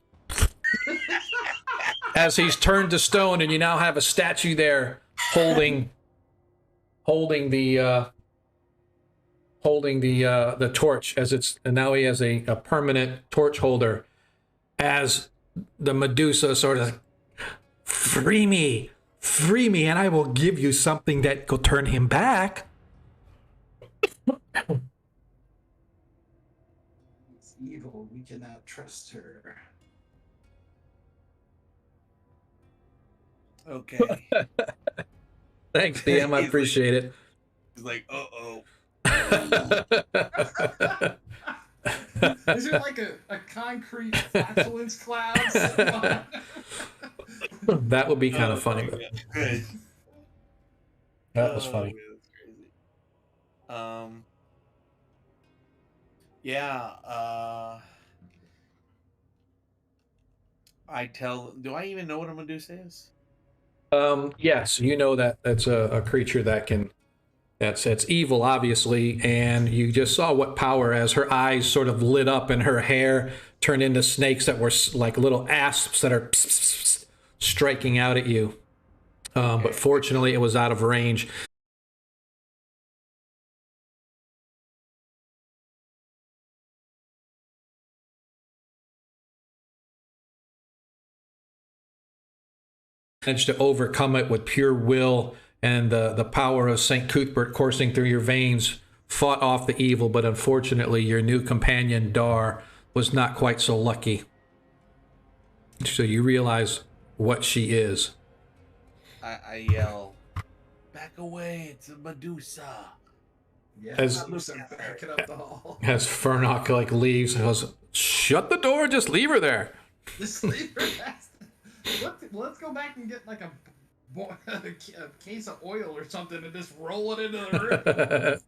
as he's turned to stone, and you now have a statue there holding the torch as it's, and now he has a permanent torch holder as the Medusa sort of free me, and I will give you something that will turn him back. cannot trust her. Okay. Thanks, DM. I He's appreciate it. He's like, uh-oh. Is there like a concrete flatulence cloud sitting on? That would be kind of funny. my But God. that was funny. Man, that's crazy. Yeah, do I even know what a Medusa is? Yes, you know that that's a creature that can. It's evil, obviously, and you just saw what power as her eyes sort of lit up and her hair turned into snakes that were like little asps that are striking out at you. But fortunately, it was out of range. Managed to overcome it with pure will and the power of St. Cuthbert coursing through your veins, fought off the evil, but unfortunately your new companion, Dar, was not quite so lucky. So you realize what she is. I yell, back away, it's a Medusa. Yeah, As- I'm backing up the hall. As Fernock like leaves and goes, shut the door, just leave her there. Just leave her. Let's go back and get like a case of oil or something and just roll it into the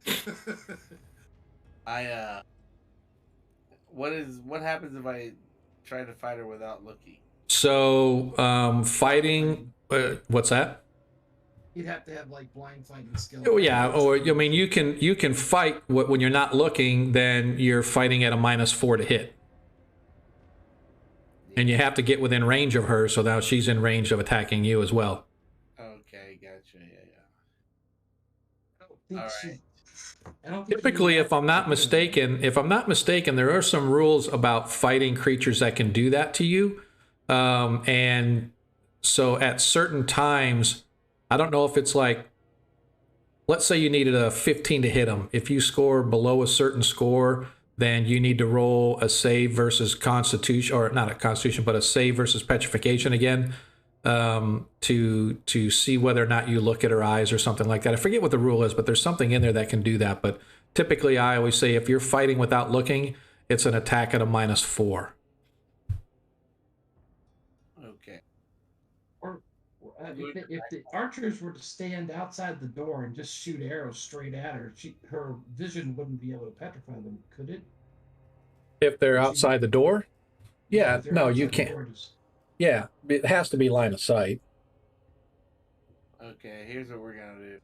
room. What happens if I try to fight her without looking? So fighting, what's that? You'd have to have like blind fighting skill. Oh yeah, or I mean you can fight when you're not looking, then you're fighting at a -4 to hit. And you have to get within range of her, so now she's in range of attacking you as well. Okay, gotcha. I don't think All she- right. I don't think Typically, you if I'm not mistaken, there are some rules about fighting creatures that can do that to you. And so at certain times, I don't know if it's like, let's say you needed a 15 to hit them. If you score below a certain score, then you need to roll a save versus constitution, or not a constitution, but a save versus petrification again, to see whether or not you look at her eyes or something like that. I forget what the rule is, but there's something in there that can do that. But typically, I always say if you're fighting without looking, it's an attack at a -4. Okay. Or if the archers were to stand outside the door and just shoot arrows straight at her, her vision wouldn't be able to petrify them, could it? If they're outside the door, yeah, If they're no, outside you the can't. door, just- Yeah, it has to be line of sight. Okay, here's what we're gonna do.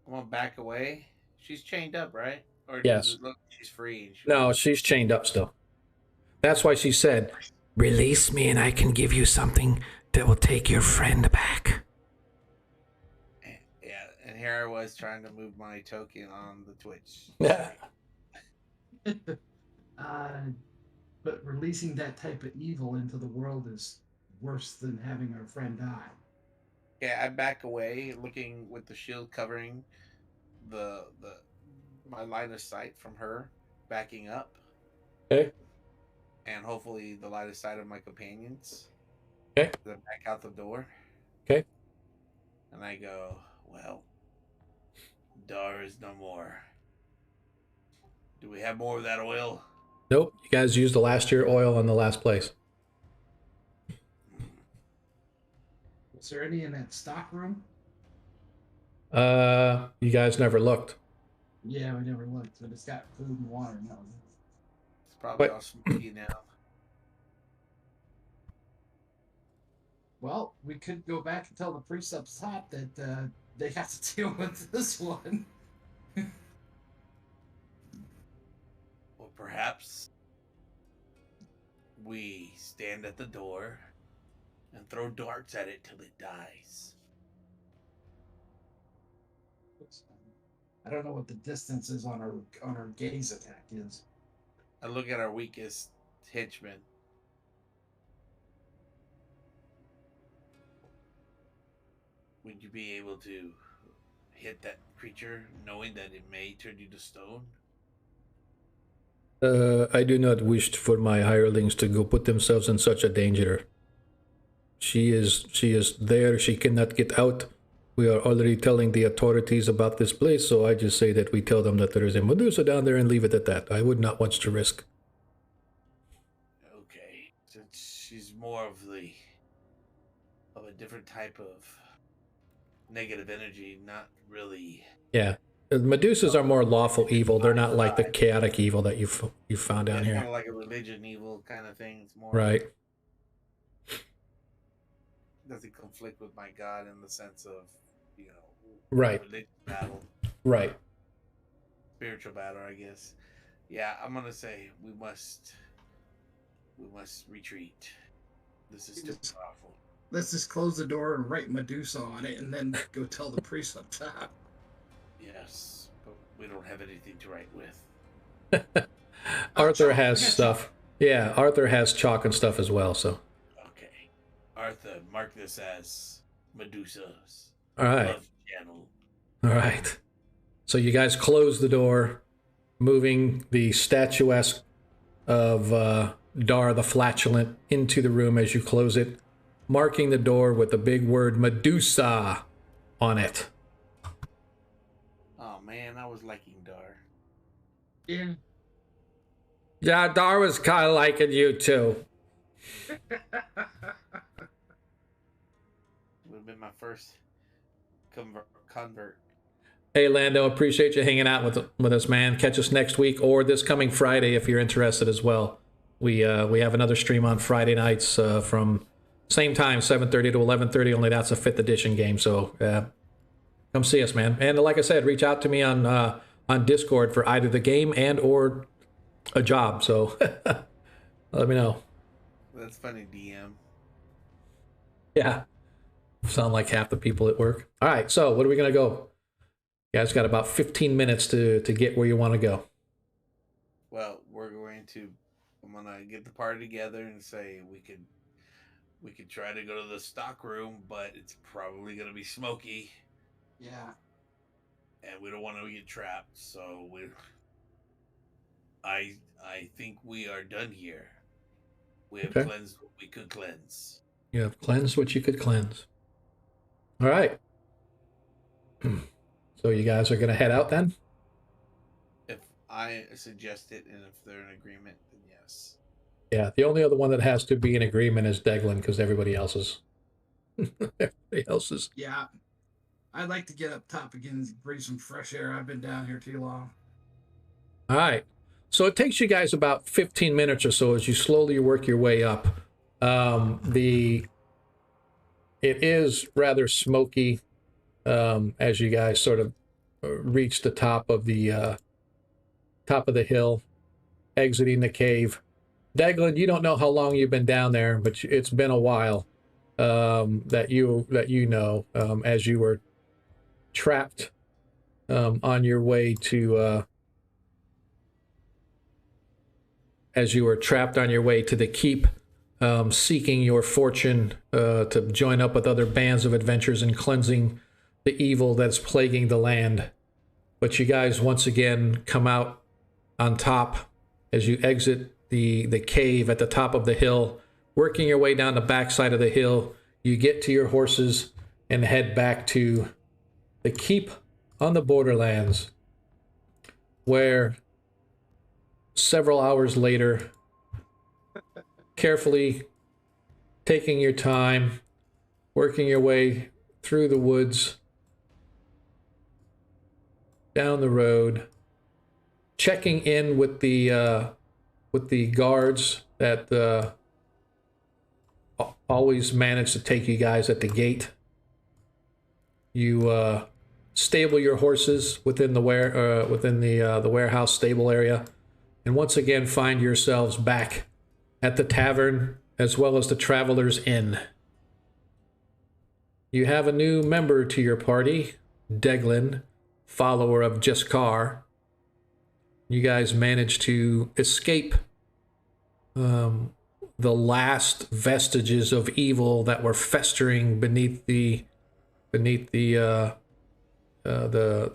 I'm gonna back away. She's chained up, right? Or Yes. does it look she's free? And No, she's chained up still. That's why she said, release me and I can give you something that will take your friend back. Yeah, and here I was trying to move my token on the Twitch. Yeah. But releasing that type of evil into the world is worse than having our friend die. Yeah, I back away, looking with the shield covering the my line of sight from her, backing up, Okay. and hopefully the line of sight of my companions. Okay. Then back out the door. Okay. And I go, well, Dar is no more. Do we have more of that oil? Nope. You guys used the last year oil in the last place. Was there any in that stock room? You guys never looked. Yeah, we never looked, but it's got food and water now. It's probably But- all smoky now. Well, we could go back and tell the priests up top that they have to deal with this one. Or perhaps we stand at the door and throw darts at it till it dies. I don't know what the distance is on our gaze attack is. I look at our weakest henchman. Would you be able to hit that creature knowing that it may turn you to stone? I do not wish for my hirelings to go put themselves in such a danger. She is there. She cannot get out. We are already telling the authorities about this place, so I just say that we tell them that there is a Medusa down there and leave it at that. I would not want to risk. Okay, since she's more of a different type of negative energy, not really. Yeah. Medusas are more lawful evil. They're not like the chaotic evil that you've found down It's kind here. of like a religion evil kind of thing. It's more Right. doesn't conflict with my God in the sense of, Right. religious battle, Right. spiritual battle, I guess. Yeah, I'm gonna say we must retreat. This is too powerful. Let's just close the door and write Medusa on it, and then go tell the priest up top. Yes, but we don't have anything to write with. Arthur chalk. has I got stuff. Yeah, Arthur has chalk and stuff as well, so. Okay, Arthur, mark this as Medusa's All right. love channel. All right. So you guys close the door, moving the statuesque of Dar the Flatulent into the room as you close it, marking the door with the big word Medusa on it. Oh man, I was liking Dar. Yeah. Yeah, Dar was kind of liking you too. Would have been my first convert. Hey, Lando, appreciate you hanging out with us, man. Catch us next week or this coming Friday if you're interested as well. We have another stream on Friday nights from same time, 7:30 to 11:30. Only that's a 5th edition game, so come see us, man. And like I said, reach out to me on Discord for either the game and or a job. So let me know. That's funny, DM. Yeah, sound like half the people at work. All right, so what are we gonna go? You guys got about 15 minutes to get where you want to go. Well, I'm gonna get the party together and say we could try to go to the stock room, but it's probably gonna be smoky, Yeah. and we don't want to get trapped. So I think we are done here. We have Okay. cleansed what we could cleanse. You have cleansed what you could cleanse. All right. So you guys are going to head out then? If I suggest it, and if they're in agreement, then yes. Yeah, the only other one that has to be in agreement is Deglin because everybody else is. Everybody else is. Yeah. I'd like to get up top again and breathe some fresh air. I've been down here too long. All right. So it takes you guys about 15 minutes or so as you slowly work your way up. It is rather smoky as you guys sort of reach the top of the hill, exiting the cave. Deglin, you don't know how long you've been down there, but it's been a while that you know as you were trapped on your way to the keep, seeking your fortune to join up with other bands of adventurers in cleansing the evil that's plaguing the land. But you guys once again come out on top as you exit the cave at the top of the hill, working your way down the backside of the hill. You get to your horses and head back to the keep on the Borderlands, where several hours later, carefully taking your time, working your way through the woods, down the road, checking in with the guards that always manage to take you guys at the gate. You stable your horses within the warehouse stable area, and once again find yourselves back at the tavern as well as the Traveler's Inn. You have a new member to your party, Deglin, follower of Jeskar. You guys managed to escape the last vestiges of evil that were festering beneath the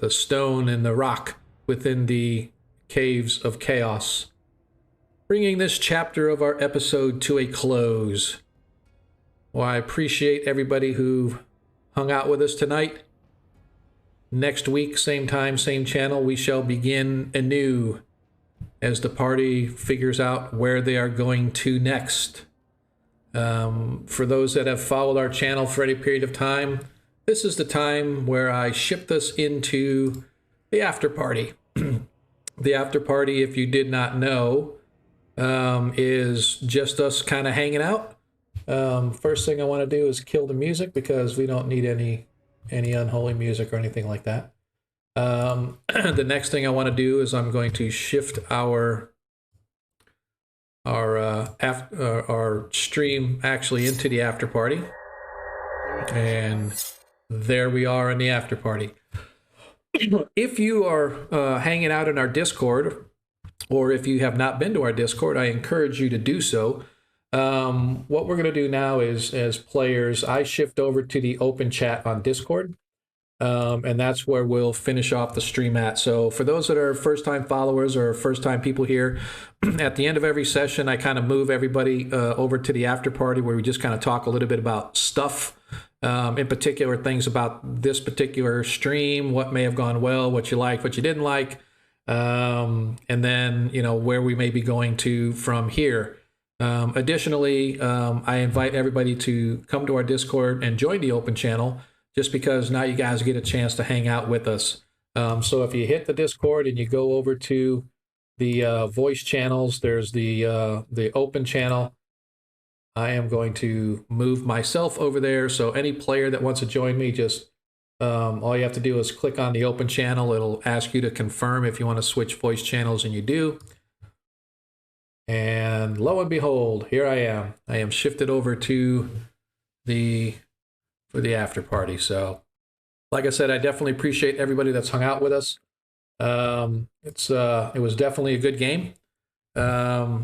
stone and the rock within the caves of chaos bringing this chapter of our episode to a close. Well, I appreciate everybody who hung out with us tonight. Next week, same time, same channel, we shall begin anew as the party figures out where they are going to next. For those that have followed our channel for any period of time, this is the time where I shipped us into the after party. The after party, if you did not know, is just us kind of hanging out. First thing I want to do is kill the music because we don't need any unholy music or anything like that. The next thing I want to do is I'm going to shift our stream actually into the after party, and there we are in the after party. If you are hanging out in our Discord, or if you have not been to our Discord, I encourage you to do so. What we're going to do now is, as players, I shift over to the open chat on Discord, and that's where we'll finish off the stream at. So for those that are first-time followers or first-time people here, at the end of every session, I kind of move everybody over to the after party where we just kind of talk a little bit about stuff, in particular things about this particular stream, what may have gone well, what you liked, what you didn't like, and then, you know, where we may be going to from here. Additionally, I invite everybody to come to our Discord and join the open channel, just because now you guys get a chance to hang out with us. So if you hit the Discord and you go over to the voice channels, there's the open channel. I am going to move myself over there. So any player that wants to join me, just all you have to do is click on the open channel. It'll ask you to confirm if you want to switch voice channels, and you do. And lo and behold, here I am. I am shifted over to for the after party. So, like I said, I definitely appreciate everybody that's hung out with us. It was definitely a good game. I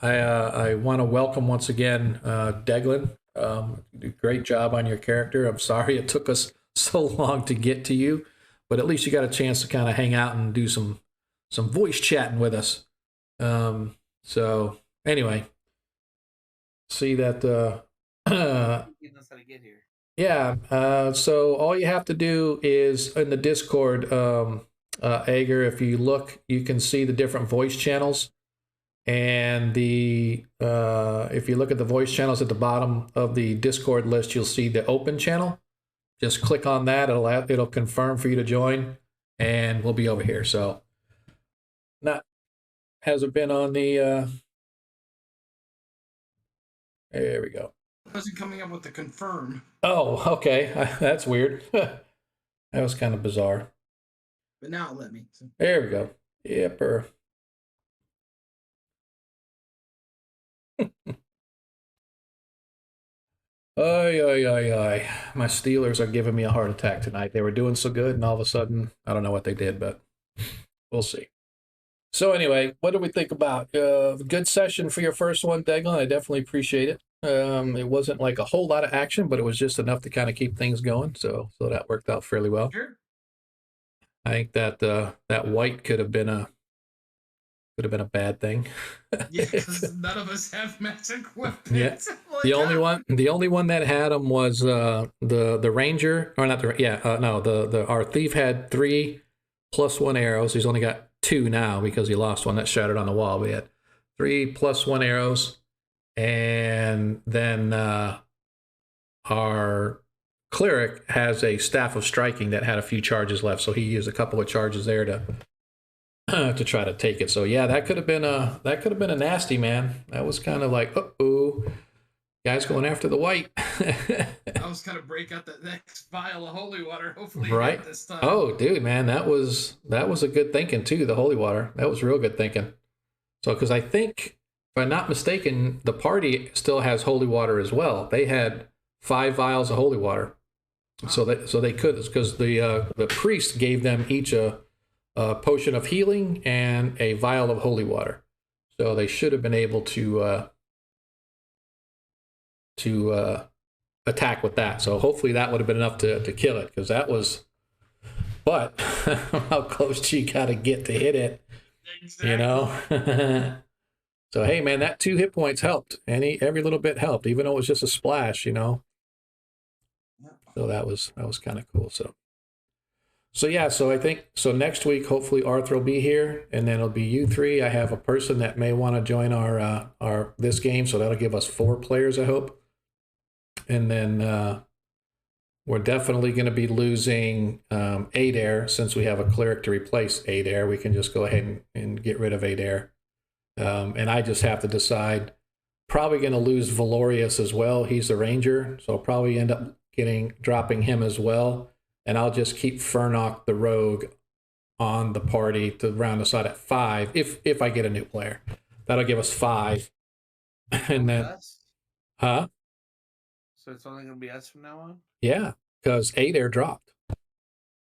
want to welcome once again Deglin. You did a great job on your character. I'm sorry it took us so long to get to you, but at least you got a chance to kind of hang out and do some voice chatting with us. So anyway, see that He knows how to get here. yeah, so all you have to do is in the Discord, Ager, if you look, you can see the different voice channels, and if you look at the voice channels at the bottom of the Discord list, you'll see the open channel. Just click on that, it'll confirm for you to join, and we'll be over here. So hasn't been on the there we go. I wasn't coming up with the confirm. Oh, okay. That's weird. That was kind of bizarre. But now it let me. So. There we go. Yepper. Ay. My Steelers are giving me a heart attack tonight. They were doing so good, and all of a sudden, I don't know what they did, but we'll see. So anyway, what do we think about? Good session for your first one, Deglin. I definitely appreciate it. It wasn't like a whole lot of action, but it was just enough to kind of keep things going. So that worked out fairly well. Sure. I think that that white could have been a bad thing. Yeah, because none of us have magic weapons. Yeah. Like, The only one that had them was the ranger, or not the our thief had 3 +1 arrows. He's only got 2 now because he lost one that shattered on the wall. We had 3 +1 arrows, and then our cleric has a staff of striking that had a few charges left, so he used a couple of charges there to try to take it. So yeah, that could have been a nasty, man. That was kind of like, uh-oh, guys going after the white. I was gonna break out the next vial of holy water. Hopefully, Right. This time. Oh, dude, man, that was a good thinking too. The holy water, that was real good thinking. So, because I think, if I'm not mistaken, the party still has holy water as well. They had 5 vials of holy water, so they could, because the priest gave them each a potion of healing and a vial of holy water, so they should have been able to attack with that. So hopefully that would have been enough to kill it, because that was, but how close you got to get to hit it, Exactly. you know. So hey, man, that 2 hit points helped. Every little bit helped, even though it was just a splash, you know. Yep. So that was kind of cool. So yeah, so I think so next week hopefully Arthur will be here, and then it'll be you three. I have a person that may want to join our this game, so that'll give us 4 players, I hope. And then we're definitely going to be losing Adair, since we have a cleric to replace Adair. We can just go ahead and get rid of Adair. And I just have to decide. Probably going to lose Valorius as well. He's the ranger, so I'll probably end up dropping him as well. And I'll just keep Furnock the rogue on the party to round us out at 5 if I get a new player. That'll give us 5. And then, Us? huh? So it's only gonna be us from now on? Yeah, because Adair dropped.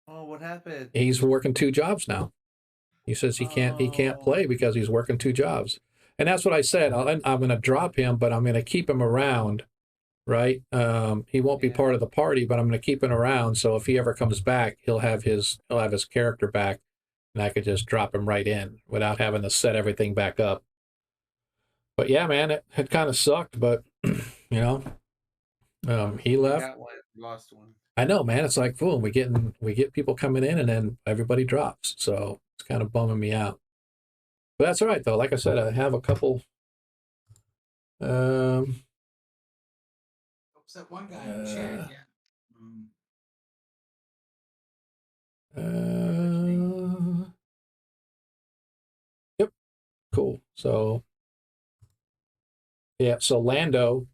Oh, what happened? He's working 2 jobs now. He says he can't play because he's working 2 jobs. And that's what I said. I'm going to drop him, but I'm going to keep him around, right? He won't be part of the party, but I'm going to keep him around. So if he ever comes back, he'll have his character back, and I could just drop him right in without having to set everything back up. But yeah, man, it kind of sucked, but you know, he left. Got one, lost one. I know, man. It's like, boom, we get people coming in, and then everybody drops. So it's kind of bumming me out. But that's all right, though. Like I said, I have a couple. Oops, that one guy in chat. Yeah. Yep. Cool. So, yeah. So Lando,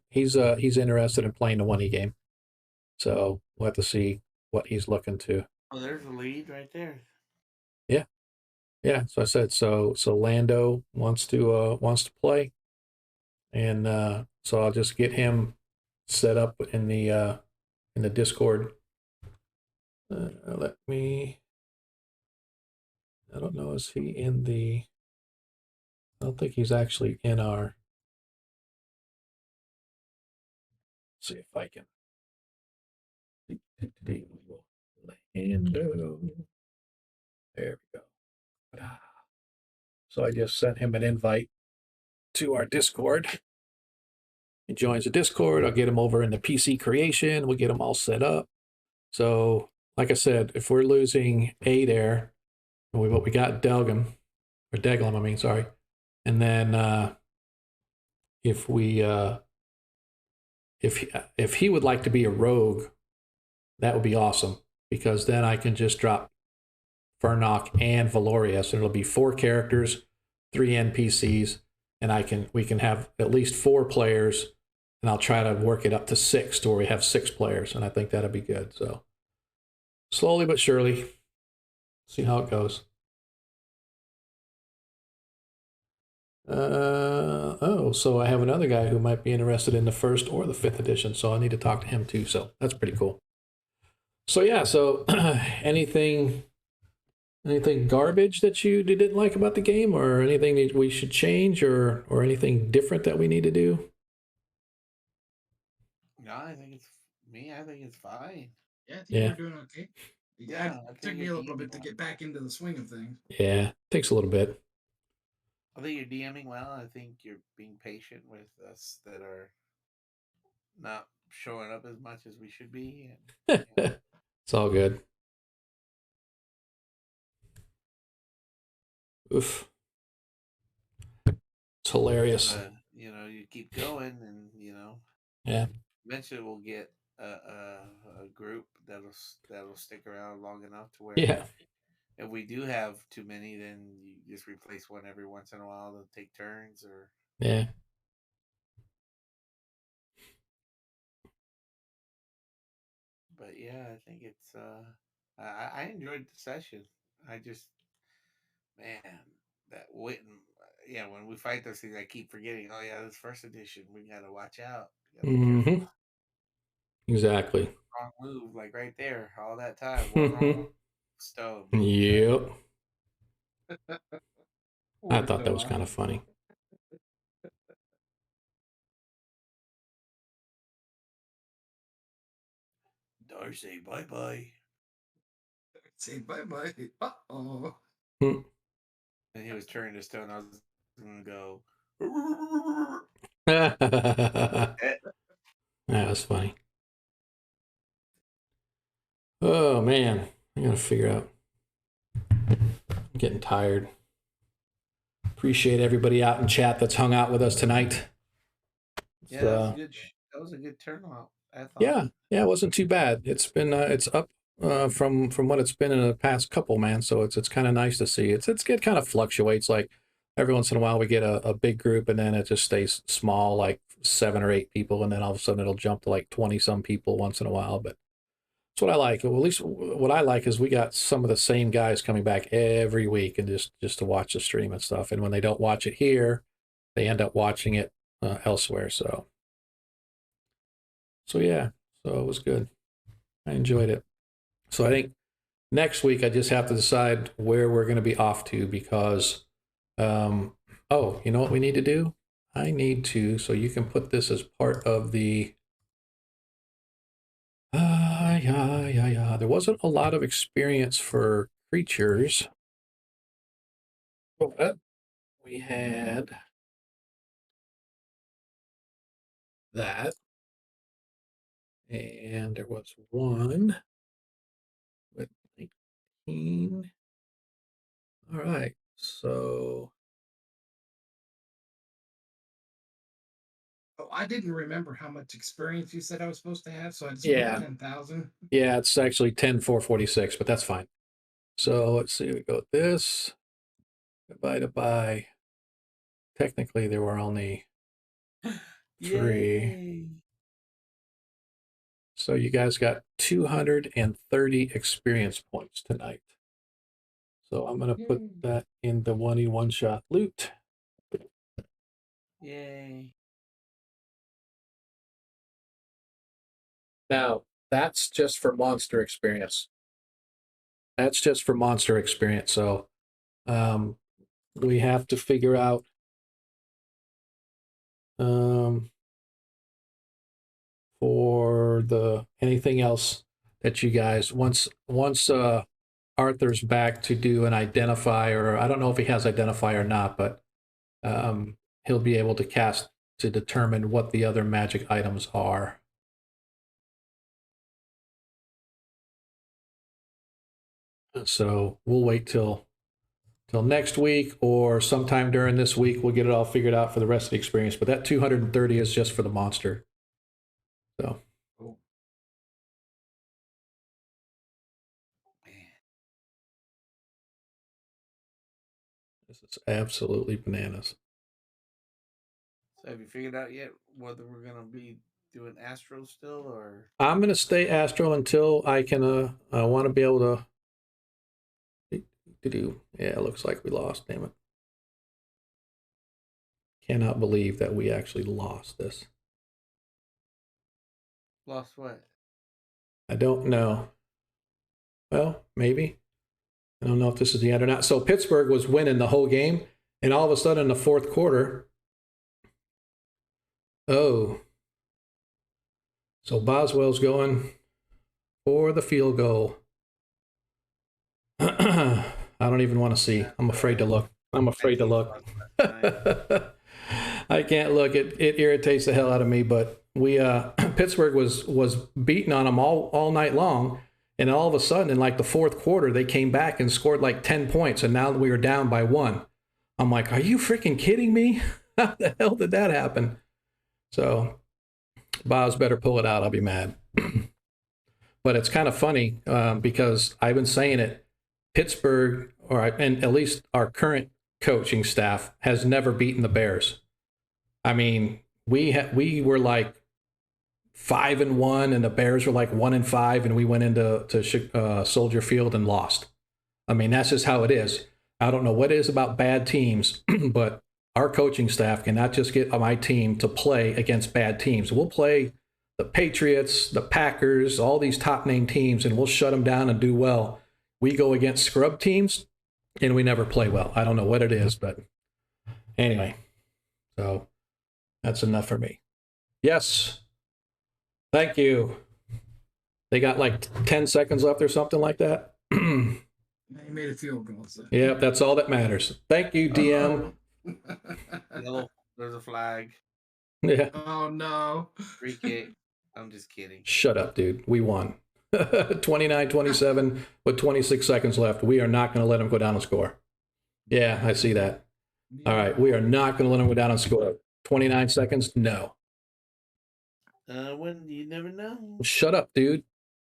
he's interested in playing the 1E game. So we'll have to see what he's looking to. Oh, there's a lead right there. Yeah. Yeah. So I said so Lando wants to play, and so I'll just get him set up in the Discord. Let me. I don't know. Is he in the? I don't think he's actually in our. Let's see if I can. Lando. There we go. So I just sent him an invite to our Discord. He joins the Discord. I'll get him over in the PC creation. We'll get him all set up. So, like I said, if we're losing Adair, but we got Delgum, or Deglum, I mean, sorry. And then if he would like to be a rogue, that would be awesome, because then I can just drop Furnock and Valorius, and it'll be 4 characters, 3 NPCs, and we can have at least 4 players, and I'll try to work it up to 6 to where we have 6 players, and I think that'll be good. So slowly but surely, see how it goes. So I have another guy who might be interested in the 1st or the 5th edition, so I need to talk to him too. So that's pretty cool. So yeah, so anything garbage that you didn't like about the game, or anything that we should change, or anything different that we need to do? No, I think it's fine. Yeah, I think Yeah. we're doing okay. Yeah, It took me a little bit to get back into the swing of things. Yeah, takes a little bit. I think you're DMing well. I think you're being patient with us that are not showing up as much as we should be. And, It's all good. Oof. It's hilarious. You keep going, and Yeah. eventually we'll get a group that'll stick around long enough to where Yeah. if we do have too many, then you just replace one every once in a while to take turns, or Yeah. but yeah, I think it's I enjoyed the session. I just, man, that Witten, yeah, when we fight those things, I keep forgetting. Oh yeah, this 1st edition, we gotta watch out. Mm-hmm. Exactly. Wrong move, like right there, all that time. One wrong stone. Yep. I thought that was kind of funny. Darcy, bye bye. Say bye bye. Uh-oh. Hmm. And he was turning to stone. I was gonna go. That's funny. Oh man, I gotta figure out. I'm getting tired. Appreciate everybody out in chat that's hung out with us tonight. Yeah, that was a good. That was a good turnout. I thought. Yeah, it wasn't too bad. It's been it's up from what it's been in the past couple, man. So it's kind of nice to see. It kind of fluctuates. Like every once in a while we get a big group, and then it just stays small, like 7 or 8 people, and then all of a sudden it'll jump to like 20 some people once in a while. But that's what I like. Well, at least what I like is we got some of the same guys coming back every week, and just to watch the stream and stuff. And when they don't watch it here, they end up watching it elsewhere. So yeah, so it was good. I enjoyed it. So I think next week I just have to decide where we're going to be off to because, oh, you know what we need to do? I need to, so you can put this as part of the, yeah. There wasn't a lot of experience for creatures, but we had that. And there was one with 19. All right, so. Oh, I didn't remember how much experience you said I was supposed to have, so I just Yeah. put 10,000. Yeah, it's actually 10,446, but that's fine. So let's see, we go this divided by, technically there were only 3. Yay. So you guys got 230 experience points tonight. So I'm going to put that in the 1E1 shot loot. Yay. Now, that's just for monster experience. That's just for monster experience. So we have to figure out for the anything else that you guys once Arthur's back to do an identifier, or I don't know if he has identify or not, but he'll be able to cast to determine what the other magic items are. So we'll wait till next week or sometime during this week. We'll get it all figured out for the rest of the experience. But that 230 is just for the monster. So. Oh. This is absolutely bananas. So have you figured out yet whether we're gonna be doing Astro still or? I'm going to stay Astro until I can. I want to be able to. Yeah, it looks like we lost. Damn it! Cannot believe that we actually lost this. Lost what? I don't know. Well, maybe. I don't know if this is the end or not. So Pittsburgh was winning the whole game, and all of a sudden in the fourth quarter, oh. So Boswell's going for the field goal. I don't even want to see. I'm afraid to look. I can't look. It irritates the hell out of me. But we Pittsburgh was beating on them all night long, and all of a sudden in like the fourth quarter they came back and scored like 10 points, and now we were down by 1. I'm like, are you freaking kidding me? How the hell did that happen? So Bob's better pull it out. I'll be mad. But it's kind of funny because I've been saying it. Pittsburgh, and at least our current coaching staff, has never beaten the Bears. I mean, we were like 5-1, and the Bears were like 1-5, and we went into Soldier Field and lost. I mean, that's just how it is. I don't know what it is about bad teams, but our coaching staff cannot just get my team to play against bad teams. We'll play the Patriots, the Packers, all these top name teams, and we'll shut them down and do well. We go against scrub teams, and we never play well. I don't know what it is, but anyway. So that's enough for me. Yes. Thank you. They got like 10 seconds left or something like that. He made a field goal. So. Yep, that's all that matters. Thank you, DM, No, there's a flag. Yeah. Oh no. Free kick. I'm just kidding. Shut up, dude. We won. 29-27 with 26 seconds left. We are not going to let him go down and score. Yeah, I see that. All right. We are not going to let him go down and score. 29 seconds? No. When you never know. Shut up, dude.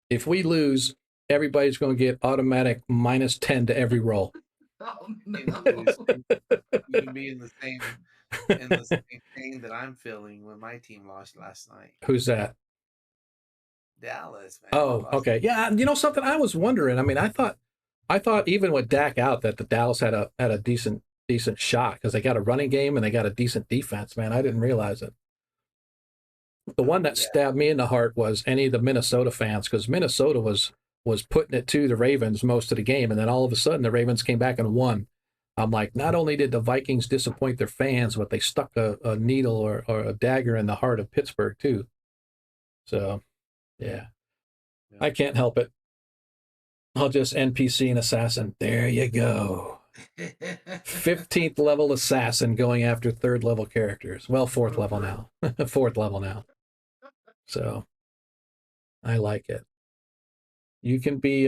If we lose, everybody's going to get automatic -10 to every roll. Oh You no. can be in the same thing that I'm feeling when my team lost last night. Who's that? Dallas, man. Oh, Lost. okay. Yeah, you know something? I was wondering. I mean, I thought even with Dak out that the Dallas had a decent shot because they got a running game and they got a decent defense. Man, I didn't realize it. The one that stabbed me in the heart was any of the Minnesota fans because Minnesota was putting it to the Ravens most of the game, and then all of a sudden the Ravens came back and won. I'm like, not only did the Vikings disappoint their fans, but they stuck a needle or a dagger in the heart of Pittsburgh too. So, yeah. I can't help it. I'll just NPC an assassin. There you go. 15th level assassin going after 3rd level characters. Well, 4th level now. 4th level now. So I like it. You can be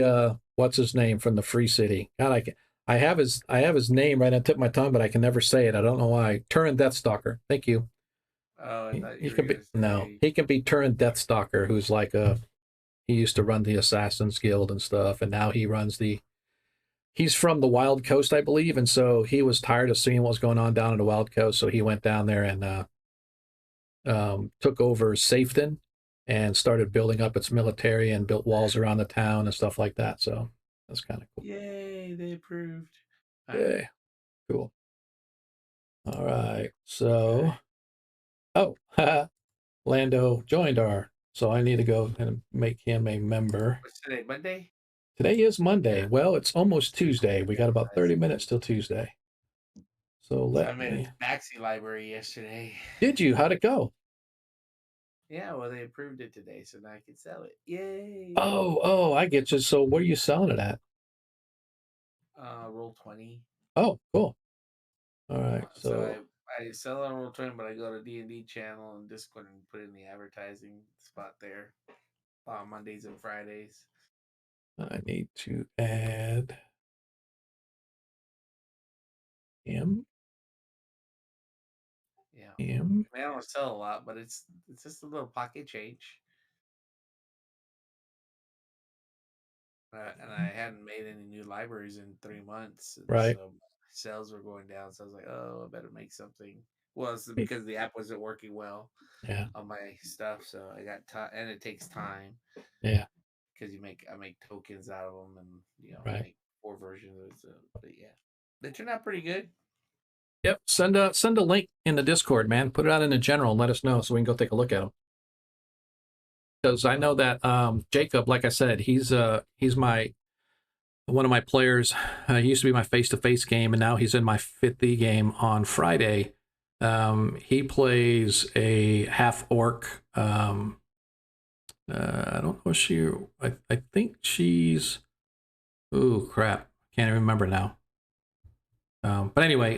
what's his name from the Free City. God, I have his name right on the tip of my tongue, but I can never say it. I don't know why. Turin Deathstalker. Thank you. Oh, I thought He you were can be gonna no. say- He can be Turin Deathstalker, who's like he used to run the Assassin's Guild and stuff, and now he runs he's from the Wild Coast, I believe, and so he was tired of seeing what was going on down in the Wild Coast, so he went down there and took over Safeton and started building up its military and built walls around the town and stuff like that. So that's kind of cool. Yay, they approved. Yeah, cool. All right, so Lando joined so I need to go and make him a member. What's today? Monday? Today is Monday. Well, it's almost Tuesday. We got about 30 minutes till Tuesday. So I let made me. a Maxi library yesterday. Did you? How'd it go? Yeah, well, they approved it today, so now I can sell it. Yay! Oh, I get you. So where are you selling it at? Roll 20. Oh, cool. All right. So I sell it on Roll 20, but I go to D&D channel and Discord and put it in the advertising spot there on Mondays and Fridays. I need to add him. Yeah. Him. I don't sell a lot, but it's just a little pocket change. And I hadn't made any new libraries in 3 months. Right. So sales were going down. So I was like, oh, I better make something. Well, it's because the app wasn't working well Yeah. on my stuff. So I got time, and it takes time. Yeah. Because I make tokens out of them, and Right. make 4 versions of it. So, but yeah, they turned out pretty good. Yep. Send a link in the Discord, man. Put it out in the general and let us know so we can go take a look at them. Because I know that Jacob, like I said, he's one of my players. He used to be my face-to-face game, and now he's in my 5th game on Friday. He plays a half orc. I don't know I think she's. Ooh, crap! Can't even remember now. But anyway,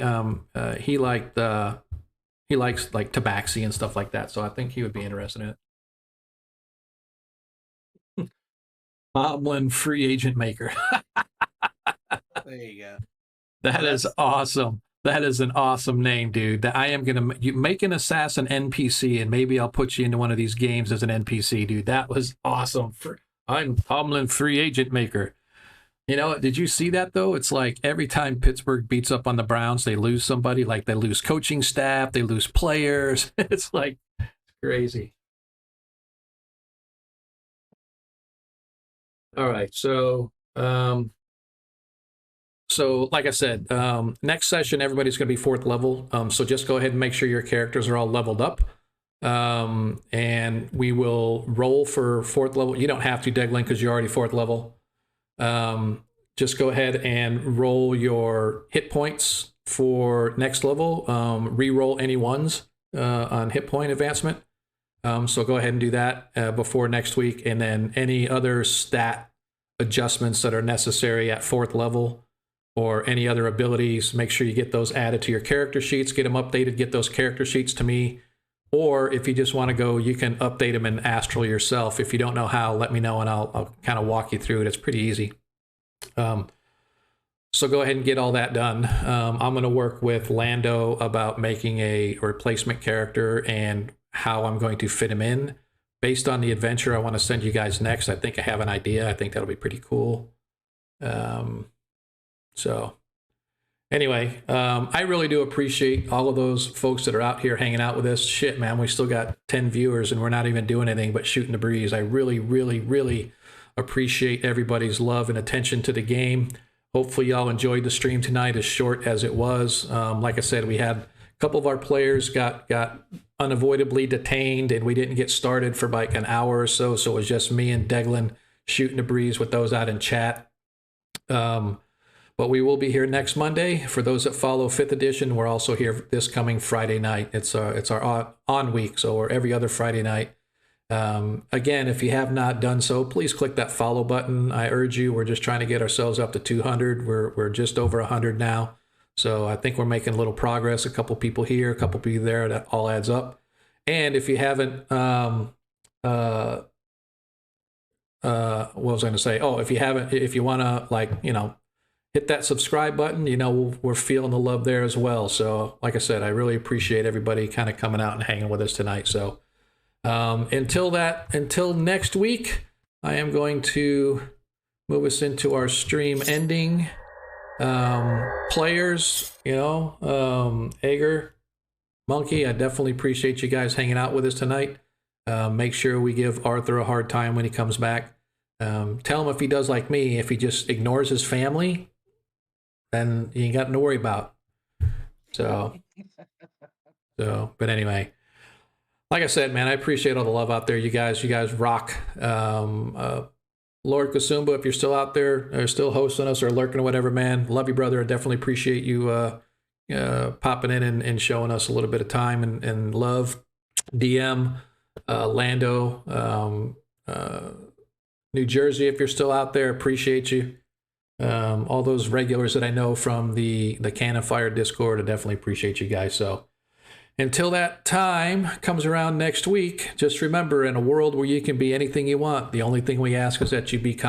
he likes like Tabaxi and stuff like that, so I think he would be interested in it. Moblin Free Agent Maker. There you go. That is awesome. That is an awesome name, dude. That I am gonna make an assassin NPC, and maybe I'll put you into one of these games as an NPC, dude. That was awesome. I'm Tomlin Free Agent Maker. You know, did you see that though? It's like every time Pittsburgh beats up on the Browns, they lose somebody. Like they lose coaching staff, they lose players. It's like crazy. All right, so like I said, next session everybody's going to be 4th level. So just go ahead and make sure your characters are all leveled up, and we will roll for 4th level. You don't have to, Deglin, because you're already 4th level. Just go ahead and roll your hit points for next level. Re-roll any ones on hit point advancement. So go ahead and do that before next week, and then any other stat adjustments that are necessary at 4th level, or any other abilities, make sure you get those added to your character sheets, get them updated, get those character sheets to me. Or if you just want to go, you can update them in Astral yourself. If you don't know how, let me know and I'll kind of walk you through it. It's pretty easy. So go ahead and get all that done. I'm going to work with Lando about making a replacement character and how I'm going to fit him in. Based on the adventure I want to send you guys next, I think I have an idea. I think that'll be pretty cool. So anyway, I really do appreciate all of those folks that are out here hanging out with us. Shit, man, we still got 10 viewers and we're not even doing anything but shooting the breeze. I really, really, really appreciate everybody's love and attention to the game. Hopefully y'all enjoyed the stream tonight, as short as it was. Like I said, we had a couple of our players got unavoidably detained and we didn't get started for like an hour or so. So it was just me and Deglin shooting the breeze with those out in chat. But we will be here next Monday. For those that follow 5th edition, we're also here this coming Friday night. It's our on week, so we're every other Friday night. Again, if you have not done so, please click that follow button. I urge you. We're just trying to get ourselves up to 200. We're just over 100 now. So I think we're making a little progress. A couple people here, a couple people there. That all adds up. And if you haven't, what was I going to say? Oh, if you want to hit that subscribe button, we're feeling the love there as well. So like I said, I really appreciate everybody kind of coming out and hanging with us tonight. So until next week, I am going to move us into our stream ending. Players, Ager, Monkey, I definitely appreciate you guys hanging out with us tonight. Make sure we give Arthur a hard time when he comes back. Tell him if he does like me, if he just ignores his family, then you ain't got to worry about. So, but anyway, like I said, man, I appreciate all the love out there. You guys rock. Lord Kasumba, if you're still out there or still hosting us or lurking or whatever, man, love you, brother. I definitely appreciate you popping in and showing us a little bit of time and love. DM, Lando, New Jersey, if you're still out there, appreciate you. All those regulars that I know from the Cannon Fire Discord, I definitely appreciate you guys. So until that time comes around next week, just remember, in a world where you can be anything you want, the only thing we ask is that you be